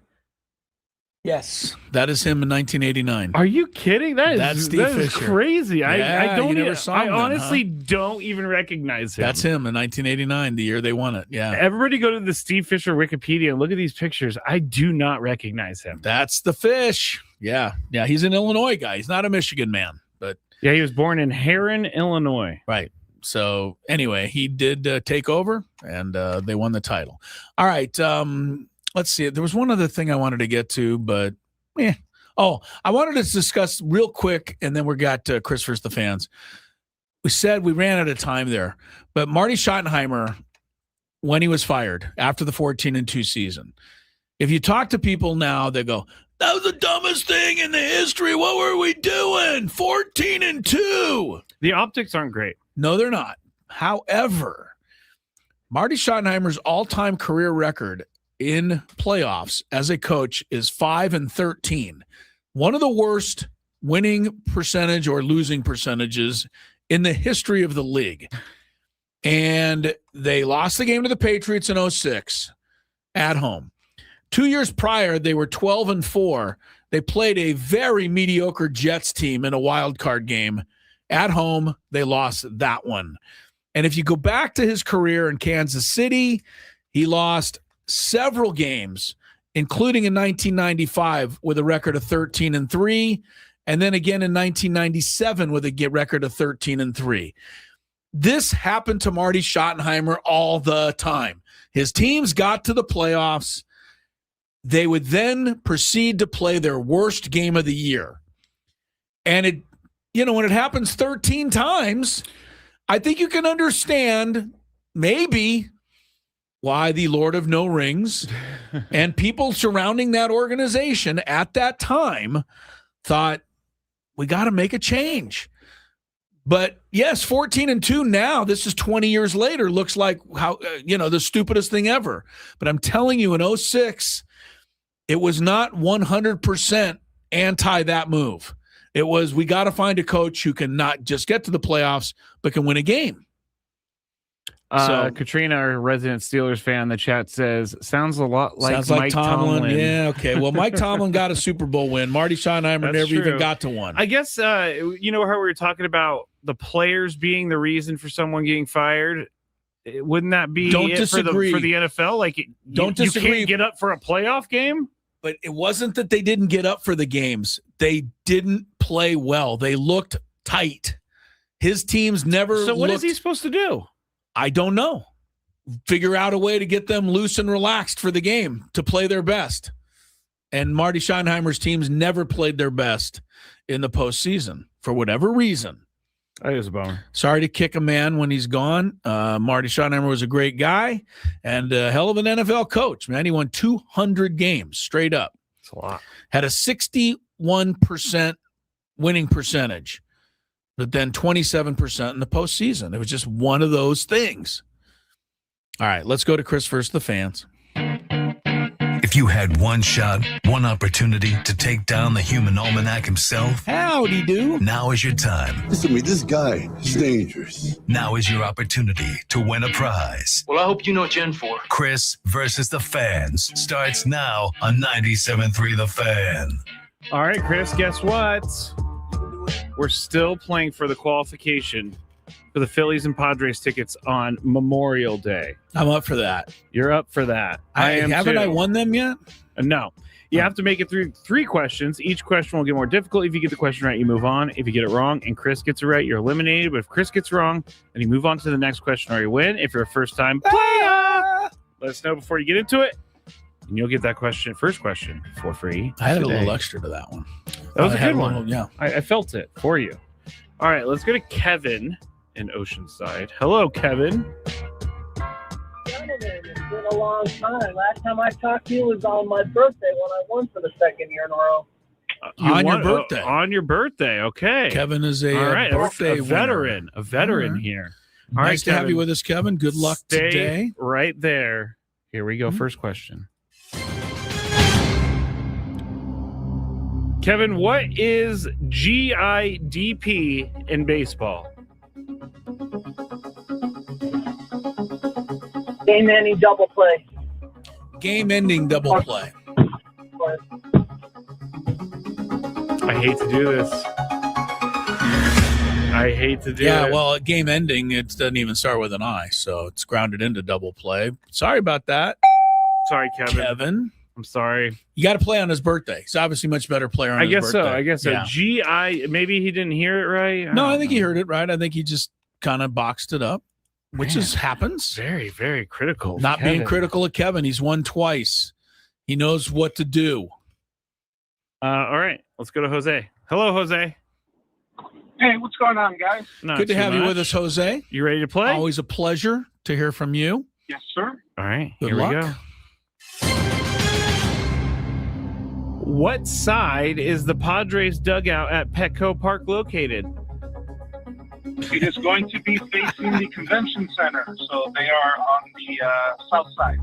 Yes, that is him in 1989. Are you kidding? That's Steve that is Fisher. crazy. Yeah, I don't. you never even, saw I him honestly then, don't even recognize him. That's him in 1989, the year they won it. Yeah. Everybody go to the Steve Fisher Wikipedia and look at these pictures. I do not recognize him. That's the fish. Yeah. He's an Illinois guy. He's not a Michigan man, but yeah, he was born in Heron, Illinois. Right. So anyway, he did take over, and they won the title. All right. Let's see. There was one other thing I wanted to get to, but I wanted to discuss real quick, and then we got Chris versus the fans. We said we ran out of time there, but Marty Schottenheimer, when he was fired after the 14-2 season, if you talk to people now, they go, "That was the dumbest thing in the history. What were we doing? 14-2." The optics aren't great. No, they're not. However, Marty Schottenheimer's all-time career record in playoffs as a coach is 5-13. One of the worst winning percentage or losing percentages in the history of the league. And they lost the game to the Patriots in 2006 at home. 2 years prior, they were 12-4. They played a very mediocre Jets team in a wild card game. At home, they lost that one. And if you go back to his career in Kansas City, he lost several games, including in 1995 with a record of 13-3, and then again in 1997 with a record of 13-3. This happened to Marty Schottenheimer all the time. His teams got to the playoffs. They would then proceed to play their worst game of the year. And when it happens 13 times, I think you can understand maybe why the Lord of No Rings and people surrounding that organization at that time thought, we got to make a change. But yes, 14-2 now, this is 20 years later, looks like the stupidest thing ever. But I'm telling you, in 2006, it was not 100% anti that move. It was, we got to find a coach who can not just get to the playoffs, but can win a game. Katrina, our resident Steelers fan in the chat, says, sounds a lot like Mike Tomlin. Yeah, okay. Well, Mike Tomlin got a Super Bowl win. Marty Schottenheimer never even got to one. I guess, how we were talking about the players being the reason for someone getting fired. Wouldn't that be Don't it disagree. for the NFL? Like, Don't disagree. You can't get up for a playoff game? But it wasn't that they didn't get up for the games. They didn't play well. They looked tight. His teams never So what is he supposed to do? I don't know. Figure out a way to get them loose and relaxed for the game to play their best. And Marty Schottenheimer's teams never played their best in the postseason for whatever reason. That is a bummer. Sorry to kick a man when he's gone. Marty Schottenheimer was a great guy and a hell of an NFL coach, man. He won 200 games straight up. That's a lot. Had a 61% winning percentage, but then 27% in the postseason. It was just one of those things. All right, let's go to Chris versus the fans. If you had one shot, one opportunity to take down the human almanac himself, howdy do. Now is your time. Listen to me, this guy is dangerous. Now is your opportunity to win a prize. Well, I hope you know what you're in for. Chris versus the fans starts now on 97.3 The Fan. All right, Chris, guess what? We're still playing for the qualification for the Phillies and Padres tickets on Memorial Day. I'm up for that. You're up for that. I am. Haven't too. I won them yet? No. You have to make it through 3 questions. Each question will get more difficult. If you get the question right, you move on. If you get it wrong and Chris gets it right, you're eliminated. But if Chris gets wrong, then you move on to the next question or you win. If you're a first-time player, let us know before you get into it. And you'll get that first question for free. I had a little extra to that one. That was a good one. Yeah. I felt it for you. All right, let's go to Kevin in Oceanside. Hello, Kevin. Gentlemen, it's been a long time. Last time I talked to you was on my birthday when I won for the 2nd year in a row. Your birthday. On your birthday, okay. Kevin is a All right, birthday a veteran. winner. A veteran here. All Nice right, to have Kevin. you with us, Kevin. Good luck Stay today. right there. Here we go. First question. Kevin, what is GIDP in baseball? Game-ending double play. Game-ending double play. I hate to do this. Yeah, well, game-ending, it doesn't even start with an I, so it's grounded into double play. Sorry about that. Sorry, Kevin. I'm sorry. You got to play on his birthday. He's obviously a much better player on his birthday. I guess so. Yeah. GI, maybe he didn't hear it right. No, I think he heard it right. I think he just kind of boxed it up, which happens. Very, very critical. Not being critical of Kevin. He's won twice. He knows what to do. All right, let's go to Jose. Hello, Jose. Hey, what's going on, guys? Good to have you with us, Jose. You ready to play? Always a pleasure to hear from you. Yes, sir. All right, Good here luck. we go. What side is the Padres dugout at Petco Park located? It is going to be facing the convention center, so they are on the south side.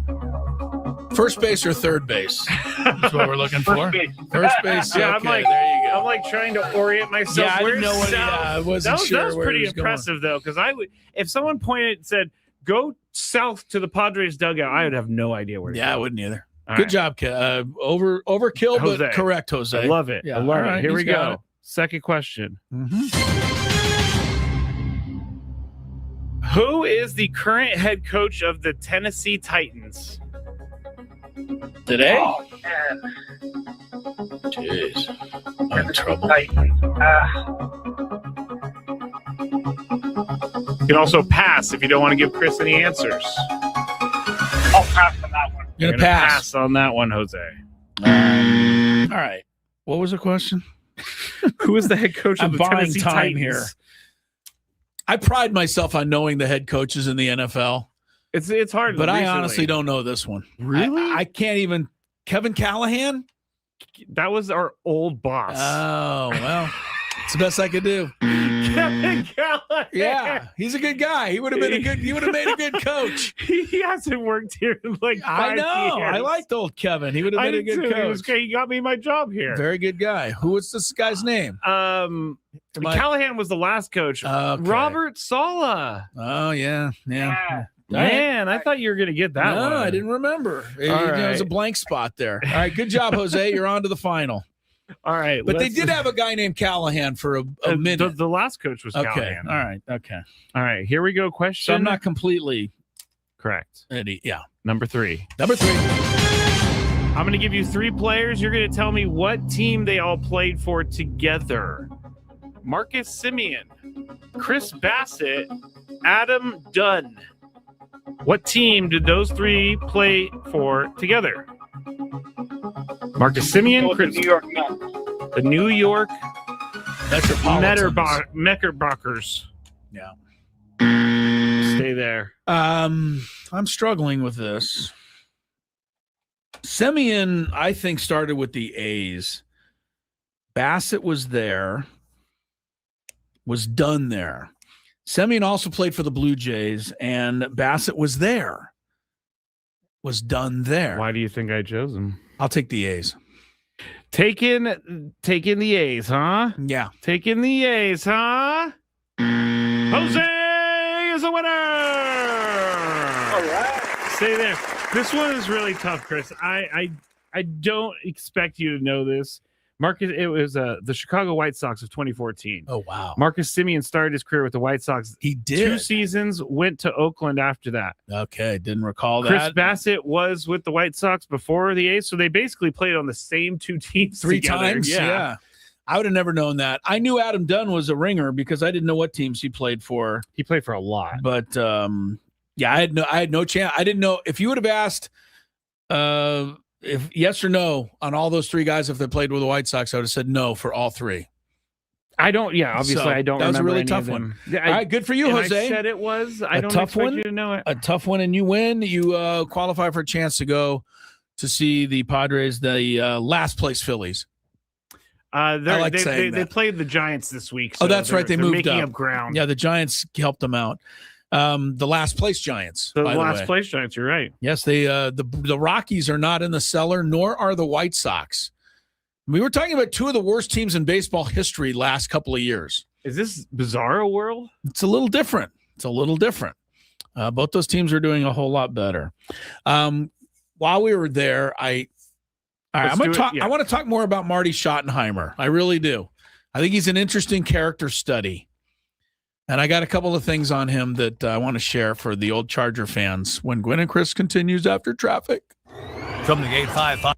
First base or third base? That's what we're looking for. First base. First base. Yeah, Okay, there you go. I'm like trying to orient myself. Yeah, I didn't Where's know what. south? I wasn't sure That was where pretty he was impressive, though, because I would, if someone said, "Go south to the Padres dugout," I would have no idea where. Yeah, I wouldn't either. All Good right. job, overkill, Jose. but correct, Jose. I love it. Yeah, I love all it. right, Here he's we got go. it. Second question. Mm-hmm. Who is the current head coach of the Tennessee Titans? Today? Oh, man. Jeez, I'm in trouble. You can also pass if you don't want to give Chris any answers. I'll pass on that one. You're You're gonna gonna pass. on that one, Jose. All right. What was the question? Who is the head coach of I'm the buying Tennessee time Titans? here. I pride myself on knowing the head coaches in the NFL, It's hard, but I recently. honestly don't know this one. Really? I can't even. Kevin Callahan? That was our old boss. Oh, well, it's the best I could do. Kevin Callahan. Yeah, he's a good guy. He would have been a good. He would have made a good coach. He hasn't worked here in like 5 I know. years. I liked old Kevin. He would have I been a did good too. coach. He got me my job here. Very good guy. What's this guy's name? Callahan was the last coach. Okay. Robert Saleh. Oh yeah. Man, I thought you were going to get that No, one. I didn't remember. It right. was a blank spot there. All right, good job, Jose. You're on to the final. All right. But they did have a guy named Callahan for a minute. The last coach was Okay. Callahan. All right. Okay. All right. Here we go. Question. So I'm not completely correct. Yeah. Number 3. Number 3. I'm going to give you 3 players. You're going to tell me what team they all played for together. Marcus Simeon, Chris Bassett, Adam Dunn. What team did those 3 play for together? Marcus Simeon, The Chris, New York Mets. the New York Metropolitans. Knickerbockers. Yeah. Stay there. I'm struggling with this. Simeon, I think, started with the A's. Bassett was there. Was done there. Simeon also played for the Blue Jays, and Bassett was there. Was done there. Why do you think I chose him? I'll take the A's. Taking the A's, huh? Yeah. Taking the A's, huh? Jose is a winner. All right. Stay there. This one is really tough, Chris. I don't expect you to know this, Marcus, it was the Chicago White Sox of 2014. Oh, wow. Marcus Semien started his career with the White Sox. He did. 2 seasons, went to Oakland after that. Okay, didn't recall Chris that. Bassett was with the White Sox before the A's, so they basically played on the same 2 teams 3 together. times. Yeah. I would have never known that. I knew Adam Dunn was a ringer because I didn't know what teams he played for. He played for a lot. But yeah, I had no chance. I didn't know if you would have asked if yes or no on all those 3 guys if they played with the White Sox, I would have said no for all 3. I don't. Yeah, obviously, So, I don't. That was a remember really any tough of them. one. Yeah, All right, good for you, and Jose. I said it was. I A don't tough expect one? you to know it. A tough one, and you win. You qualify for a chance to go to see the Padres, the last place Phillies. They played the Giants this week. So that's right. They they're moved making up. ground. Yeah, the Giants helped them out. The last place Giants. The by last way. place Giants. You're right. Yes, they the Rockies are not in the cellar, nor are the White Sox. We were talking about 2 of the worst teams in baseball history last couple of years. Is this Bizarro world? It's a little different. Both those teams are doing a whole lot better. While we were there, I want to talk more about Marty Schottenheimer. I really do. I think he's an interesting character study. And I got a couple of things on him that I want to share for the old Charger fans when Gwynn and Chris continues after traffic. From the 855.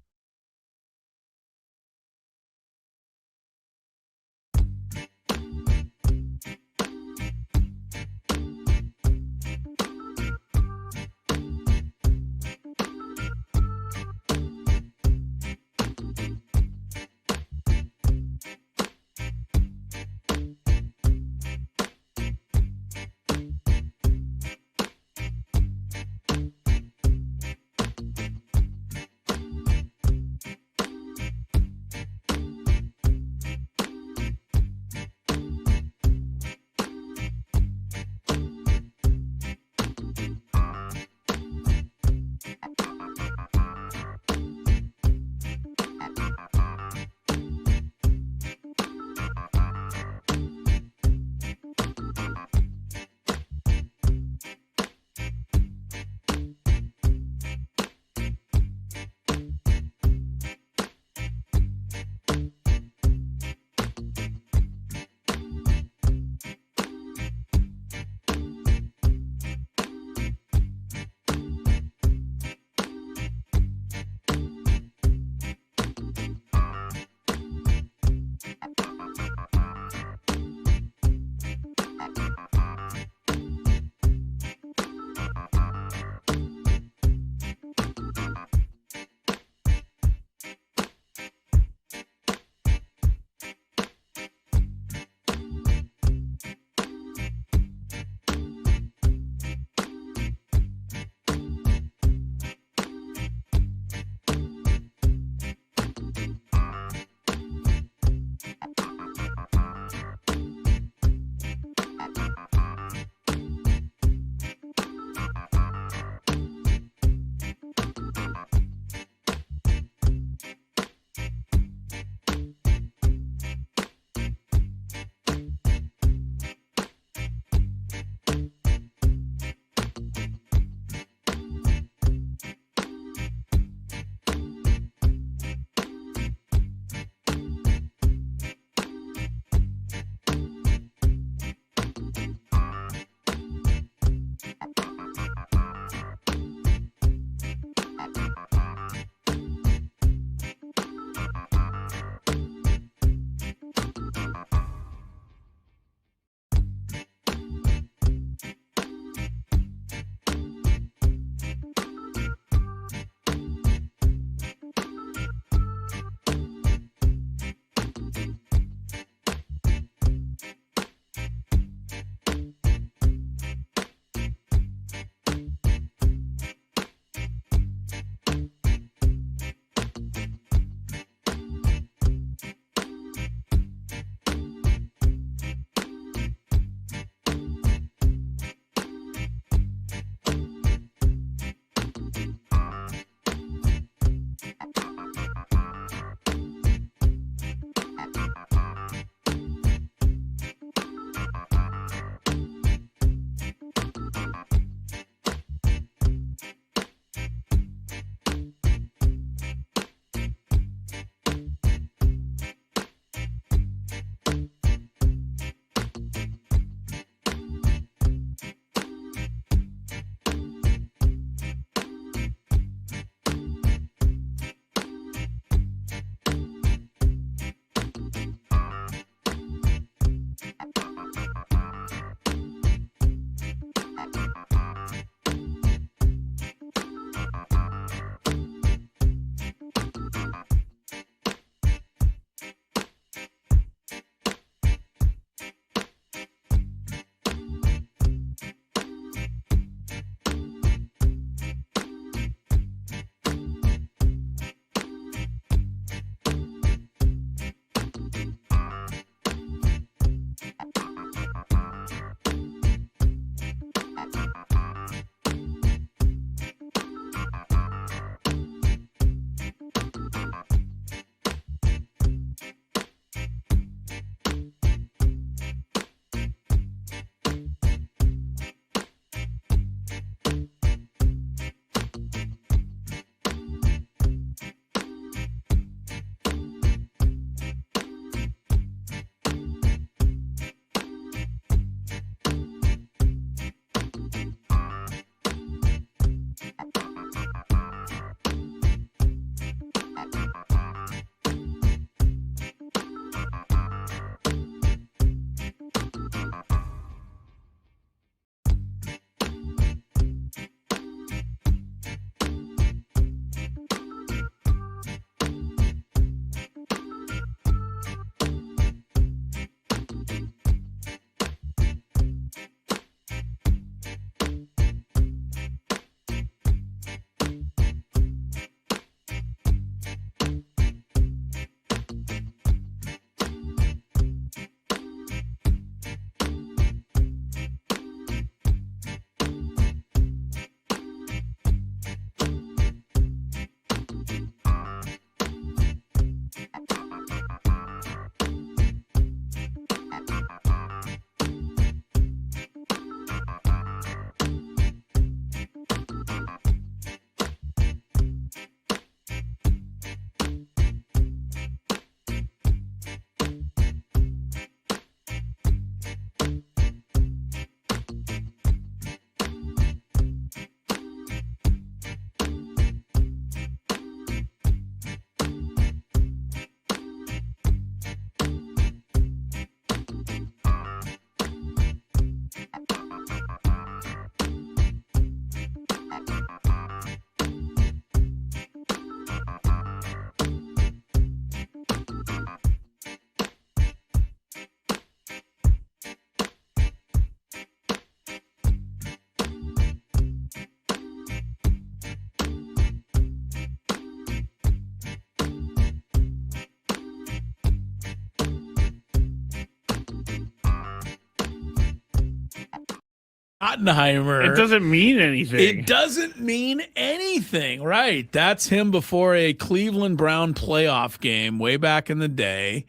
Schottenheimer. It doesn't mean anything. It doesn't mean anything, right? That's him before a Cleveland Brown playoff game way back in the day.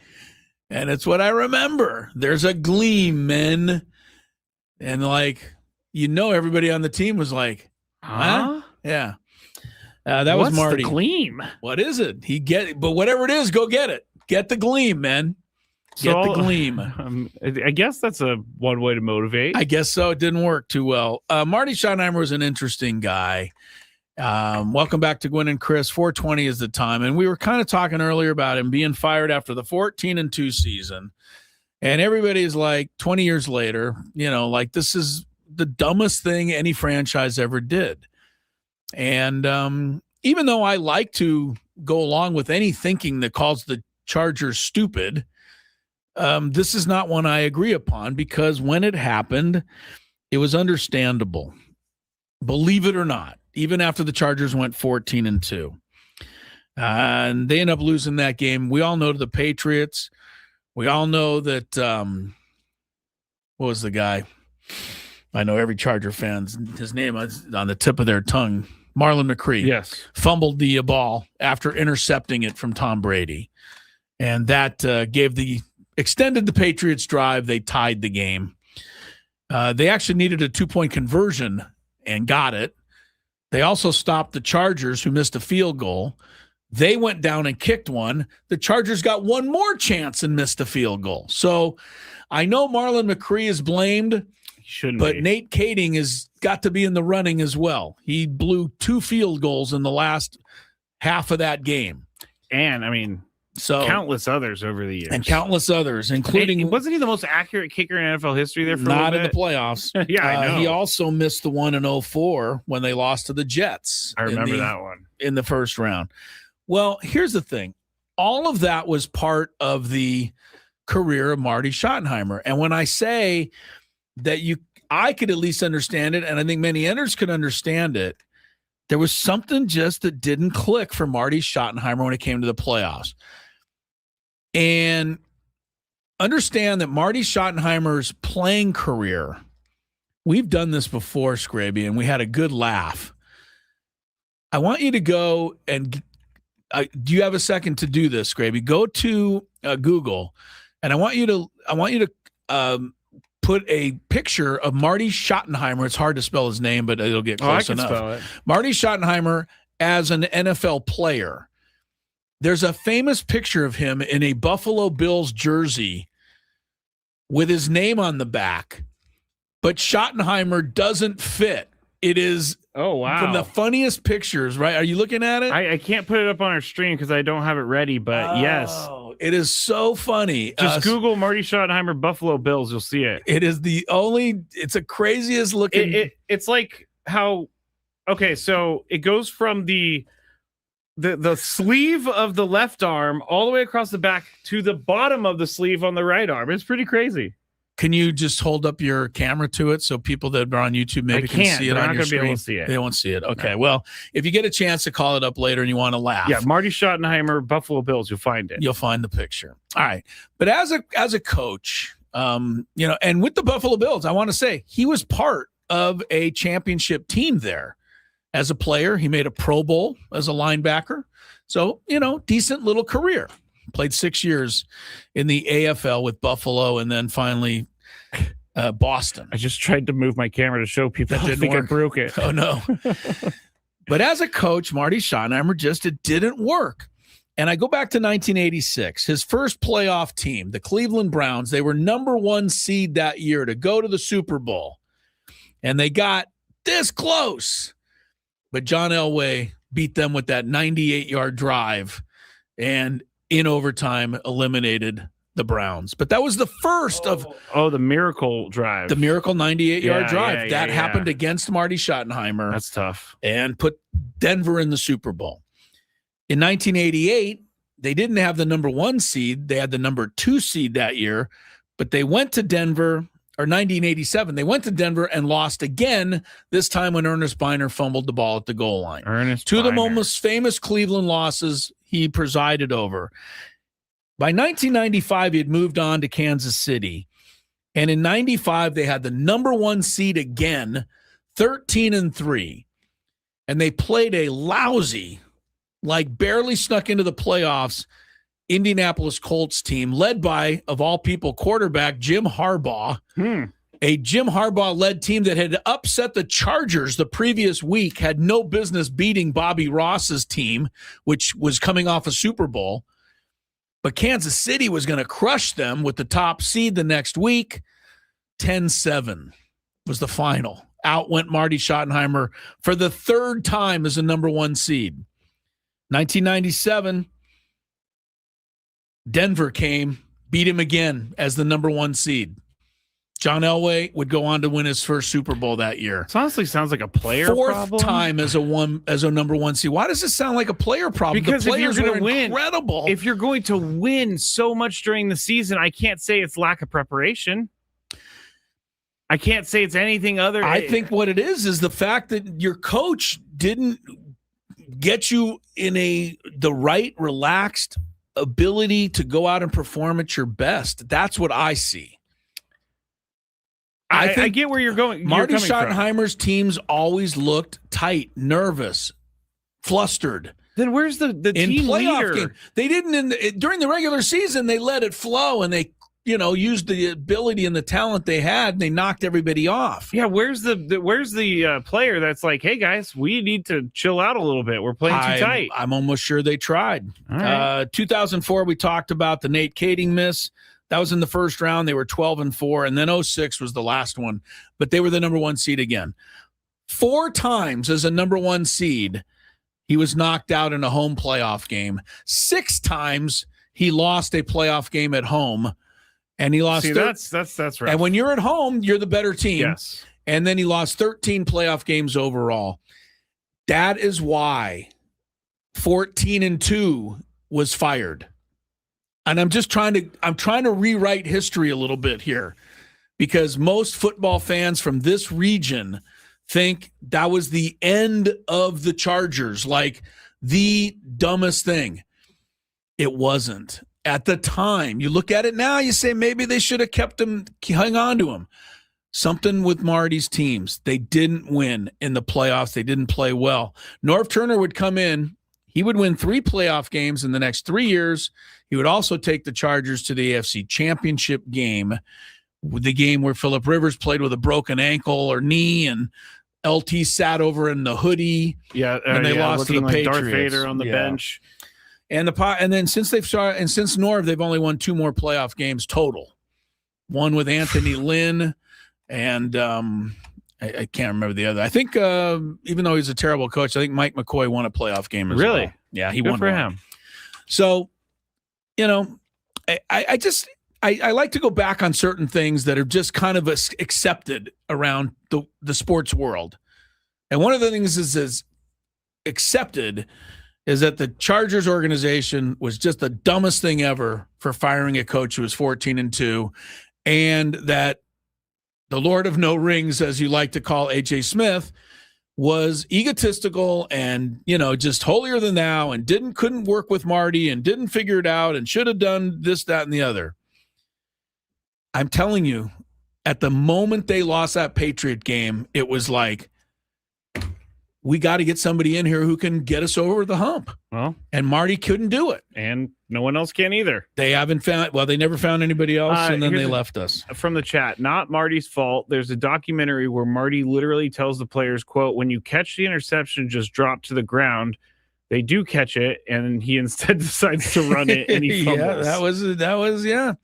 And it's what I remember. There's a gleam, men. And everybody on the team was like, huh? Yeah. That was Marty. The gleam? What is it? But whatever it is, go get it. Get the gleam, man. Get the gleam. I guess that's one way to motivate. I guess so. It didn't work too well. Marty Schottenheimer was an interesting guy. Welcome back to Gwynn and Chris. 420 is the time. And we were kind of talking earlier about him being fired after the 14-2 season. And everybody's like, 20 years later, this is the dumbest thing any franchise ever did. And even though I like to go along with any thinking that calls the Chargers stupid, this is not one I agree upon, because when it happened, it was understandable. Believe it or not, even after the Chargers went 14-2. And they end up losing that game. We all know to the Patriots. We all know that what was the guy? I know every Charger fan's his name is on the tip of their tongue. Marlon McCree. Yes. Fumbled the ball after intercepting it from Tom Brady. And that extended the Patriots drive. They tied the game. They actually needed a 2-point conversion and got it. They also stopped the Chargers, who missed a field goal. They went down and kicked one. The Chargers got one more chance and missed a field goal. So I know Marlon McCree is blamed. But Nate Kading has got to be in the running as well. He blew 2 field goals in the last half of that game. And, countless others over the years. And countless others, including... Wasn't he the most accurate kicker in NFL history there for a Not little in bit? the playoffs. Yeah, I know. He also missed the one in 2004 when they lost to the Jets. I remember that one. In the first round. Well, here's the thing. All of that was part of the career of Marty Schottenheimer. And when I say that I could at least understand it, and I think many others could understand it, there was something just that didn't click for Marty Schottenheimer when it came to the playoffs. And understand that Marty Schottenheimer's playing career, we've done this before, Scraby, and we had a good laugh. I want you to go and do you have a second to do this, Scraby? Go to Google, and I want you to put a picture of Marty Schottenheimer. It's hard to spell his name, but it'll get close enough. Spell it. Marty Schottenheimer as an NFL player. There's a famous picture of him in a Buffalo Bills jersey with his name on the back, but Schottenheimer doesn't fit. It is from the funniest pictures, right? Are you looking at it? I can't put it up on our stream because I don't have it ready, but yes. It is so funny. Just Google Marty Schottenheimer Buffalo Bills. You'll see it. It is it's the craziest looking. It's like how, okay, so it goes from the sleeve of the left arm all the way across the back to the bottom of the sleeve on the right arm. It's pretty crazy. Can you just hold up your camera to it so people that are on YouTube maybe can see it on your screen? Be able to see it. They won't see it. Okay. No. Well, if you get a chance to call it up later and you want to laugh. Yeah, Marty Schottenheimer, Buffalo Bills, you'll find it. You'll find the picture. All right. But as a coach, and with the Buffalo Bills, I want to say he was part of a championship team there. As a player, he made a Pro Bowl as a linebacker. So, decent little career. Played 6 years in the AFL with Buffalo and then finally Boston. I just tried to move my camera to show people. That didn't work. I broke it. Oh, no. But as a coach, Marty Schottenheimer it didn't work. And I go back to 1986, his first playoff team, the Cleveland Browns. They were number 1 seed that year to go to the Super Bowl. And they got this close. But John Elway beat them with that 98-yard drive and in overtime eliminated the Browns. But that was the first of the miracle drive. The miracle 98-yard drive. That happened against Marty Schottenheimer. That's tough. And put Denver in the Super Bowl. In 1988, they didn't have the number 1 seed. They had the number 2 seed that year, but they went to Denver, or 1987, they went to Denver and lost again, this time when Ernest Biner fumbled the ball at the goal line. Two of the most famous Cleveland losses he presided over. By 1995, he had moved on to Kansas City, And in 95, they had the number 1 seed again, 13-3. And they played a lousy, like barely snuck into the playoffs, Indianapolis Colts team led by, of all people, quarterback Jim Harbaugh. A Jim Harbaugh-led team that had upset the Chargers the previous week, had no business beating Bobby Ross's team, which was coming off a Super Bowl. But Kansas City was going to crush them with the top seed the next week. 10-7 was the final. Out went Marty Schottenheimer for the 3rd time as a number 1 seed. 1997, Denver came, beat him again as the number 1 seed. John Elway would go on to win his first Super Bowl that year. This honestly sounds like a player 4th problem. time as a number 1 seed. Why does it sound like a player problem? Because the if you're players going to win, incredible. If you're going to win so much during the season, I can't say it's lack of preparation. I can't say it's anything other. I think what it is the fact that your coach didn't get you in the right, relaxed ability to go out and perform at your best. That's what I see. I get where you're going. Marty Schottenheimer's teams always looked tight, nervous, flustered. Then where's the team playoff leader? game? They didn't during the regular season. They let it flow and they used the ability and the talent they had. And they knocked everybody off. Yeah, where's the player that's like, hey guys, we need to chill out a little bit. We're playing too tight. I'm almost sure they tried. All right. 2004, we talked about the Nate Kading miss. That was in the first round. They were 12-4, and then 2006 was the last one. But they were the number 1 seed again. 4 times as a number 1 seed, he was knocked out in a home playoff game. 6 times he lost a playoff game at home, and he lost. See, that's right. And when you're at home, you're the better team. Yes. And then he lost 13 playoff games overall. That is why 14-2 was fired. And I'm trying to rewrite history a little bit here, because most football fans from this region think that was the end of the Chargers, like the dumbest thing. It wasn't. At the time, you look at it now, you say maybe they should have kept him, hung on to him. Something with Marty's teams. They didn't win in the playoffs. They didn't play well. Norv Turner would come in. He would win 3 playoff games in the next 3 years. He would also take the Chargers to the AFC Championship game, the game where Phillip Rivers played with a broken ankle or knee, and LT sat over in the hoodie. Yeah, and they lost to the like Patriots. Darth Vader on the bench. And then since Norv, they've only won 2 more playoff games total. One with Anthony Lynn, and I can't remember the other. I think even though he's a terrible coach, I think Mike McCoy won a playoff game as well. Yeah, he Good won for one. him. So, I like to go back on certain things that are just kind of accepted around the sports world. And one of the things is accepted is that the Chargers organization was just the dumbest thing ever for firing a coach who was 14-2, and that the Lord of No Rings, as you like to call A.J. Smith, was egotistical and, just holier than thou, and couldn't work with Marty and didn't figure it out and should have done this, that, and the other. I'm telling you, at the moment they lost that Patriot game, it was like, we got to get somebody in here who can get us over the hump. Well, and Marty couldn't do it. And no one else can either. They never found anybody else, and then they left us. From the chat, not Marty's fault. There's a documentary where Marty literally tells the players, quote, when you catch the interception, just drop to the ground. They do catch it, and he instead decides to run it, and he fumbles. Yeah, that was, yeah.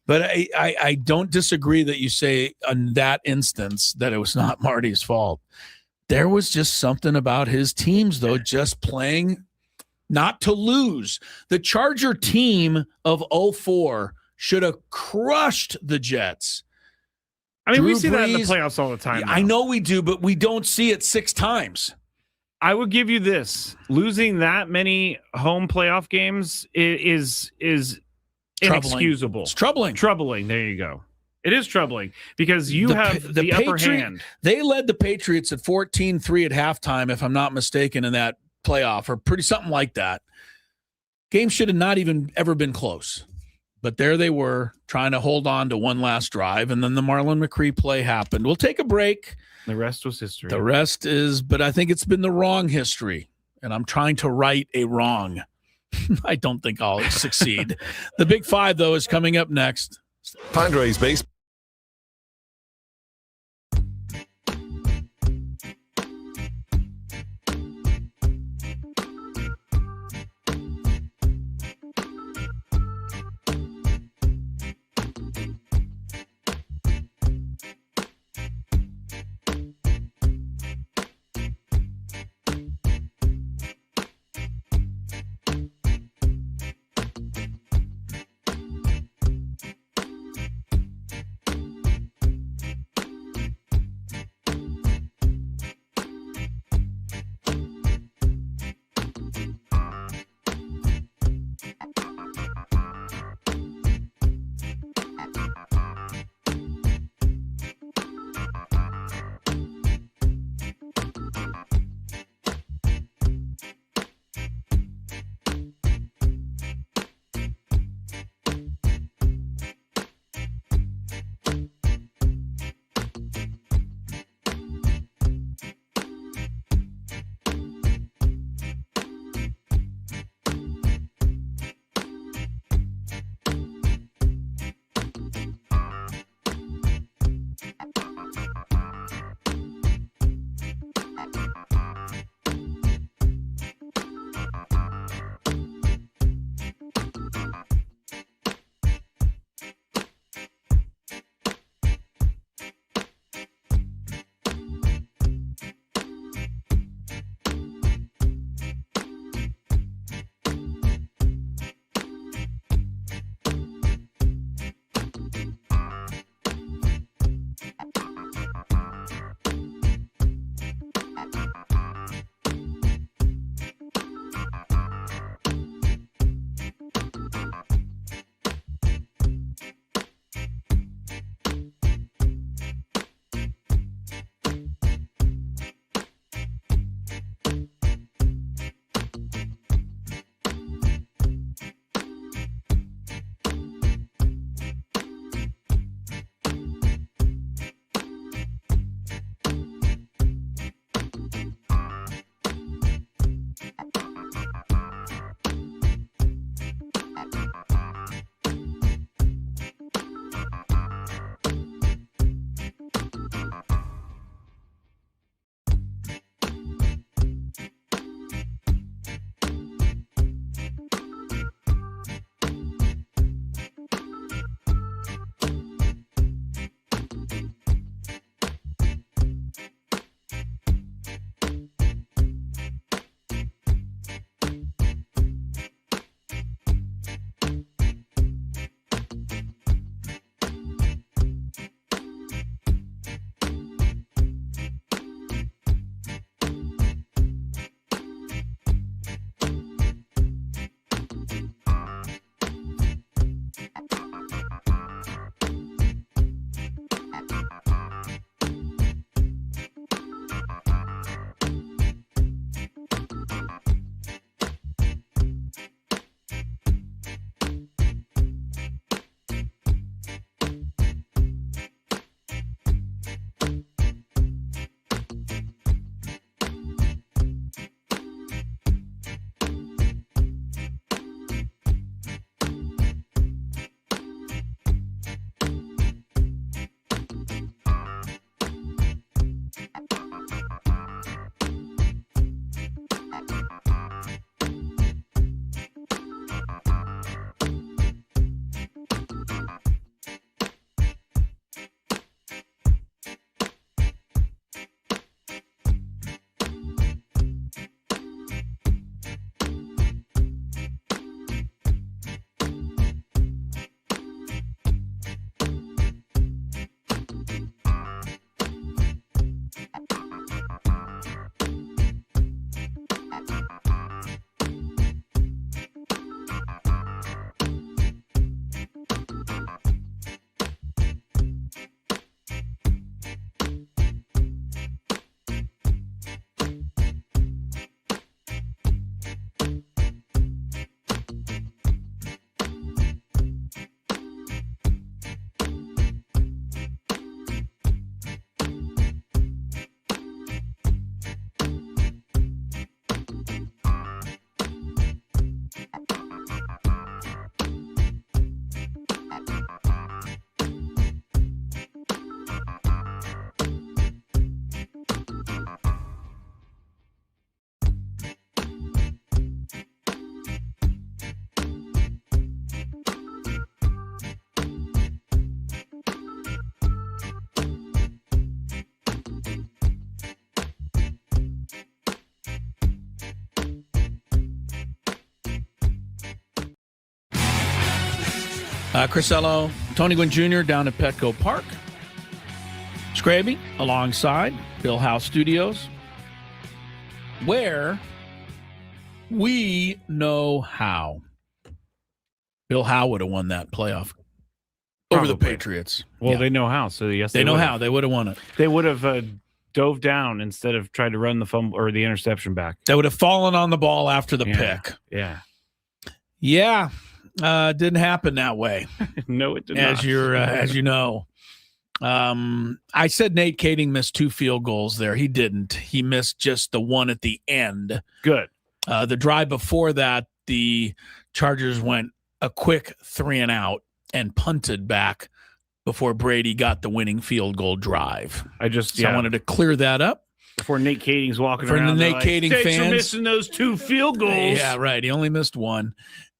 But I don't disagree that you say in that instance that it was not Marty's fault. There was just something about his teams, though, just playing not to lose. The Charger team of 2004 should have crushed the Jets. I mean, Drew we see that in the Brees, playoffs all the time. I know we do, but we don't see it 6 times. I would give you this. Losing that many home playoff games is inexcusable. It's troubling. Troubling. There you go. It is troubling because you have the upper hand. They led the Patriots at 14-3 at halftime, if I'm not mistaken, in that playoff, or something like that. Game should have not even ever been close. But there they were trying to hold on to one last drive, and then the Marlon McCree play happened. We'll take a break. The rest was history. The rest is, but I think it's been the wrong history, and I'm trying to right a wrong. I don't think I'll succeed. The Big Five, though, is coming up next. Padres base. Crisello, Tony Gwynn Jr. down at Petco Park. Scraby alongside Bill House Studios, where we know how. Bill Howe would have won that playoff over the Patriots. Well, they know how, so yes, they know how. They would have won it. They would have dove down instead of tried to run the fumble or the interception back. They would have fallen on the ball after the pick. Yeah. Didn't happen that way. No, it did not. As you know. I said Nate Kading missed 2 field goals there. He didn't. He missed just the one at the end. Good. The drive before that, the Chargers went a quick 3-and-out and punted back before Brady got the winning field goal drive. I wanted to clear that up. Before Nate Kading's walking For around. the Nate Kading Thanks fans. for missing those 2 field goals. Yeah, right. He only missed one.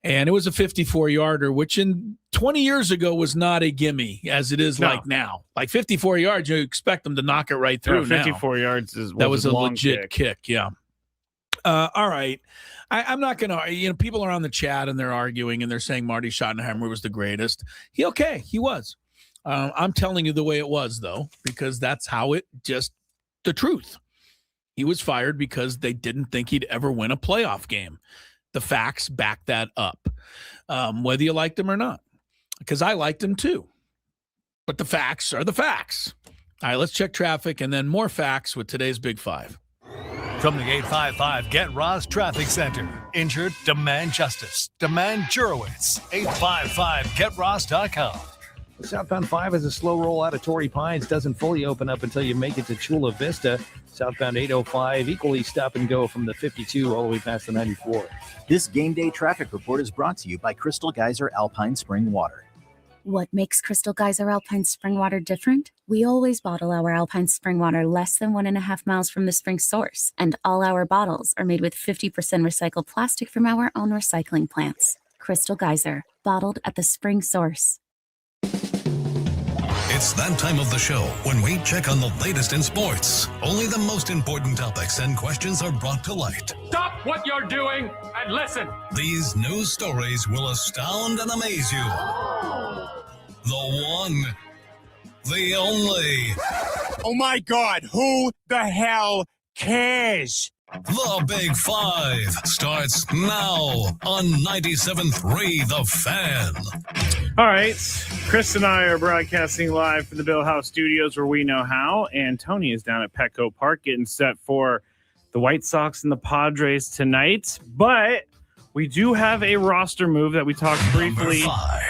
And it was a 54-yarder, which in 20 years ago was not a gimme as it is like now. Like 54 yards, you expect them to knock it right through. 54 yards was a legit kick. Yeah. All right. I'm not going to, people are on the chat and they're arguing and they're saying Marty Schottenheimer was the greatest. He was. I'm telling you the way it was, though, because that's how the truth. He was fired because they didn't think he'd ever win a playoff game. The facts back that up, whether you liked him or not, because I liked him too. But the facts are the facts. All right, let's check traffic and then more facts with today's Big Five. From the 855 Get Ross Traffic Center. Injured? Demand justice. Demand Jurowitz. 855GetRoss.com. Southbound 5 is a slow roll out of Torrey Pines. Doesn't fully open up until you make it to Chula Vista. Southbound 805, equally stop and go from the 52 all the way past the 94. This game day traffic report is brought to you by Crystal Geyser Alpine Spring Water. What makes Crystal Geyser Alpine Spring Water different? We always bottle our Alpine Spring Water less than 1.5 miles from the spring source, and all our bottles are made with 50% recycled plastic from our own recycling plants. Crystal Geyser, bottled at the spring source. It's that time of the show when we check on the latest in sports. Only the most important topics and questions are brought to light. Stop what you're doing and listen. These news stories will astound and amaze you. The one, the only. Oh my God, who the hell cares? The Big Five starts now on 97.3 The Fan. All right. Chris and I are broadcasting live from the Bill House Studios where we know how. And Tony is down at Petco Park getting set for the White Sox and the Padres tonight. But we do have a roster move that we talked briefly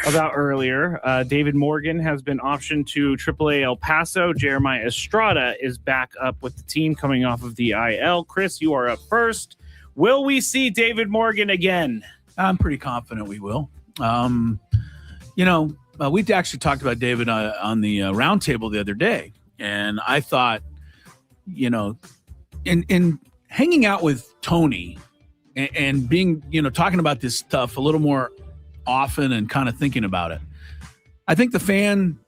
about earlier. David Morgan has been optioned to AAA El Paso. Jeremiah Estrada is back up with the team coming off of the IL. Chris, you are up first. Will we see David Morgan again? I'm pretty confident we will. We actually talked about David on the roundtable the other day, and I thought, in hanging out with Tony and being, talking about this stuff a little more often and kind of thinking about it, I think the fan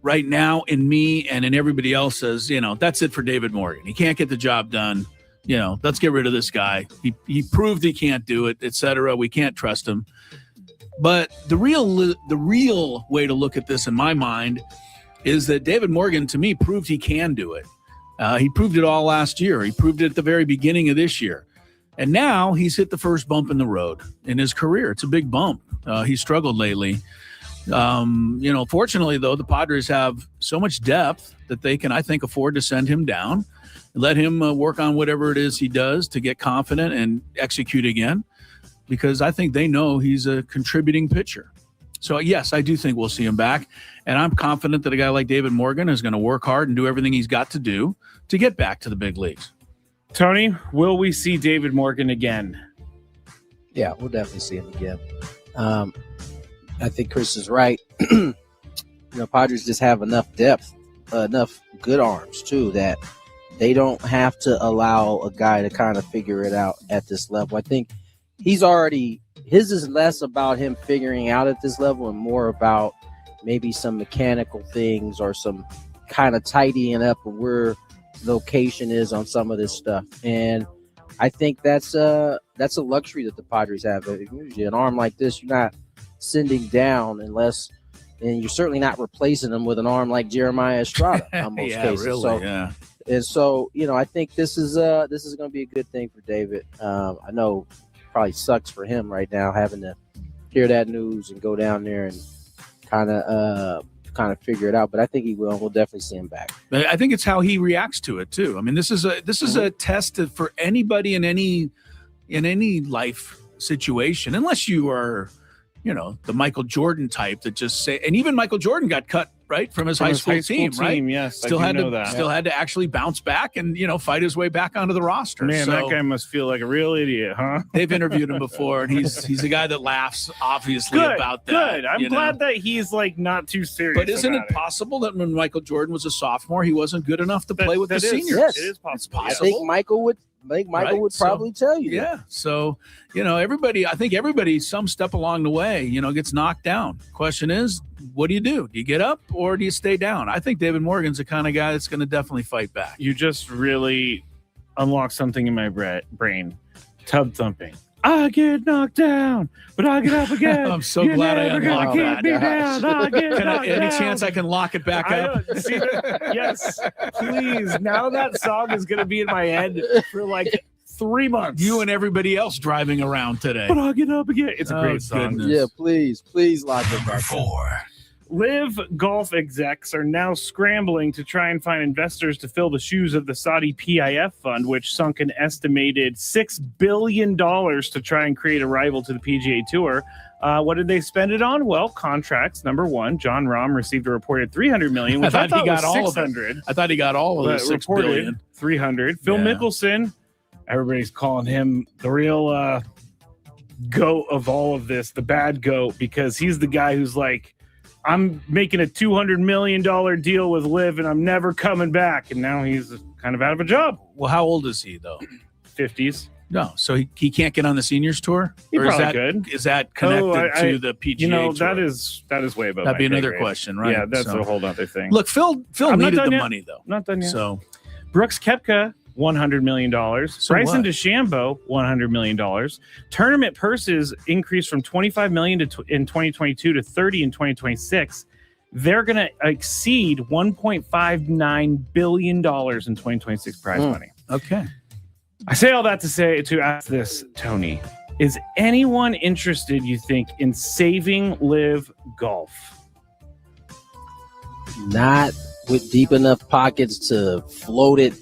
right now in me and in everybody else says, that's it for David Morgan. He can't get the job done. Let's get rid of this guy. He proved he can't do it, et cetera. We can't trust him. But the real way to look at this in my mind is that David Morgan, to me, proved he can do it. He proved it all last year. He proved it at the very beginning of this year. And now he's hit the first bump in the road in his career. It's a big bump. He struggled lately. Fortunately, though, the Padres have so much depth that they can, I think, afford to send him down, let him work on whatever it is he does to get confident and execute again, because I think they know he's a contributing pitcher. So, yes, I do think we'll see him back. And I'm confident that a guy like David Morgan is going to work hard and do everything he's got to do to get back to the big leagues. Tony, will we see David Morgan again? Yeah, we'll definitely see him again. I think Chris is right. Padres just have enough depth, enough good arms, too, that they don't have to allow a guy to kind of figure it out at this level. I think his is less about him figuring out at this level and more about maybe some mechanical things or some kind of tidying up of where location is on some of this stuff. And I think that's a luxury that the Padres have. Usually an arm like this, you're not sending down unless and you're certainly not replacing him with an arm like Jeremiah Estrada on most cases. Really, so, yeah. And so, I think this is going to be a good thing for David. I know it probably sucks for him right now having to hear that news and go down there and kind of figure it out. But I think he will. We'll definitely see him back. I think it's how he reacts to it too. I mean, this is a test for anybody in any life situation, unless you are, the Michael Jordan type that just say. And even Michael Jordan got cut right from his high school team, right? Yes, still had to actually bounce back and fight his way back onto the roster. Man, so, that guy must feel like a real idiot, huh? They've interviewed him before, and he's a guy that laughs obviously about that. Good. I'm glad that he's like not too serious. But isn't it possible that when Michael Jordan was a sophomore, he wasn't good enough to play with the seniors? Yes, it is possible. I think Michael would. Would probably tell you. Yeah. So, I think everybody some step along the way, gets knocked down. Question is, what do you do? Do you get up or do you stay down? I think David Morgan's the kind of guy that's going to definitely fight back. You just really unlocked something in my brain. Tub thumping. I get knocked down, but I get up again. I'm so glad I unlocked that. Any down. chance I can lock it back up? Yes, please. Now that song is going to be in my head for like 3 months. You and everybody else driving around today. But I'll get up again. It's a great song. Yeah, please lock it back. 4. Live golf execs are now scrambling to try and find investors to fill the shoes of the Saudi PIF fund, which sunk an estimated $6 billion to try and create a rival to the PGA Tour. What did they spend it on? Well, contracts. Number one, John Rahm received a reported $300 million, which I thought he got all of it. I thought he got all of the $6 billion. $300. Phil Mickelson, everybody's calling him the real goat of all of this, the bad goat, because he's the guy who's like, I'm making a $200 million deal with Liv and I'm never coming back. And now he's kind of out of a job. Well, how old is he, though? 50s. No, so he can't get on the seniors tour? He probably could. Is that connected to the PGA tour? That is way above. That'd be another question, right? Yeah, that's a whole other thing. Look, Phil needed the money, though. Not done yet. So Brooks Koepka, $100 million. Bryson DeChambeau, $100 million. Tournament purses increased from $25 million in 2022 to $30 in 2026. They're going to exceed $1.59 billion in 2026 prize money. Okay. I say all that to ask this, Tony. Is anyone interested, you think, in saving Live Golf? Not with deep enough pockets to float it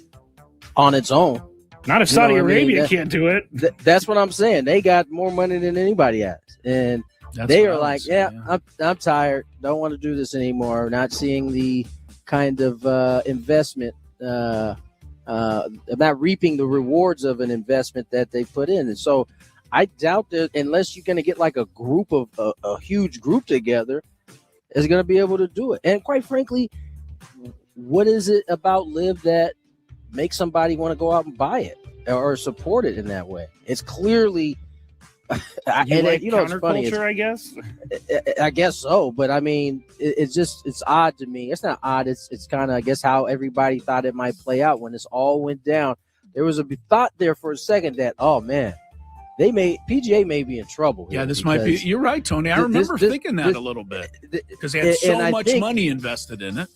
on its own. Not if Saudi Arabia can't do it. That's what I'm saying. They got more money than anybody has. And they are like, I'm tired. Don't want to do this anymore. Not seeing the kind of investment. Not reaping the rewards of an investment that they put in. And so I doubt that unless you're going to get like a group of a huge group together, is going to be able to do it. And quite frankly, what is it about Live that makes somebody want to go out and buy it or support it in that way? It's clearly, it's funny. I guess. I guess so, but I mean, it's odd to me. It's not odd. It's kind of, I guess, how everybody thought it might play out when this all went down. There was a thought there for a second that, oh man, PGA may be in trouble. Yeah, this might be. You're right, Tony. I remember thinking that a little bit because they had so much money invested in it.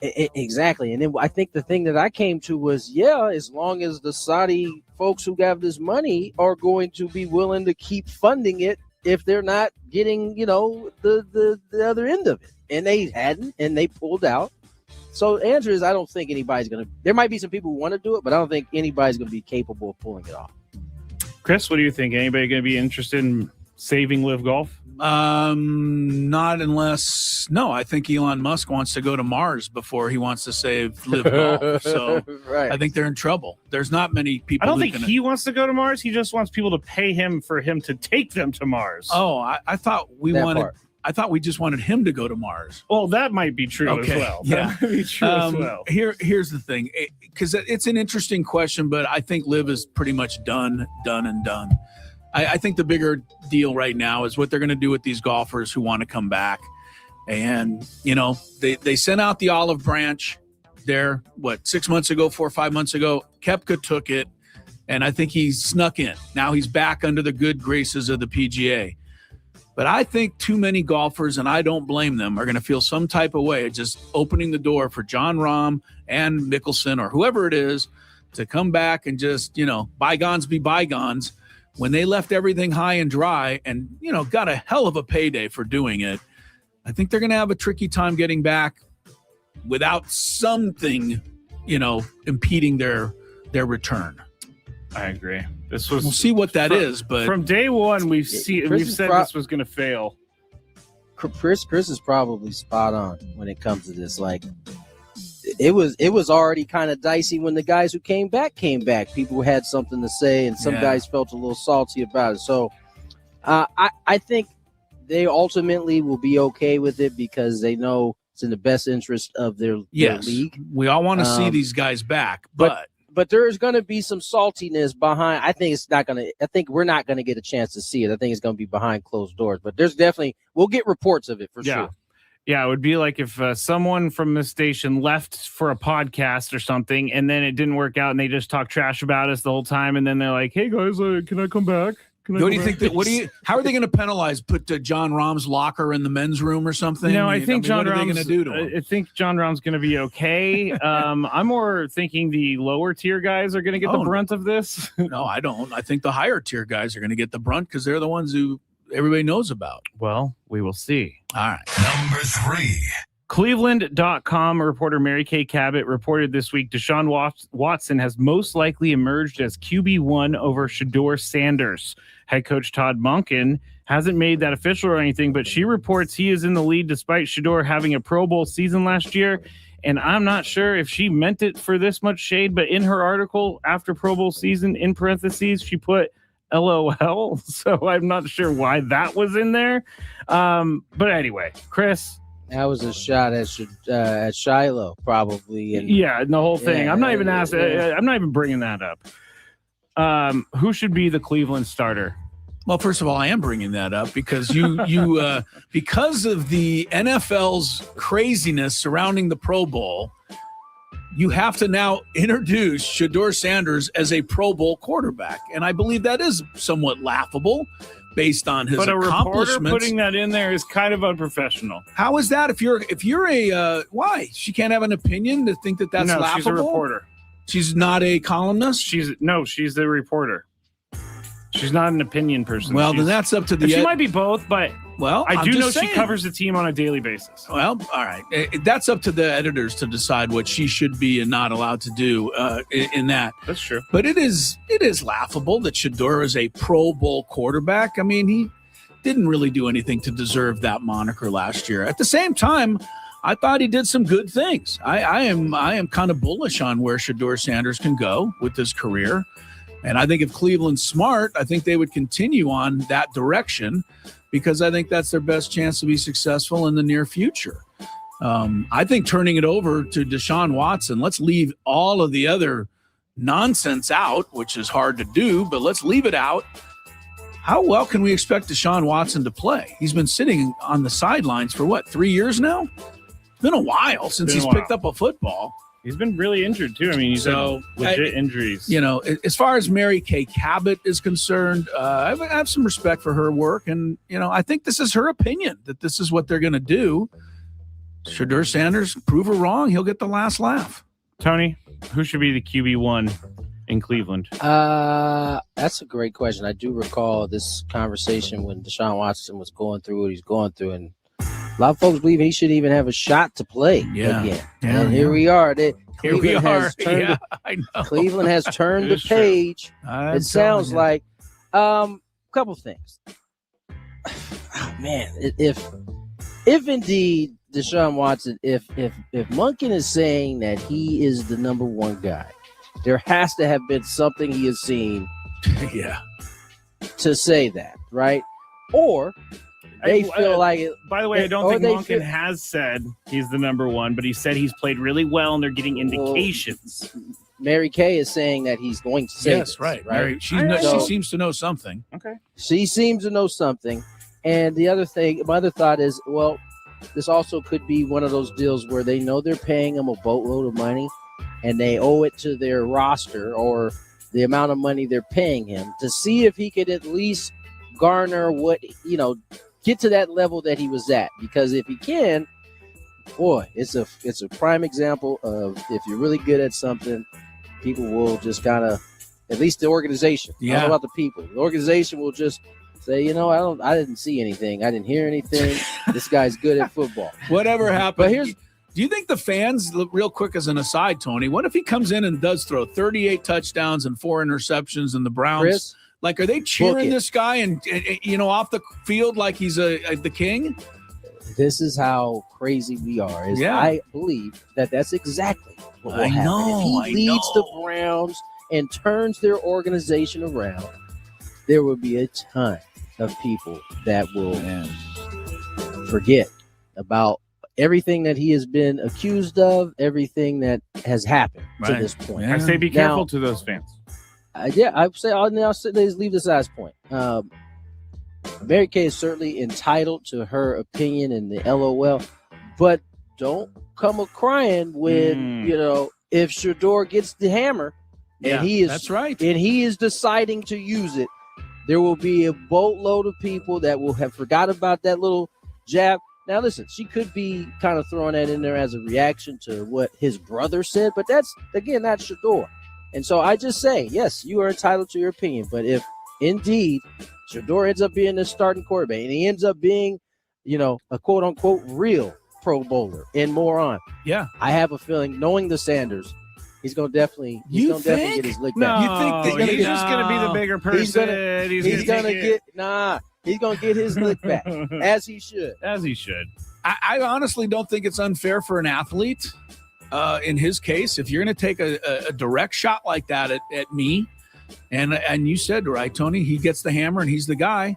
Exactly. And then I think the thing that I came to was, as long as the Saudi folks who have this money are going to be willing to keep funding it if they're not getting, the other end of it. And they hadn't, and they pulled out. So the answer is I don't think anybody's going to – there might be some people who want to do it, but I don't think anybody's going to be capable of pulling it off. Chris, what do you think? Anybody going to be interested in saving Live Golf? Not unless I think Elon Musk wants to go to Mars before he wants to save Live Golf. So right. I think they're in trouble. There's not many people. I don't think he wants to go to Mars. He just wants people to pay him for him to take them to Mars. Oh, I thought I thought we just wanted him to go to Mars. Well, that might be true as well. Yeah, that might be true as well. Here's the thing, because it's an interesting question, but I think Live is pretty much done. I think the bigger deal right now is what they're going to do with these golfers who want to come back. And, they sent out the olive branch there, 6 months ago, 4 or 5 months ago. Koepka took it, and I think he snuck in. Now he's back under the good graces of the PGA. But I think too many golfers, and I don't blame them, are going to feel some type of way just opening the door for Jon Rahm and Mickelson or whoever it is to come back and just, bygones be bygones when they left everything high and dry and, got a hell of a payday for doing it. I think they're going to have a tricky time getting back without something, impeding their return. I agree. We'll see what that is, but from day one, we've said this was going to fail. Chris is probably spot on when it comes to this. Like, it was already kind of dicey when the guys who came back. People had something to say, and some guys felt a little salty about it. So, I think they ultimately will be okay with it because they know it's in the best interest of their league. We all want to see these guys back, but there is going to be some saltiness behind. I think we're not going to get a chance to see it. I think it's going to be behind closed doors. But there's definitely we'll get reports of it for sure. Yeah, it would be like if someone from this station left for a podcast or something, and then it didn't work out, and they just talk trash about us the whole time, and then they're like, "Hey guys, can I come back?" What do you think? How are they going to penalize? Put Jon Rahm's locker in the men's room or something? No, I think Jon Rahm's going to do to him? I think Jon Rahm's going to be okay. I'm more thinking the lower tier guys are going to get the brunt of this. No, I don't. I think the higher tier guys are going to get the brunt because they're the ones who everybody knows about. Well, we will see. All right. Number 3. Cleveland.com reporter Mary Kay Cabot reported this week Deshaun Watson has most likely emerged as QB1 over Shedeur Sanders. Head coach Todd Monken hasn't made that official or anything, but she reports he is in the lead despite Shedeur having a Pro Bowl season last year. And I'm not sure if she meant it for this much shade, but in her article after Pro Bowl season, in parentheses, she put LOL. So I'm not sure why that was in there. But anyway, Chris. That was a shot at Shiloh, probably. And the whole thing. I'm not even asking. I'm not even bringing that up. Who should be the Cleveland starter? Well, first of all, I am bringing that up because you because of the NFL's craziness surrounding the Pro Bowl, you have to now introduce Shedeur Sanders as a Pro Bowl quarterback, and I believe that is somewhat laughable based on his accomplishments. Reporter putting that in there is kind of unprofessional. How is that? If you're a why she can't have an opinion to think that's laughable? She's a reporter. She's not a columnist. She's a reporter. She's not an opinion person. Well, then that's up to the. She might be both, but I do know saying. she covers the team on a daily basis. Well, all right, that's up to the editors to decide what she should be and not allowed to do in that. That's true. But it is laughable that Shedeur is a Pro Bowl quarterback. I mean, he didn't really do anything to deserve that moniker last year. At the same time, I thought he did some good things. I am kind of bullish on where Shedeur Sanders can go with his career. And I think if Cleveland's smart, I think they would continue on that direction because I think that's their best chance to be successful in the near future. I think turning it over to Deshaun Watson, let's leave all of the other nonsense out, which is hard to do, but let's leave it out. How well can we expect Deshaun Watson to play? He's been sitting on the sidelines for 3 years now? It's been a while since he's picked up a football. He's been really injured, too. I mean, he's had legit injuries. As far as Mary Kay Cabot is concerned, I have some respect for her work. And, I think this is her opinion that this is what they're going to do. Shedeur Sanders, prove her wrong. He'll get the last laugh. Tony, who should be the QB1 in Cleveland? That's a great question. I do recall this conversation when Deshaun Watson was going through what he's going through. And a lot of folks believe he should even have a shot to play again. And here we are. Cleveland has turned the page. It sounds like a couple things. Oh, man, if indeed Deshaun Watson, if Monken is saying that he is the number one guy, there has to have been something he has seen to say that, right? Or they feel like it. By the way, I don't think Monken has said he's the number one, but he said he's played really well, and they're getting indications. Mary Kay is saying that he's going to say this, right. She seems to know something. Okay. She seems to know something. And the other thing, my other thought is, well, this also could be one of those deals where they know they're paying him a boatload of money, and they owe it to their roster or the amount of money they're paying him to see if he could at least garner what, get to that level that he was at, because if he can, boy, it's a prime example of if you're really good at something, people will just kind of, at least the organization. I don't know about the people. The organization will just say, I didn't see anything. I didn't hear anything. This guy's good at football. Whatever happened. But do you think the fans, real quick as an aside, Tony, what if he comes in and does throw 38 touchdowns and 4 interceptions and the Browns? Chris, are they cheering this guy and off the field like he's the king? This is how crazy we are. I believe that's exactly what will happen. If he leads the Browns and turns their organization around, there will be a ton of people that will forget about everything that he has been accused of, everything that has happened to this point. I say be careful to those fans. I would say I'll leave this last point. Mary Kay is certainly entitled to her opinion and the LOL, but don't come a crying when if Shador gets the hammer and that's right, and he is deciding to use it, there will be a boatload of people that will have forgot about that little jab. Now listen, she could be kind of throwing that in there as a reaction to what his brother said, but that's Shador. And so I just say, yes, you are entitled to your opinion, but if indeed Shador ends up being the starting quarterback and he ends up being, a quote unquote real Pro Bowler and moron, I have a feeling, knowing the Sanders, he's gonna definitely get his lick back. You think he's just gonna be the bigger person? He's gonna get his lick back as he should. I honestly don't think it's unfair for an athlete. In his case, if you're going to take a direct shot like that at me, and you said, right, Tony, he gets the hammer and he's the guy.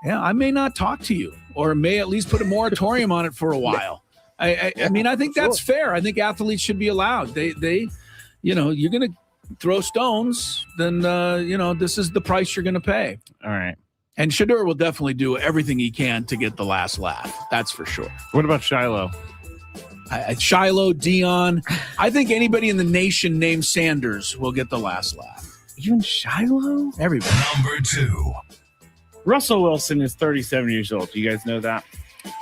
Yeah, I may not talk to you, or may at least put a moratorium on it for a while. I mean, I think that's fair. I think athletes should be allowed. They you're going to throw stones, then this is the price you're going to pay. All right. And Shador will definitely do everything he can to get the last laugh. That's for sure. What about Shiloh? Shiloh, Dion. I think anybody in the nation named Sanders will get the last laugh. Even Shiloh? Everybody. Number 2. Russell Wilson is 37 years old. You guys know that?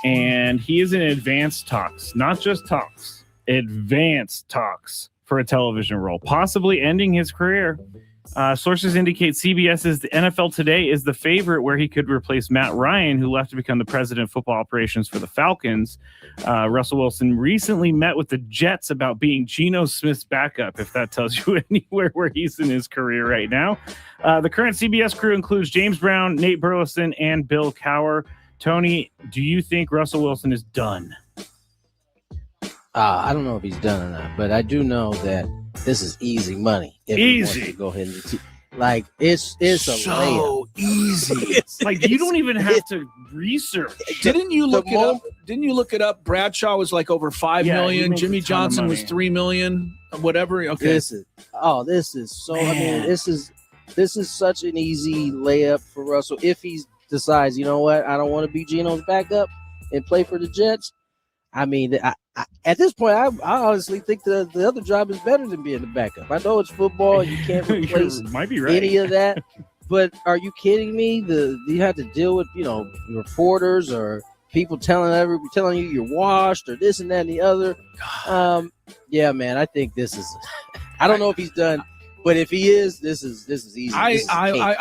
And he is in advanced talks, not just talks, advanced talks for a television role, possibly ending his career. Sources indicate CBS's The NFL Today is the favorite, where he could replace Matt Ryan, who left to become the president of football operations for the Falcons. Russell Wilson recently met with the Jets about being Geno Smith's backup, if that tells you anywhere where he's in his career right now. The current CBS crew includes James Brown, Nate Burleson, and Bill Cowher. Tony, do you think Russell Wilson is done? I don't know if he's done or not, but I do know that this is easy money. If easy. To go ahead and it's a layup. Easy. It's like you don't even have to research. Didn't you look it up? Didn't you look it up? Bradshaw was like over $5 million. Jimmy Johnson was $3 million. Whatever. Okay. This is so. Man. I mean, this is such an easy layup for Russell if he decides, you know what, I don't want to be Geno's backup and play for the Jets. I mean, at this point, I honestly think the other job is better than being the backup. I know it's football; you can't replace might be right. any of that. But are you kidding me? You have to deal with reporters or people telling you you're washed or this and that and the other. Yeah, man, I think this is. I don't know if he's done, but if he is, this is easy. I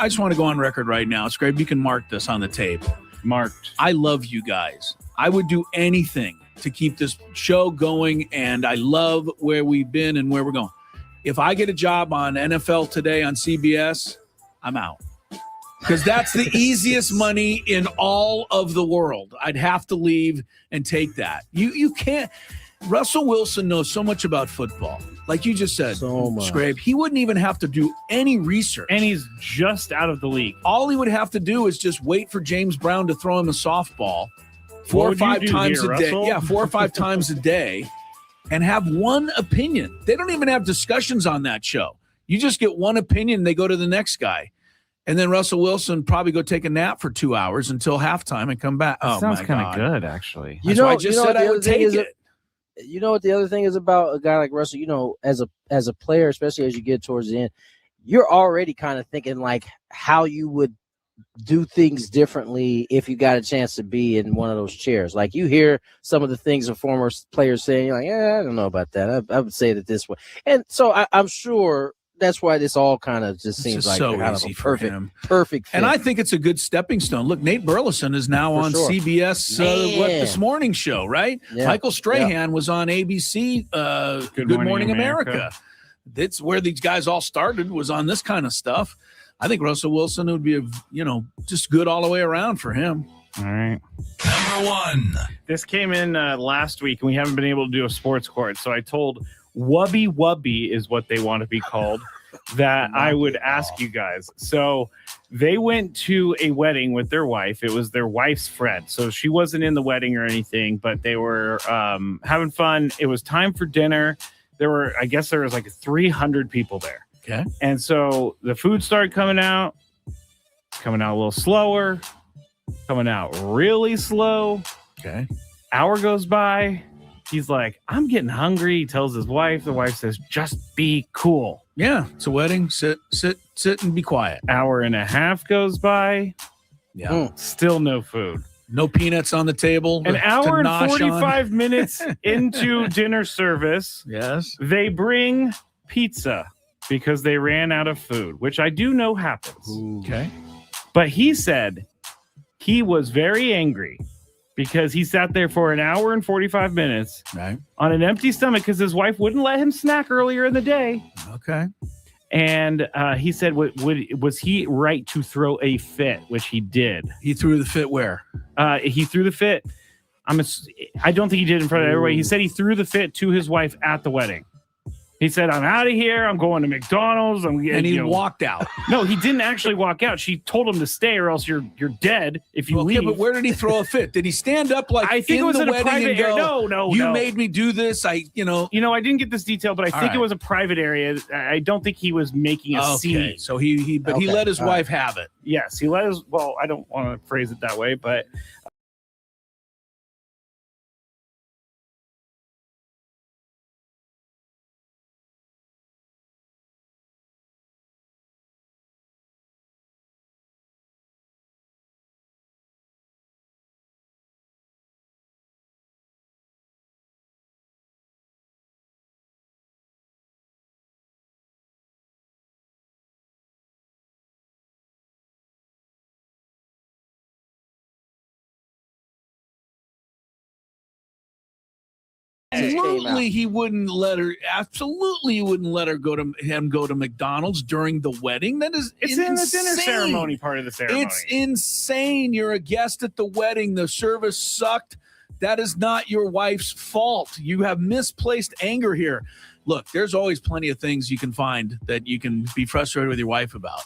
just want to go on record right now. It's great. You can mark this on the tape. Marked. I love you guys. I would do anything to keep this show going, and I love where we've been and where we're going. If I get a job on NFL Today on CBS, I'm out. Because that's the easiest money in all of the world. I'd have to leave and take that. You can't. Russell Wilson knows so much about football. Like you just said, Scrape, he wouldn't even have to do any research. And he's just out of the league. All he would have to do is just wait for James Brown to throw him a softball 4 or 5 times a day. Yeah, 4 or 5 times a day, and have one opinion. They don't even have discussions on that show. You just get one opinion, and they go to the next guy. And then Russell Wilson probably go take a nap for 2 hours until halftime and come back. That sounds kind of good, actually. That's why I just said I would take it. You know what the other thing is about a guy like Russell? As a player, especially as you get towards the end, you're already kind of thinking like how you would do things differently if you got a chance to be in one of those chairs. Like you hear some of the things of former players saying, you're like, I don't know about that. I would say it this way. And so I'm sure that's why this all kind of just seems like so kind easy of a for him. perfect fit. And I think it's a good stepping stone. Look, Nate Burleson is now on sure. CBS This Morning Show, right? Yeah. Michael Strahan was on ABC Good Morning America. That's where these guys all started, was on this kind of stuff. I think Russell Wilson would be, just good all the way around for him. All right. Number 1. This came in last week, and we haven't been able to do a sports court. So I told Wubby is what they want to be called, that I would ask you guys. So they went to a wedding with their wife. It was their wife's friend. So she wasn't in the wedding or anything, but they were having fun. It was time for dinner. There was like 300 people there. Okay. And so the food started coming out a little slower, coming out really slow. Okay. Hour goes by. He's like, I'm getting hungry. He tells his wife. The wife says, just be cool. Yeah. It's a wedding. Sit and be quiet. Hour and a half goes by. Yeah. Still no food. No peanuts on the table. An hour and to nosh 45 on. minutes into dinner service. Yes. They bring pizza because they ran out of food, which I do know happens. Okay. But he said he was very angry because he sat there for an hour and 45 minutes on an empty stomach because his wife wouldn't let him snack earlier in the day. Okay. And he said, was he right to throw a fit, which he did? He threw the fit where? He threw the fit. I don't think he did in front of everybody. He said he threw the fit to his wife at the wedding. He said, I'm out of here. I'm going to McDonald's. And he walked out. No, he didn't actually walk out. She told him to stay or else you're dead if you leave. But where did he throw a fit? Did he stand up like I think in it was the in a wedding private and go, area. No. You made me do this. I didn't get this detail, but I think it was a private area. I don't think he was making a scene. So he let his wife have it. Yes, he let his. Well, I don't want to phrase it that way, but. Absolutely, he wouldn't let her. Absolutely, he wouldn't let her go to McDonald's during the wedding. That is, it's insane. in the dinner ceremony part of the ceremony. It's insane. You're a guest at the wedding. The service sucked. That is not your wife's fault. You have misplaced anger here. Look, there's always plenty of things you can find that you can be frustrated with your wife about.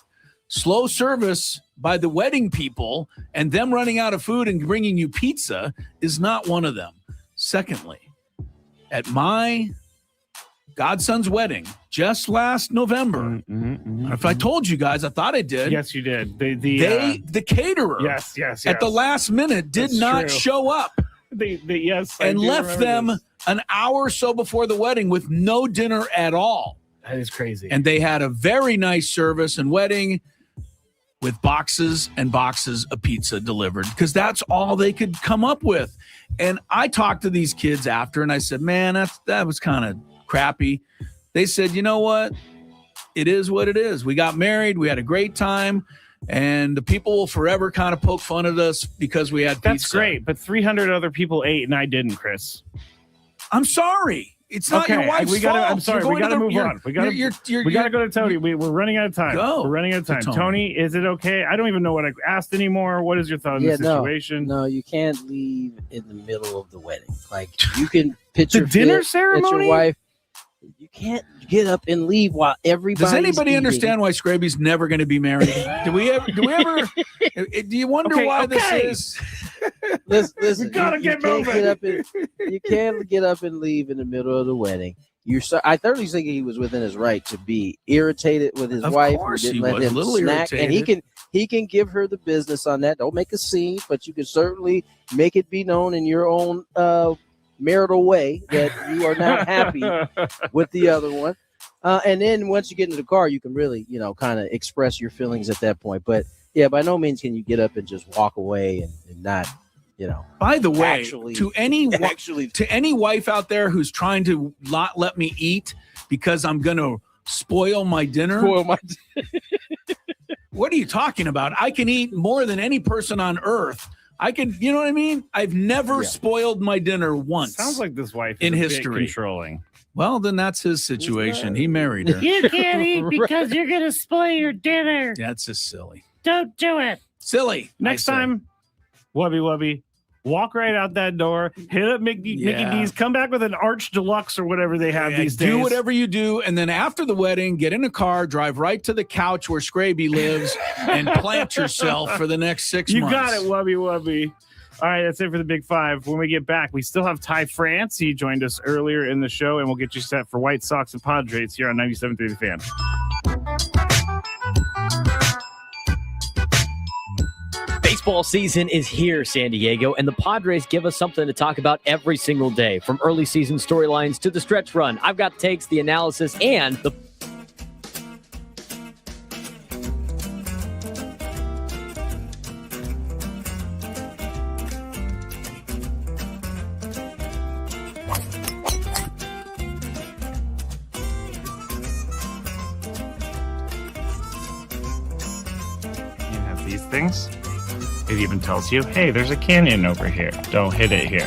Slow service by the wedding people and them running out of food and bringing you pizza is not one of them. Secondly, at my godson's wedding just last November, if I told you guys, I thought I did. Yes, you did. The caterer, yes, at the last minute did not show up. And left them an hour or so before the wedding with no dinner at all. That is crazy. And they had a very nice service and wedding with boxes and boxes of pizza delivered because that's all they could come up with. And I talked to these kids after and I said, man, that was kind of crappy. They said, you know what? It is what it is. We got married. We had a great time. And the people will forever kind of poke fun at us because we had pizza. That's great. But 300 other people ate and I didn't, Chris. I'm sorry. It's not your wife's fault. I'm sorry. We got to move on. We got to go to Tony. We're running out of time. We're running out of time. Tony, is it okay? I don't even know what I asked anymore. What is your thought on the situation? No, you can't leave in the middle of the wedding. Like you can pitch the your dinner fit ceremony. At your wife. You can't get up and leave while everybody. Does anybody understand why Scraby's never going to be married? Do we ever? Do you wonder why this is? Listen, you gotta get moving. You can't get up and leave in the middle of the wedding. I thoroughly think he was within his right to be irritated with his wife. Of course, didn't he let was him a little snack, irritated. and he can give her the business on that. Don't make a scene, but you can certainly make it be known in your own marital way that you are not happy with the other one. And then once you get into the car, you can really, kind of express your feelings at that point. But Yeah, by no means can you get up and just walk away and not, By the way, actually, to any wife out there who's trying to not let me eat because I'm going to spoil my dinner. What are you talking about? I can eat more than any person on earth. I can, you know what I mean? I've never spoiled my dinner once. Sounds like this wife is in a history bit controlling. Well, then that's his situation. He married her. You can't eat because you're going to spoil your dinner. That's just silly. Don't do it. Silly. Next time, Wubby, walk right out that door, hit up Mickey D's, come back with an Arch Deluxe or whatever they have these days. Do whatever you do, and then after the wedding, get in a car, drive right to the couch where Scraby lives, and plant yourself for the next 6 months. You got it, Wubby. All right, that's it for the Big Five. When we get back, we still have Ty France. He joined us earlier in the show, and we'll get you set for White Sox and Padres here on 97.3 The Fan. Baseball season is here, San Diego, and the Padres give us something to talk about every single day. From early season storylines to the stretch run, I've got takes, the analysis, and the... You have these things. It even tells you, hey, there's a canyon over here. Don't hit it here.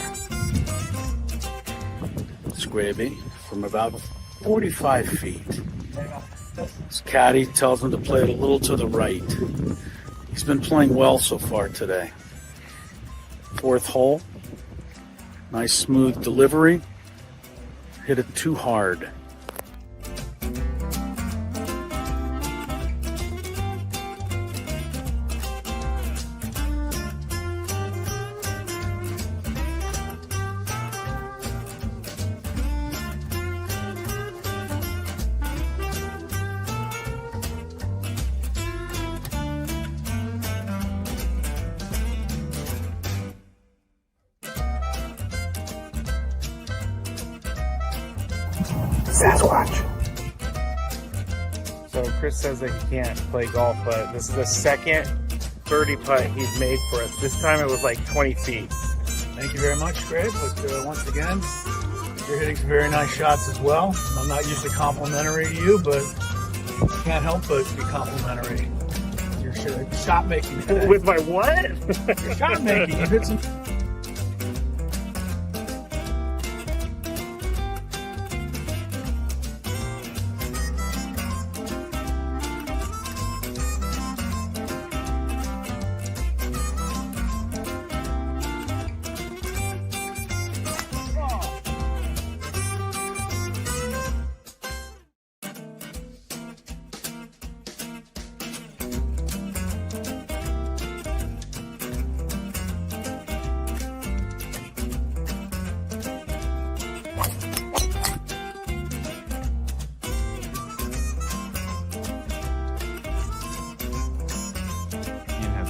Scraby from about 45 feet. His caddy tells him to play it a little to the right. He's been playing well so far today. Fourth hole. Nice smooth delivery. Hit it too hard. Sasquatch. So Chris says that he can't play golf, but this is the second birdie putt he's made for us. This time it was like 20 feet. Thank you very much, Greg. But once again, you're hitting some very nice shots as well. I'm not usually complimentary to you, but can't help but be complimentary. Your shot making. With my what? Your shot making. You hit some.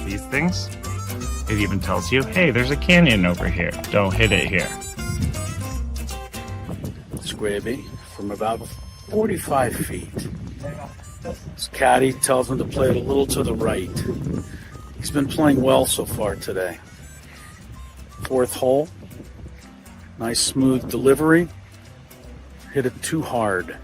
These things. It even tells you, hey, there's a canyon over here. Don't hit it here. Scraby from about 45 feet. His caddy tells him to play it a little to the right. He's been playing well so far today. Fourth hole. Nice smooth delivery. Hit it too hard.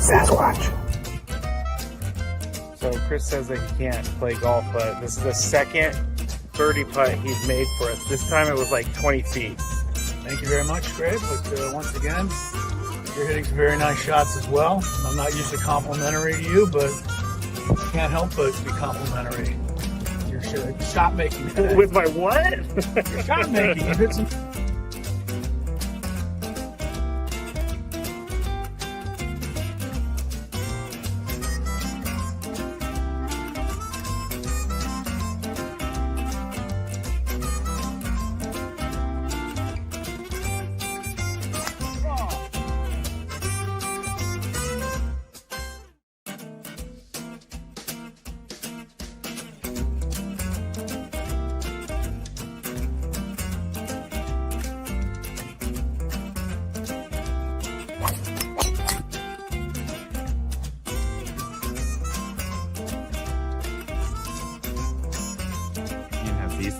Sasquatch. So Chris says that he can't play golf, but this is the second birdie putt he's made for us. This time it was like 20 feet. Thank you very much, Greg. But once again, you're hitting some very nice shots as well. I'm not usually complimentary to you, but can't help but be complimentary. Your shot making. With my what? Your shot making. You hit some.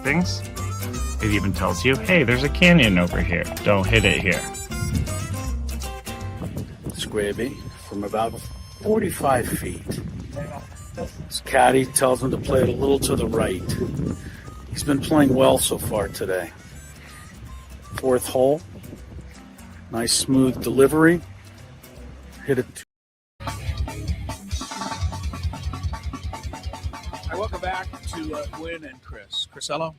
settings. It even tells you, hey, there's a canyon over here. Don't hit it here. It's Gravy from about 45 feet. His caddy tells him to play it a little to the right. He's been playing well so far today. Fourth hole. Nice smooth delivery. Hit it. Welcome back to Gwynn and Chris. Chrisello.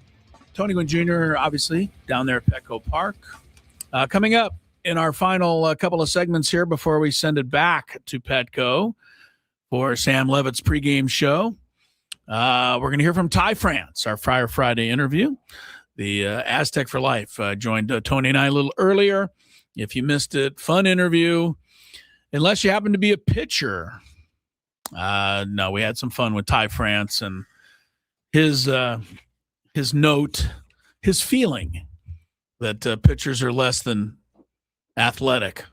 Tony Gwynn Jr., obviously, down there at Petco Park. Coming up in our final couple of segments here before we send it back to Petco for Sam Levitt's pregame show. We're going to hear from Ty France, our Friar Friday interview. The Aztec for Life joined Tony and I a little earlier. If you missed it, fun interview. Unless you happen to be a pitcher. No, we had some fun with Ty France and his note, his feeling that pitchers are less than athletic.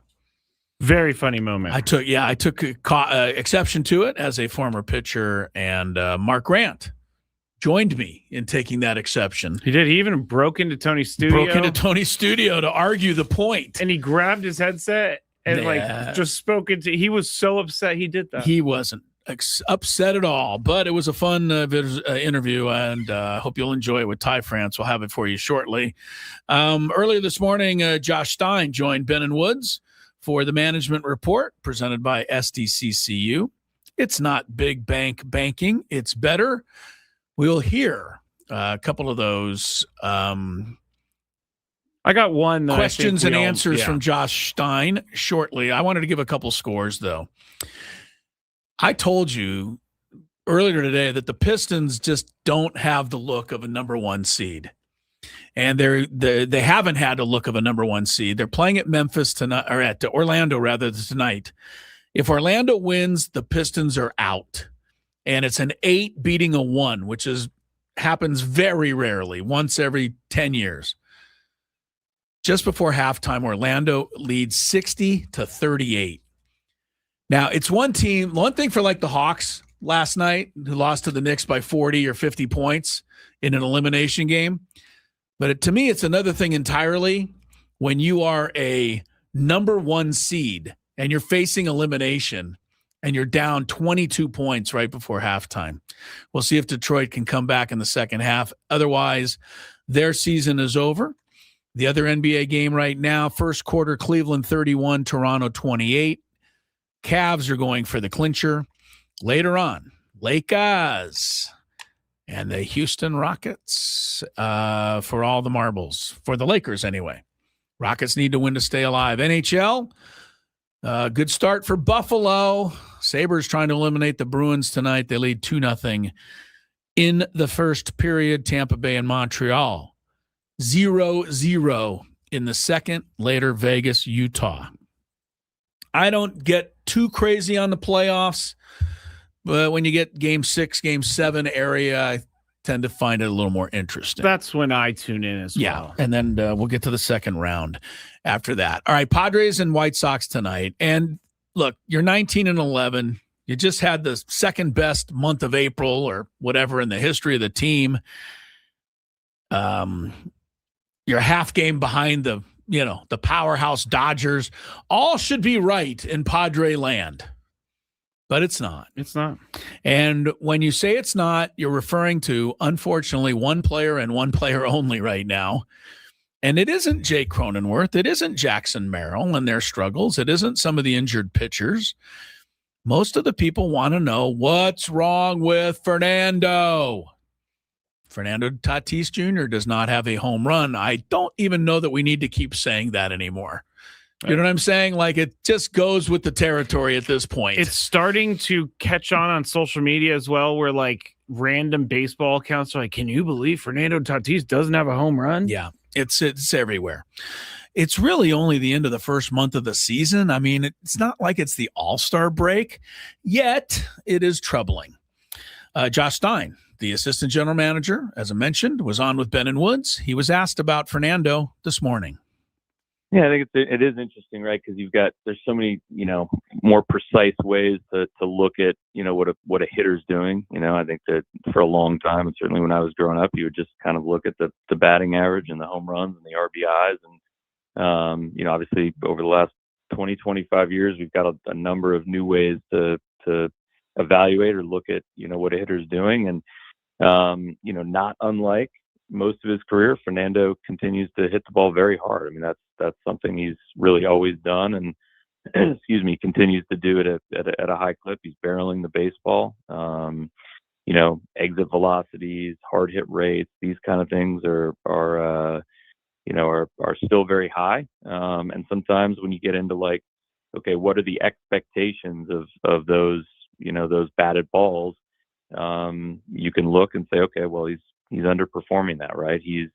Very funny moment. I took exception to it as a former pitcher, and Mark Grant joined me in taking that exception. He did. He even broke into Tony's studio. To argue the point. And he grabbed his headset and just spoke into. He was so upset he did that. He wasn't upset at all, but it was a fun interview, and I hope you'll enjoy it with Ty France. We'll have it for you shortly. Earlier this morning, Josh Stein joined Ben and Woods for the Management Report presented by SDCCU. It's not big bank banking. It's better. We'll hear a couple of those I got one questions and answers from Josh Stein shortly. I wanted to give a couple scores, though. I told you earlier today that the Pistons just don't have the look of a number one seed. And they haven't had a look of a number one seed. They're playing at Memphis tonight, or at Orlando rather tonight. If Orlando wins, the Pistons are out. And it's an 8 beating a 1, which happens very rarely, once every 10 years. Just before halftime, Orlando leads 60-38. Now, it's one thing for like the Hawks last night, who lost to the Knicks by 40 or 50 points in an elimination game. But to me, it's another thing entirely when you are a number one seed and you're facing elimination and you're down 22 points right before halftime. We'll see if Detroit can come back in the second half. Otherwise, their season is over. The other NBA game right now, first quarter, Cleveland 31, Toronto 28. Cavs are going for the clincher. Later on, Lakers and the Houston Rockets for all the marbles. For the Lakers, anyway. Rockets need to win to stay alive. NHL, good start for Buffalo. Sabres trying to eliminate the Bruins tonight. They lead 2-0 in the first period. Tampa Bay and Montreal 0-0 in the second. Later, Vegas, Utah. I don't get too crazy on the playoffs, but when you get game 6, game 7 area, I tend to find it a little more interesting. That's when I tune in as well. And then we'll get to the second round after that. All right, Padres and White Sox tonight. And look, you're 19-11. You just had the second best month of April or whatever in the history of the team. You're half game behind the powerhouse Dodgers. All should be right in Padre land. But it's not. It's not. And when you say it's not, you're referring to, unfortunately, one player and one player only right now. And it isn't Jake Cronenworth. It isn't Jackson Merrill and their struggles. It isn't some of the injured pitchers. Most of the people want to know what's wrong with Fernando. Fernando Tatis Jr. does not have a home run. I don't even know that we need to keep saying that anymore. You know what I'm saying? Like, it just goes with the territory at this point. It's starting to catch on social media as well, where like random baseball accounts are like, can you believe Fernando Tatis doesn't have a home run? Yeah, it's everywhere. It's really only the end of the first month of the season. I mean, it's not like it's the All-Star break, yet it is troubling. Josh Stein, the assistant general manager, as I mentioned, was on with Ben and Woods. He was asked about Fernando this morning. Yeah, I think it is interesting, right? Because there's so many, more precise ways to look at, what a hitter's doing. I think that for a long time, and certainly when I was growing up, you would just kind of look at the batting average and the home runs and the RBIs. And, obviously over the last 20, 25 years, we've got a number of new ways to evaluate or look at, what a hitter's doing. And, not unlike most of his career, Fernando continues to hit the ball very hard. I mean, that's something he's really always done, and continues to do it at a high clip. He's barreling the baseball. Exit velocities, hard hit rates, these kind of things are still very high. And sometimes when you get into like, okay, what are the expectations of those batted balls? You can look and say, okay, well, he's underperforming that, right? He's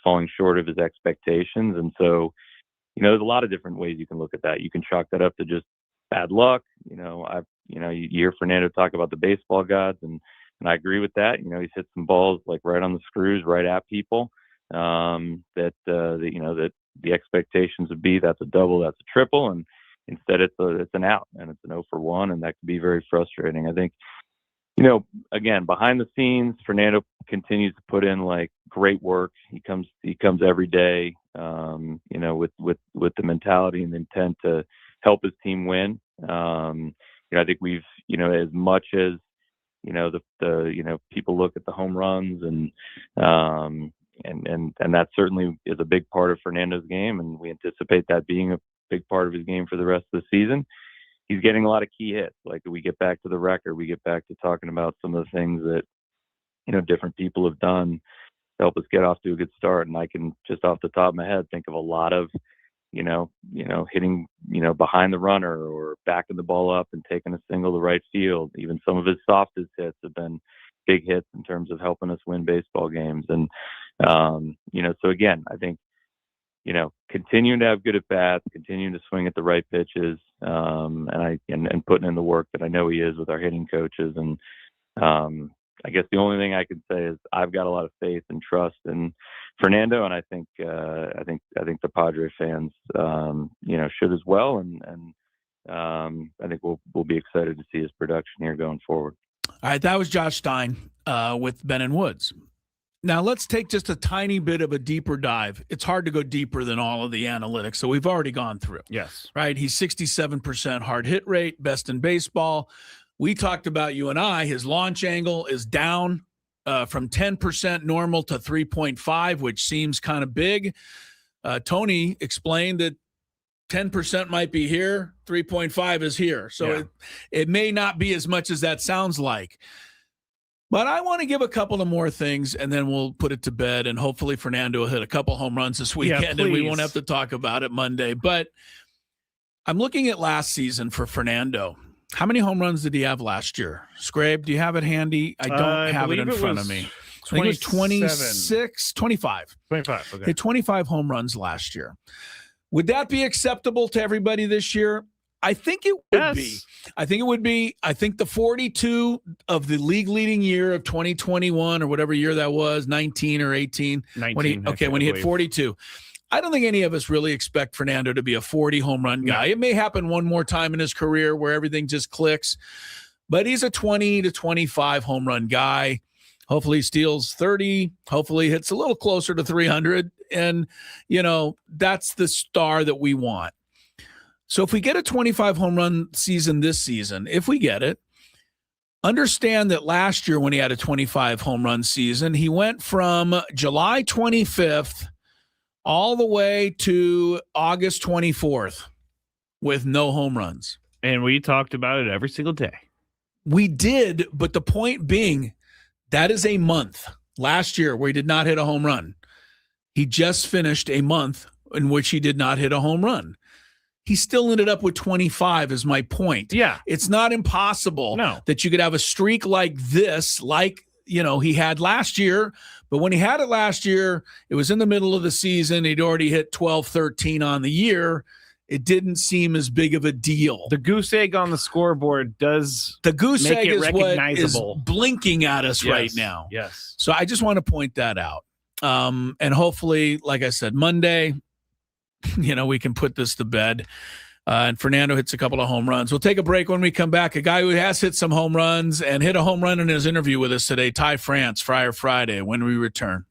falling short of his expectations. And so, there's a lot of different ways you can look at that. You can chalk that up to just bad luck. You hear Fernando talk about the baseball gods, and I agree with that. He's hit some balls like right on the screws, right at people, that the expectations would be that's a double, that's a triple, and instead it's an out, and it's an 0 for 1, and that can be very frustrating. I think, again, behind the scenes, Fernando continues to put in like great work. He comes every day, with the mentality and the intent to help his team win. I think we've, as much as, people look at the home runs and that certainly is a big part of Fernando's game. And we anticipate that being a big part of his game for the rest of the season. He's getting a lot of key hits. Like, we get back to the record, we get back to talking about some of the things that, different people have done to help us get off to a good start. And I can just off the top of my head think of a lot of, hitting, behind the runner or backing the ball up and taking a single to right field. Even some of his softest hits have been big hits in terms of helping us win baseball games. And, so again, I think, continuing to have good at bats, continuing to swing at the right pitches, and putting in the work that I know he is with our hitting coaches. And I guess the only thing I can say is I've got a lot of faith and trust in Fernando, and I think the Padres fans, should as well. And I think we'll be excited to see his production here going forward. All right, that was Josh Stein with Ben and Woods. Now, let's take just a tiny bit of a deeper dive. It's hard to go deeper than all of the analytics, so we've already gone through. Yes. Right? He's 67% hard hit rate, best in baseball. We talked about, you and I, his launch angle is down from 10% normal to 3.5, which seems kind of big. Tony explained that 10% might be here, 3.5 is here. So it may not be as much as that sounds like. But I want to give a couple of more things, and then we'll put it to bed, and hopefully Fernando will hit a couple home runs this weekend, and we won't have to talk about it Monday. But I'm looking at last season for Fernando. How many home runs did he have last year? Scrape, do you have it handy? I don't have it in front of me. I think it was 26, 25. 25, okay. Hit 25 home runs last year. Would that be acceptable to everybody this year? I think it would be. I think it would be. I think the 42 of the league leading year of 2021 or whatever year that was, 19 or 18. 19. When he hit 42. I don't think any of us really expect Fernando to be a 40 home run guy. It may happen one more time in his career where everything just clicks, but he's a 20 to 25 home run guy. Hopefully he steals 30. Hopefully he hits a little closer to 300. And, that's the star that we want. So if we get a 25 home run season this season, if we get it, understand that last year when he had a 25 home run season, he went from July 25th all the way to August 24th with no home runs. And we talked about it every single day. We did, but the point being, that is a month last year where he did not hit a home run. He just finished a month in which he did not hit a home run. He still ended up with 25 is my point. Yeah. It's not impossible that you could have a streak like this, he had last year. But when he had it last year, it was in the middle of the season. He'd already hit 12, 13 on the year. It didn't seem as big of a deal. The goose egg on the scoreboard does the goose make egg it is recognizable. What is blinking at us right now. Yes. So I just want to point that out. And hopefully, like I said, Monday, we can put this to bed. And Fernando hits a couple of home runs. We'll take a break. When we come back, a guy who has hit some home runs and hit a home run in his interview with us today, Ty France, Friar Friday, when we return.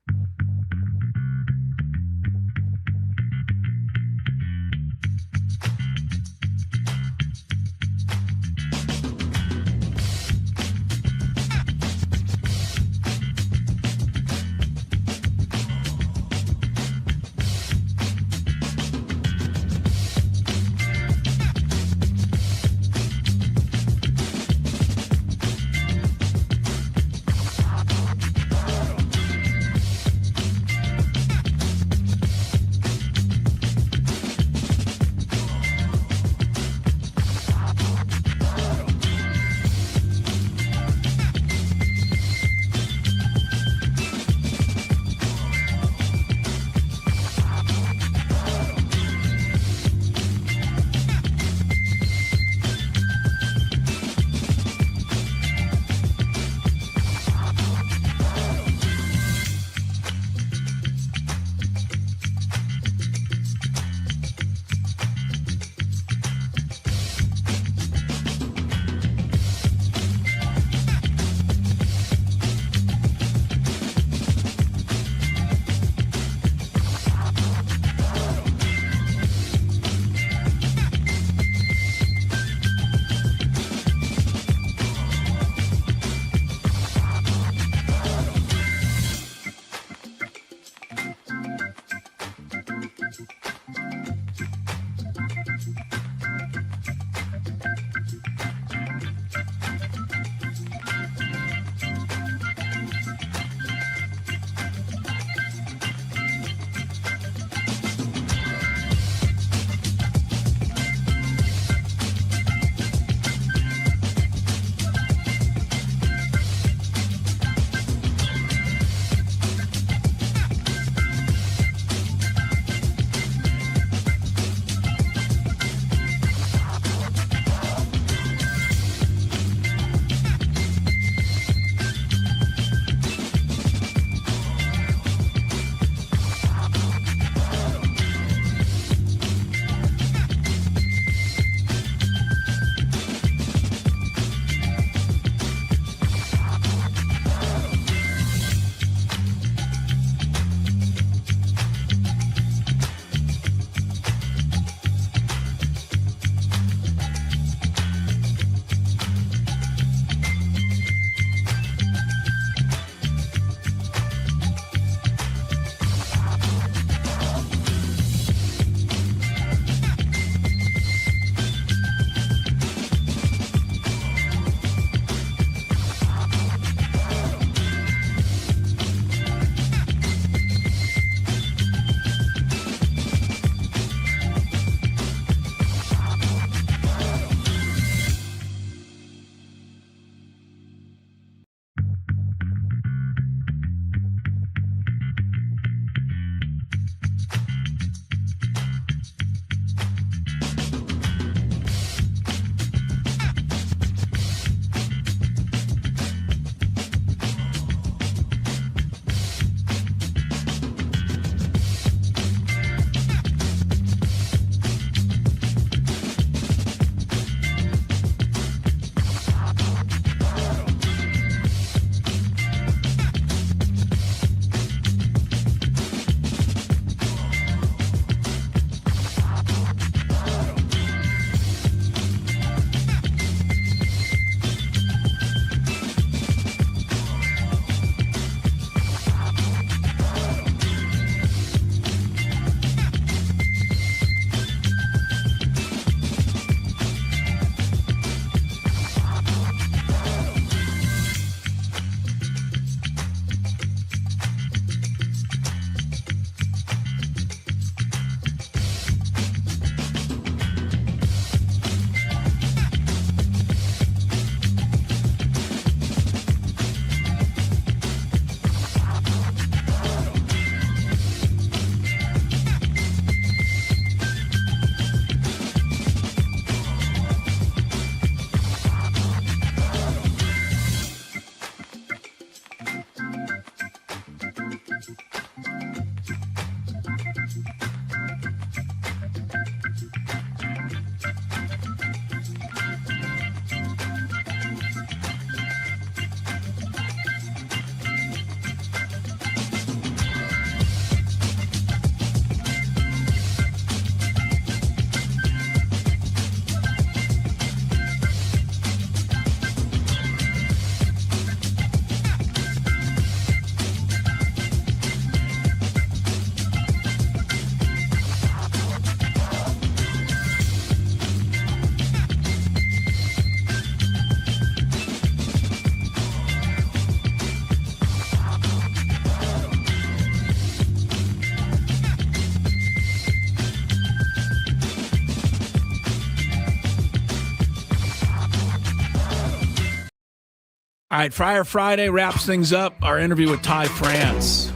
All right, Friar Friday wraps things up. Our interview with Ty France.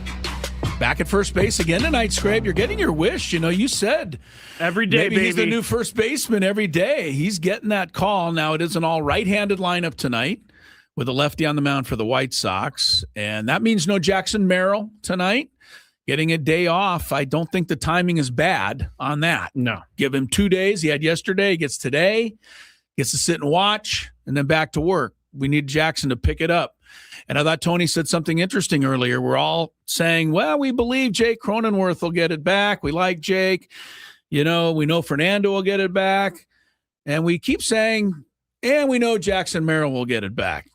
Back at first base again tonight, Scrape. You're getting your wish. You know, you said every day, maybe baby. He's the new first baseman every day. He's getting that call. Now, it is an all right-handed lineup tonight with a lefty on the mound for the White Sox. And that means no Jackson Merrill tonight. Getting a day off. I don't think the timing is bad on that. No. Give him 2 days. He had yesterday. He gets today. Gets to sit and watch, and then back to work. We need Jackson to pick it up. And I thought Tony said something interesting earlier. We're all saying, well, we believe Jake Cronenworth will get it back. We like Jake. You know, we know Fernando will get it back. And we keep saying, and we know Jackson Merrill will get it back.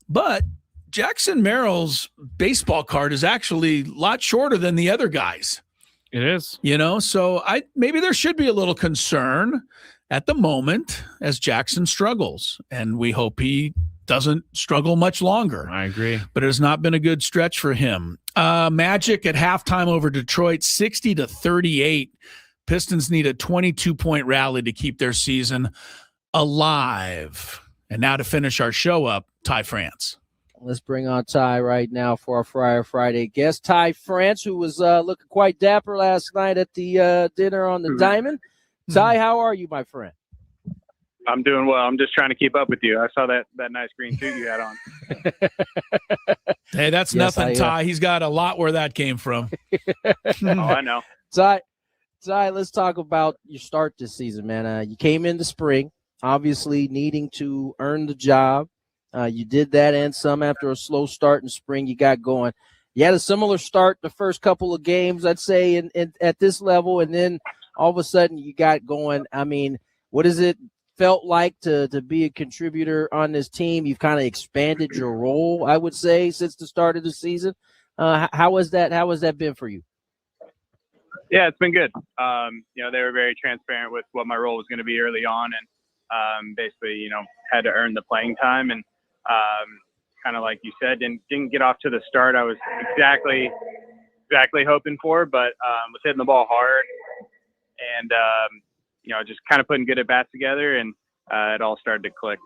But Jackson Merrill's baseball card is actually a lot shorter than the other guys. It is. You know, so maybe there should be a little concern at the moment as Jackson struggles, and we hope he doesn't struggle much longer. I agree. But it has not been a good stretch for him. Magic at halftime over Detroit, 60-38. Pistons need a 22-point rally to keep their season alive. And now to finish our show up, Ty France. Let's bring on Ty right now for our Friar Friday guest, Ty France, who was looking quite dapper last night at the dinner on the Diamond. Ty, how are you, my friend? I'm doing well. I'm just trying to keep up with you. I saw that nice green suit you had on. Hey, that's nothing, Ty. He's got a lot where that came from. Oh, I know. Ty, let's talk about your start this season, man. You came in the spring, obviously needing to earn the job. You did that and some after a slow start in spring. You got going. You had a similar start the first couple of games, I'd say, in at this level, and then all of a sudden you got going. I mean, what has it felt like to be a contributor on this team? You've kind of expanded your role, I would say, since the start of the season. How has that been for you? Yeah, it's been good. You know, they were very transparent with what my role was going to be early on, and basically, you know, had to earn the playing time. And kind of like you said, didn't get off to the start I was exactly hoping for, but was hitting the ball hard. And, you know, just kind of putting good at-bats together, and it all started to click.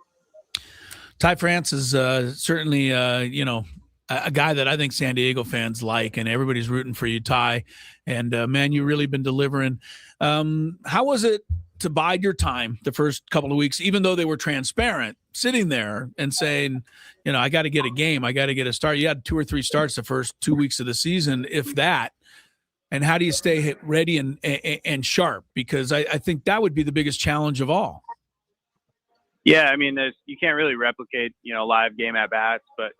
Ty France is certainly, you know, a guy that I think San Diego fans like, and everybody's rooting for you, Ty. And, man, you've really been delivering. How was it to bide your time the first couple of weeks, even though they were transparent, sitting there and saying, you know, I got to get a game, I got to get a start? You had 2 or 3 starts the first 2 weeks of the season, if that. And how do you stay ready and sharp? Because I think that would be the biggest challenge of all. Yeah, I mean, you can't really replicate, you know, live game at bats, but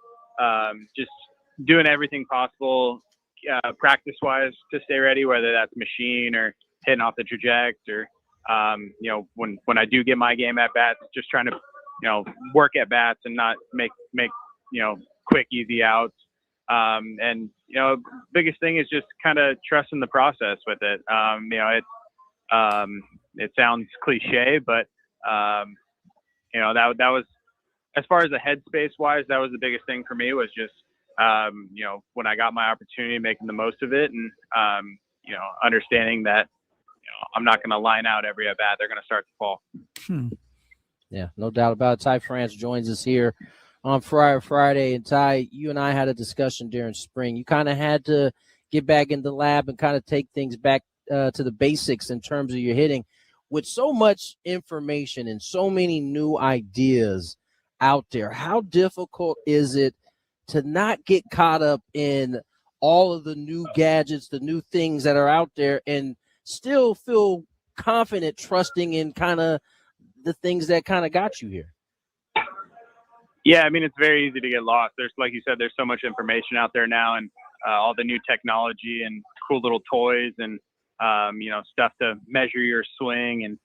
just doing everything possible practice-wise to stay ready, whether that's machine or hitting off the trajectory, or you know, when I do get my game at bats, just trying to, you know, work at bats and not make you know, quick, easy outs. And, you know, biggest thing is just kind of trusting the process with it. You know, it sounds cliche, but, you know, that was, as far as the headspace wise, that was the biggest thing for me, was just, you know, when I got my opportunity, making the most of it, and, you know, understanding that, you know, I'm not going to line out every at bat. They're going to start to fall. Yeah, no doubt about it. Ty France joins us here on Friar Friday. And Ty, you and I had a discussion during spring. You kind of had to get back in the lab and kind of take things back to the basics in terms of your hitting. With so much information and so many new ideas out there, how difficult is it to not get caught up in all of the new gadgets, the new things that are out there, and still feel confident, trusting in kind of the things that kind of got you here? Yeah, I mean, it's very easy to get lost. There's, like you said, there's so much information out there now, and all the new technology and cool little toys, and you know, stuff to measure your swing. And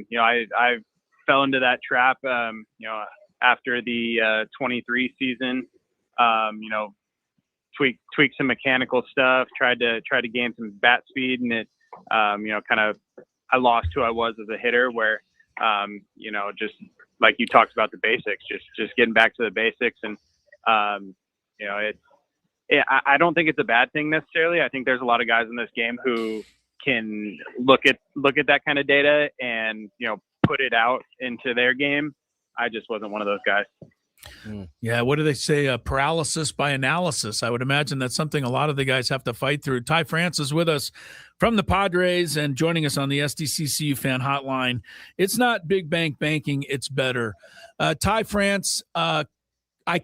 you know, I fell into that trap. You know, after the 23 season, you know, tweak some mechanical stuff, tried to gain some bat speed, and it, you know, kind of, I lost who I was as a hitter, where, you know, just like you talked about, the basics, just getting back to the basics. And, you know, I don't think it's a bad thing necessarily. I think there's a lot of guys in this game who can look at that kind of data and, you know, put it out into their game. I just wasn't one of those guys. Yeah, what do they say? Paralysis by analysis. I would imagine that's something a lot of the guys have to fight through. Ty France is with us from the Padres and joining us on the SDCCU fan hotline. It's not big bank banking, it's better. Ty France, I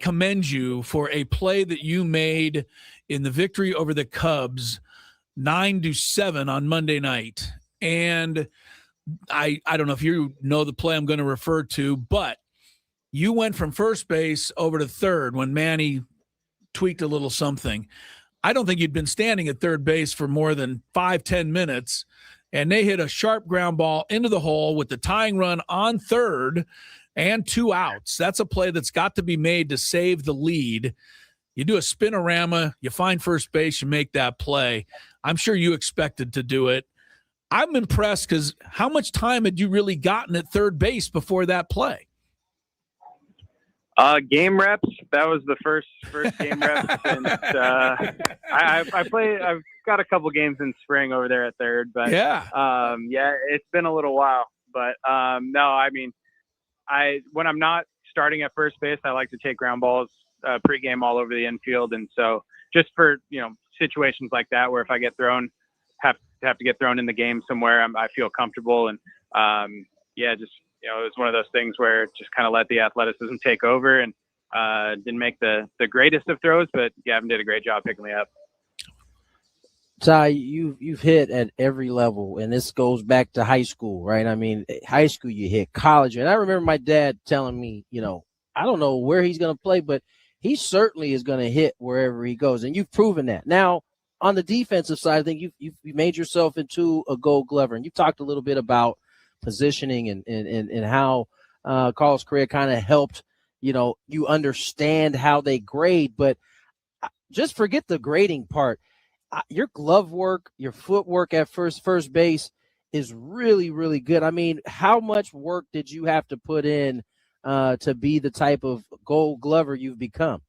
commend you for a play that you made in the victory over the Cubs 9-7 on Monday night. And I don't know if you know the play I'm going to refer to, but you went from first base over to third when Manny tweaked a little something. I don't think you'd been standing at third base for more than 5-10 minutes, and they hit a sharp ground ball into the hole with the tying run on third and 2 outs. That's a play that's got to be made to save the lead. You do a spinorama, you find first base, you make that play. I'm sure you expected to do it. I'm impressed because how much time had you really gotten at third base before that play? Game reps. That was the first game reps, and I play. I've got a couple games in spring over there at third, but it's been a little while. But no, I mean, when I'm not starting at first base, I like to take ground balls pregame all over the infield, and so just for situations like that where if I get thrown, have to get thrown in the game somewhere, I feel comfortable, and just. It was one of those things where it just kind of let the athleticism take over and didn't make the greatest of throws, but Gavin did a great job picking me up. Ty, you've hit at every level, and this goes back to high school, right? I mean, high school you hit, college, and I remember my dad telling me, I don't know where he's going to play, but he certainly is going to hit wherever he goes, and you've proven that. Now, on the defensive side, I think you've made yourself into a Gold Glover, and you've talked a little bit about positioning and how Carlos Correa kind of helped, you understand how they grade, but just forget the grading part. Your glove work, your footwork at first base is really, really good. I mean, how much work did you have to put in to be the type of Gold Glover you've become?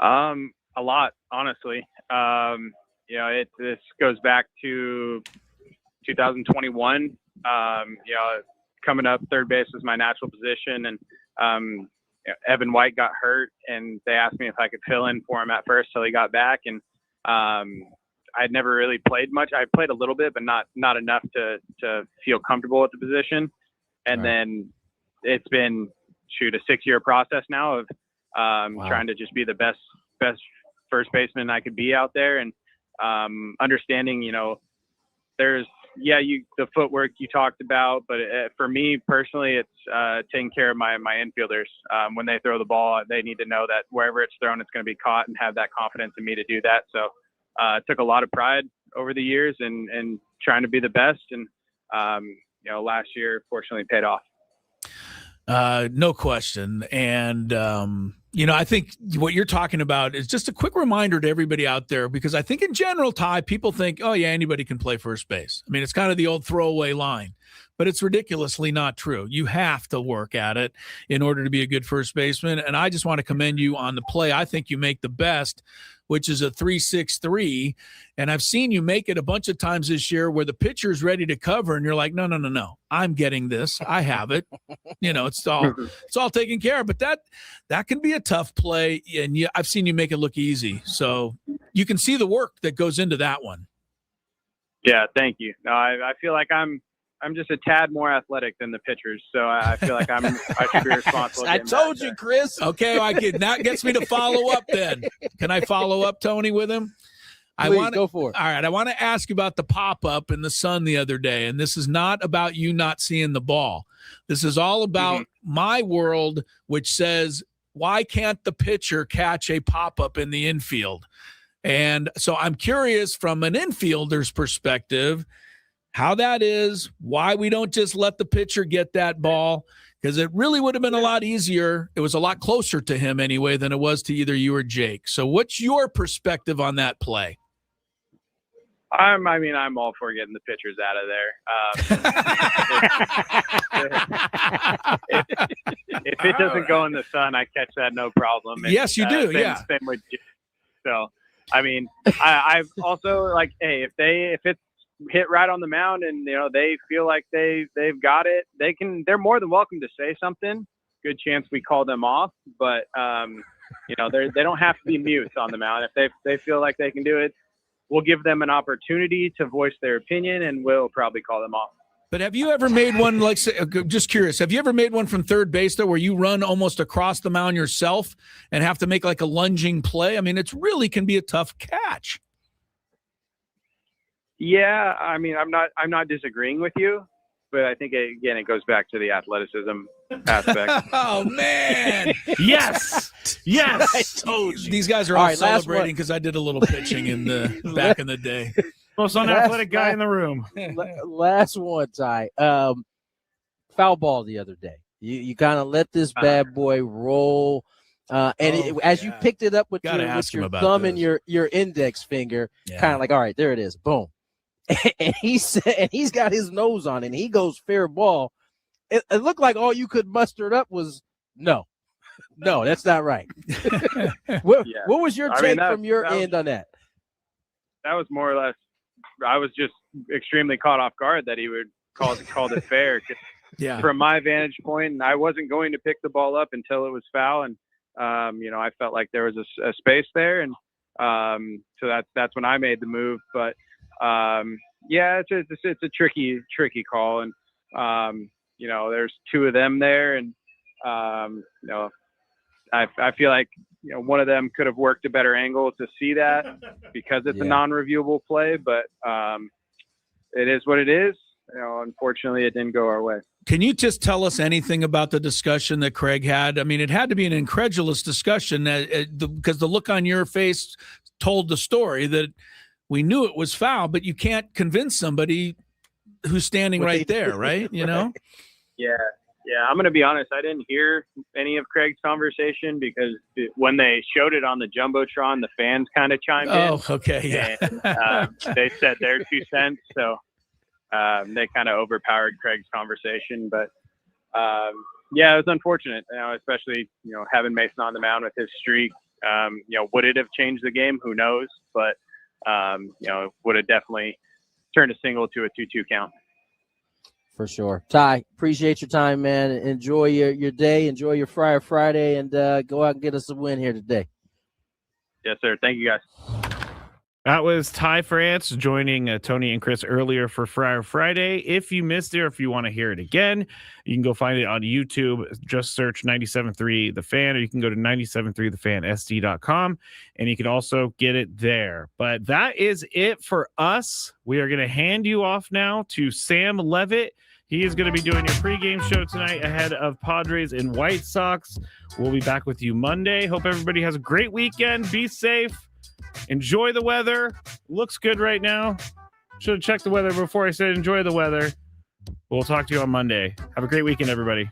A lot, honestly. This goes back to 2021, coming up, third base was my natural position, and Evan White got hurt, and they asked me if I could fill in for him at first till he got back, and I'd never really played much. I played a little bit, but not enough to feel comfortable at the position. And then it's been a 6-year process now of trying to just be the best first baseman I could be out there, and understanding, there's the footwork you talked about, but for me personally, it's taking care of my infielders. When they throw the ball, they need to know that wherever it's thrown, it's going to be caught, and have that confidence in me to do that. So it took a lot of pride over the years and trying to be the best. And, last year, fortunately, paid off. No question. And, I think what you're talking about is just a quick reminder to everybody out there, because I think in general, Ty, people think, oh, yeah, anybody can play first base. I mean, it's kind of the old throwaway line, but it's ridiculously not true. You have to work at it in order to be a good first baseman. And I just want to commend you on the play I think you make the best, which is a 3-6-3. And I've seen you make it a bunch of times this year where the pitcher's ready to cover, and you're like, no, I'm getting this. I have it. It's all taken care of. But that can be a tough play, and I've seen you make it look easy. So you can see the work that goes into that one. Yeah, thank you. No, I feel like I'm just a tad more athletic than the pitchers, so I feel like I should be responsible. I told you, Chris. Okay, that gets me to follow up then. Can I follow up, Tony, with him? Please, go for it. All right, I want to ask you about the pop-up in the sun the other day, and this is not about you not seeing the ball. This is all about my world, which says, why can't the pitcher catch a pop-up in the infield? And so I'm curious from an infielder's perspective how that is, why we don't just let the pitcher get that ball, because it really would have been a lot easier. It was a lot closer to him anyway than it was to either you or Jake. So what's your perspective on that play? I'm all for getting the pitchers out of there. If it doesn't go in the sun, I catch that no problem. And, yes, you do. Same with you. So, I've also if it's hit right on the mound and they feel like they've got it, they're more than welcome to say something. good chance we call them off, but they don't have to be mutes on the mound. If they feel like they can do it, we'll give them an opportunity to voice their opinion, and we'll probably call them off. But have you ever made one, like, just curious, have you ever made one from third base though, where you run almost across the mound yourself and have to make like a lunging play? I mean, it's really can be a tough catch. Yeah, I mean, I'm not disagreeing with you, but I think it goes back to the athleticism aspect. Oh man, yes. I told you. These guys are all celebrating because I did a little pitching in the back in the day. Most unathletic guy in the room. Last one, Ty. Foul ball the other day. You kind of let this bad boy roll. As you picked it up with your thumb and your index finger, kind of like, all right, there it is. Boom. And he's got his nose on it, and he goes fair ball. It looked like all you could muster up was no, that's not right. What was your take from your end on that? That was more or less. I was just extremely caught off guard that he would called it fair. Yeah. From my vantage point, and I wasn't going to pick the ball up until it was foul, and I felt like there was a space there, and so that's when I made the move. But it's a tricky call, and there's two of them there, and I feel like one of them could have worked a better angle to see that because it's a non-reviewable play, but it is what it is. Unfortunately, it didn't go our way. Can you just tell us anything about the discussion that Craig had? I mean, it had to be an incredulous discussion because the look on your face told the story that we knew it was foul, but you can't convince somebody who's standing right there, right? Yeah, I'm going to be honest. I didn't hear any of Craig's conversation because when they showed it on the Jumbotron, the fans kind of chimed in. Oh, okay, yeah. And, they said their 2 cents, so they kind of overpowered Craig's conversation. But, it was unfortunate, especially, having Mason on the mound with his streak. Would it have changed the game? Who knows? But, would have definitely turned a single to a 2-2 count. For sure. Ty, appreciate your time, man. Enjoy your day. Enjoy your Friar Friday, and go out and get us a win here today. Yes, sir. Thank you, guys. That was Ty France joining Tony and Chris earlier for Friar Friday. If you missed it or if you want to hear it again, you can go find it on YouTube. Just search 97.3 The Fan, or you can go to 97.3thefansd.com, and you can also get it there. But that is it for us. We are going to hand you off now to Sam Levitt. He is going to be doing your pregame show tonight ahead of Padres and White Sox. We'll be back with you Monday. Hope everybody has a great weekend. Be safe. Enjoy the weather. Looks good right now. Should have checked the weather before I said enjoy the weather. We'll talk to you on Monday. Have a great weekend, everybody.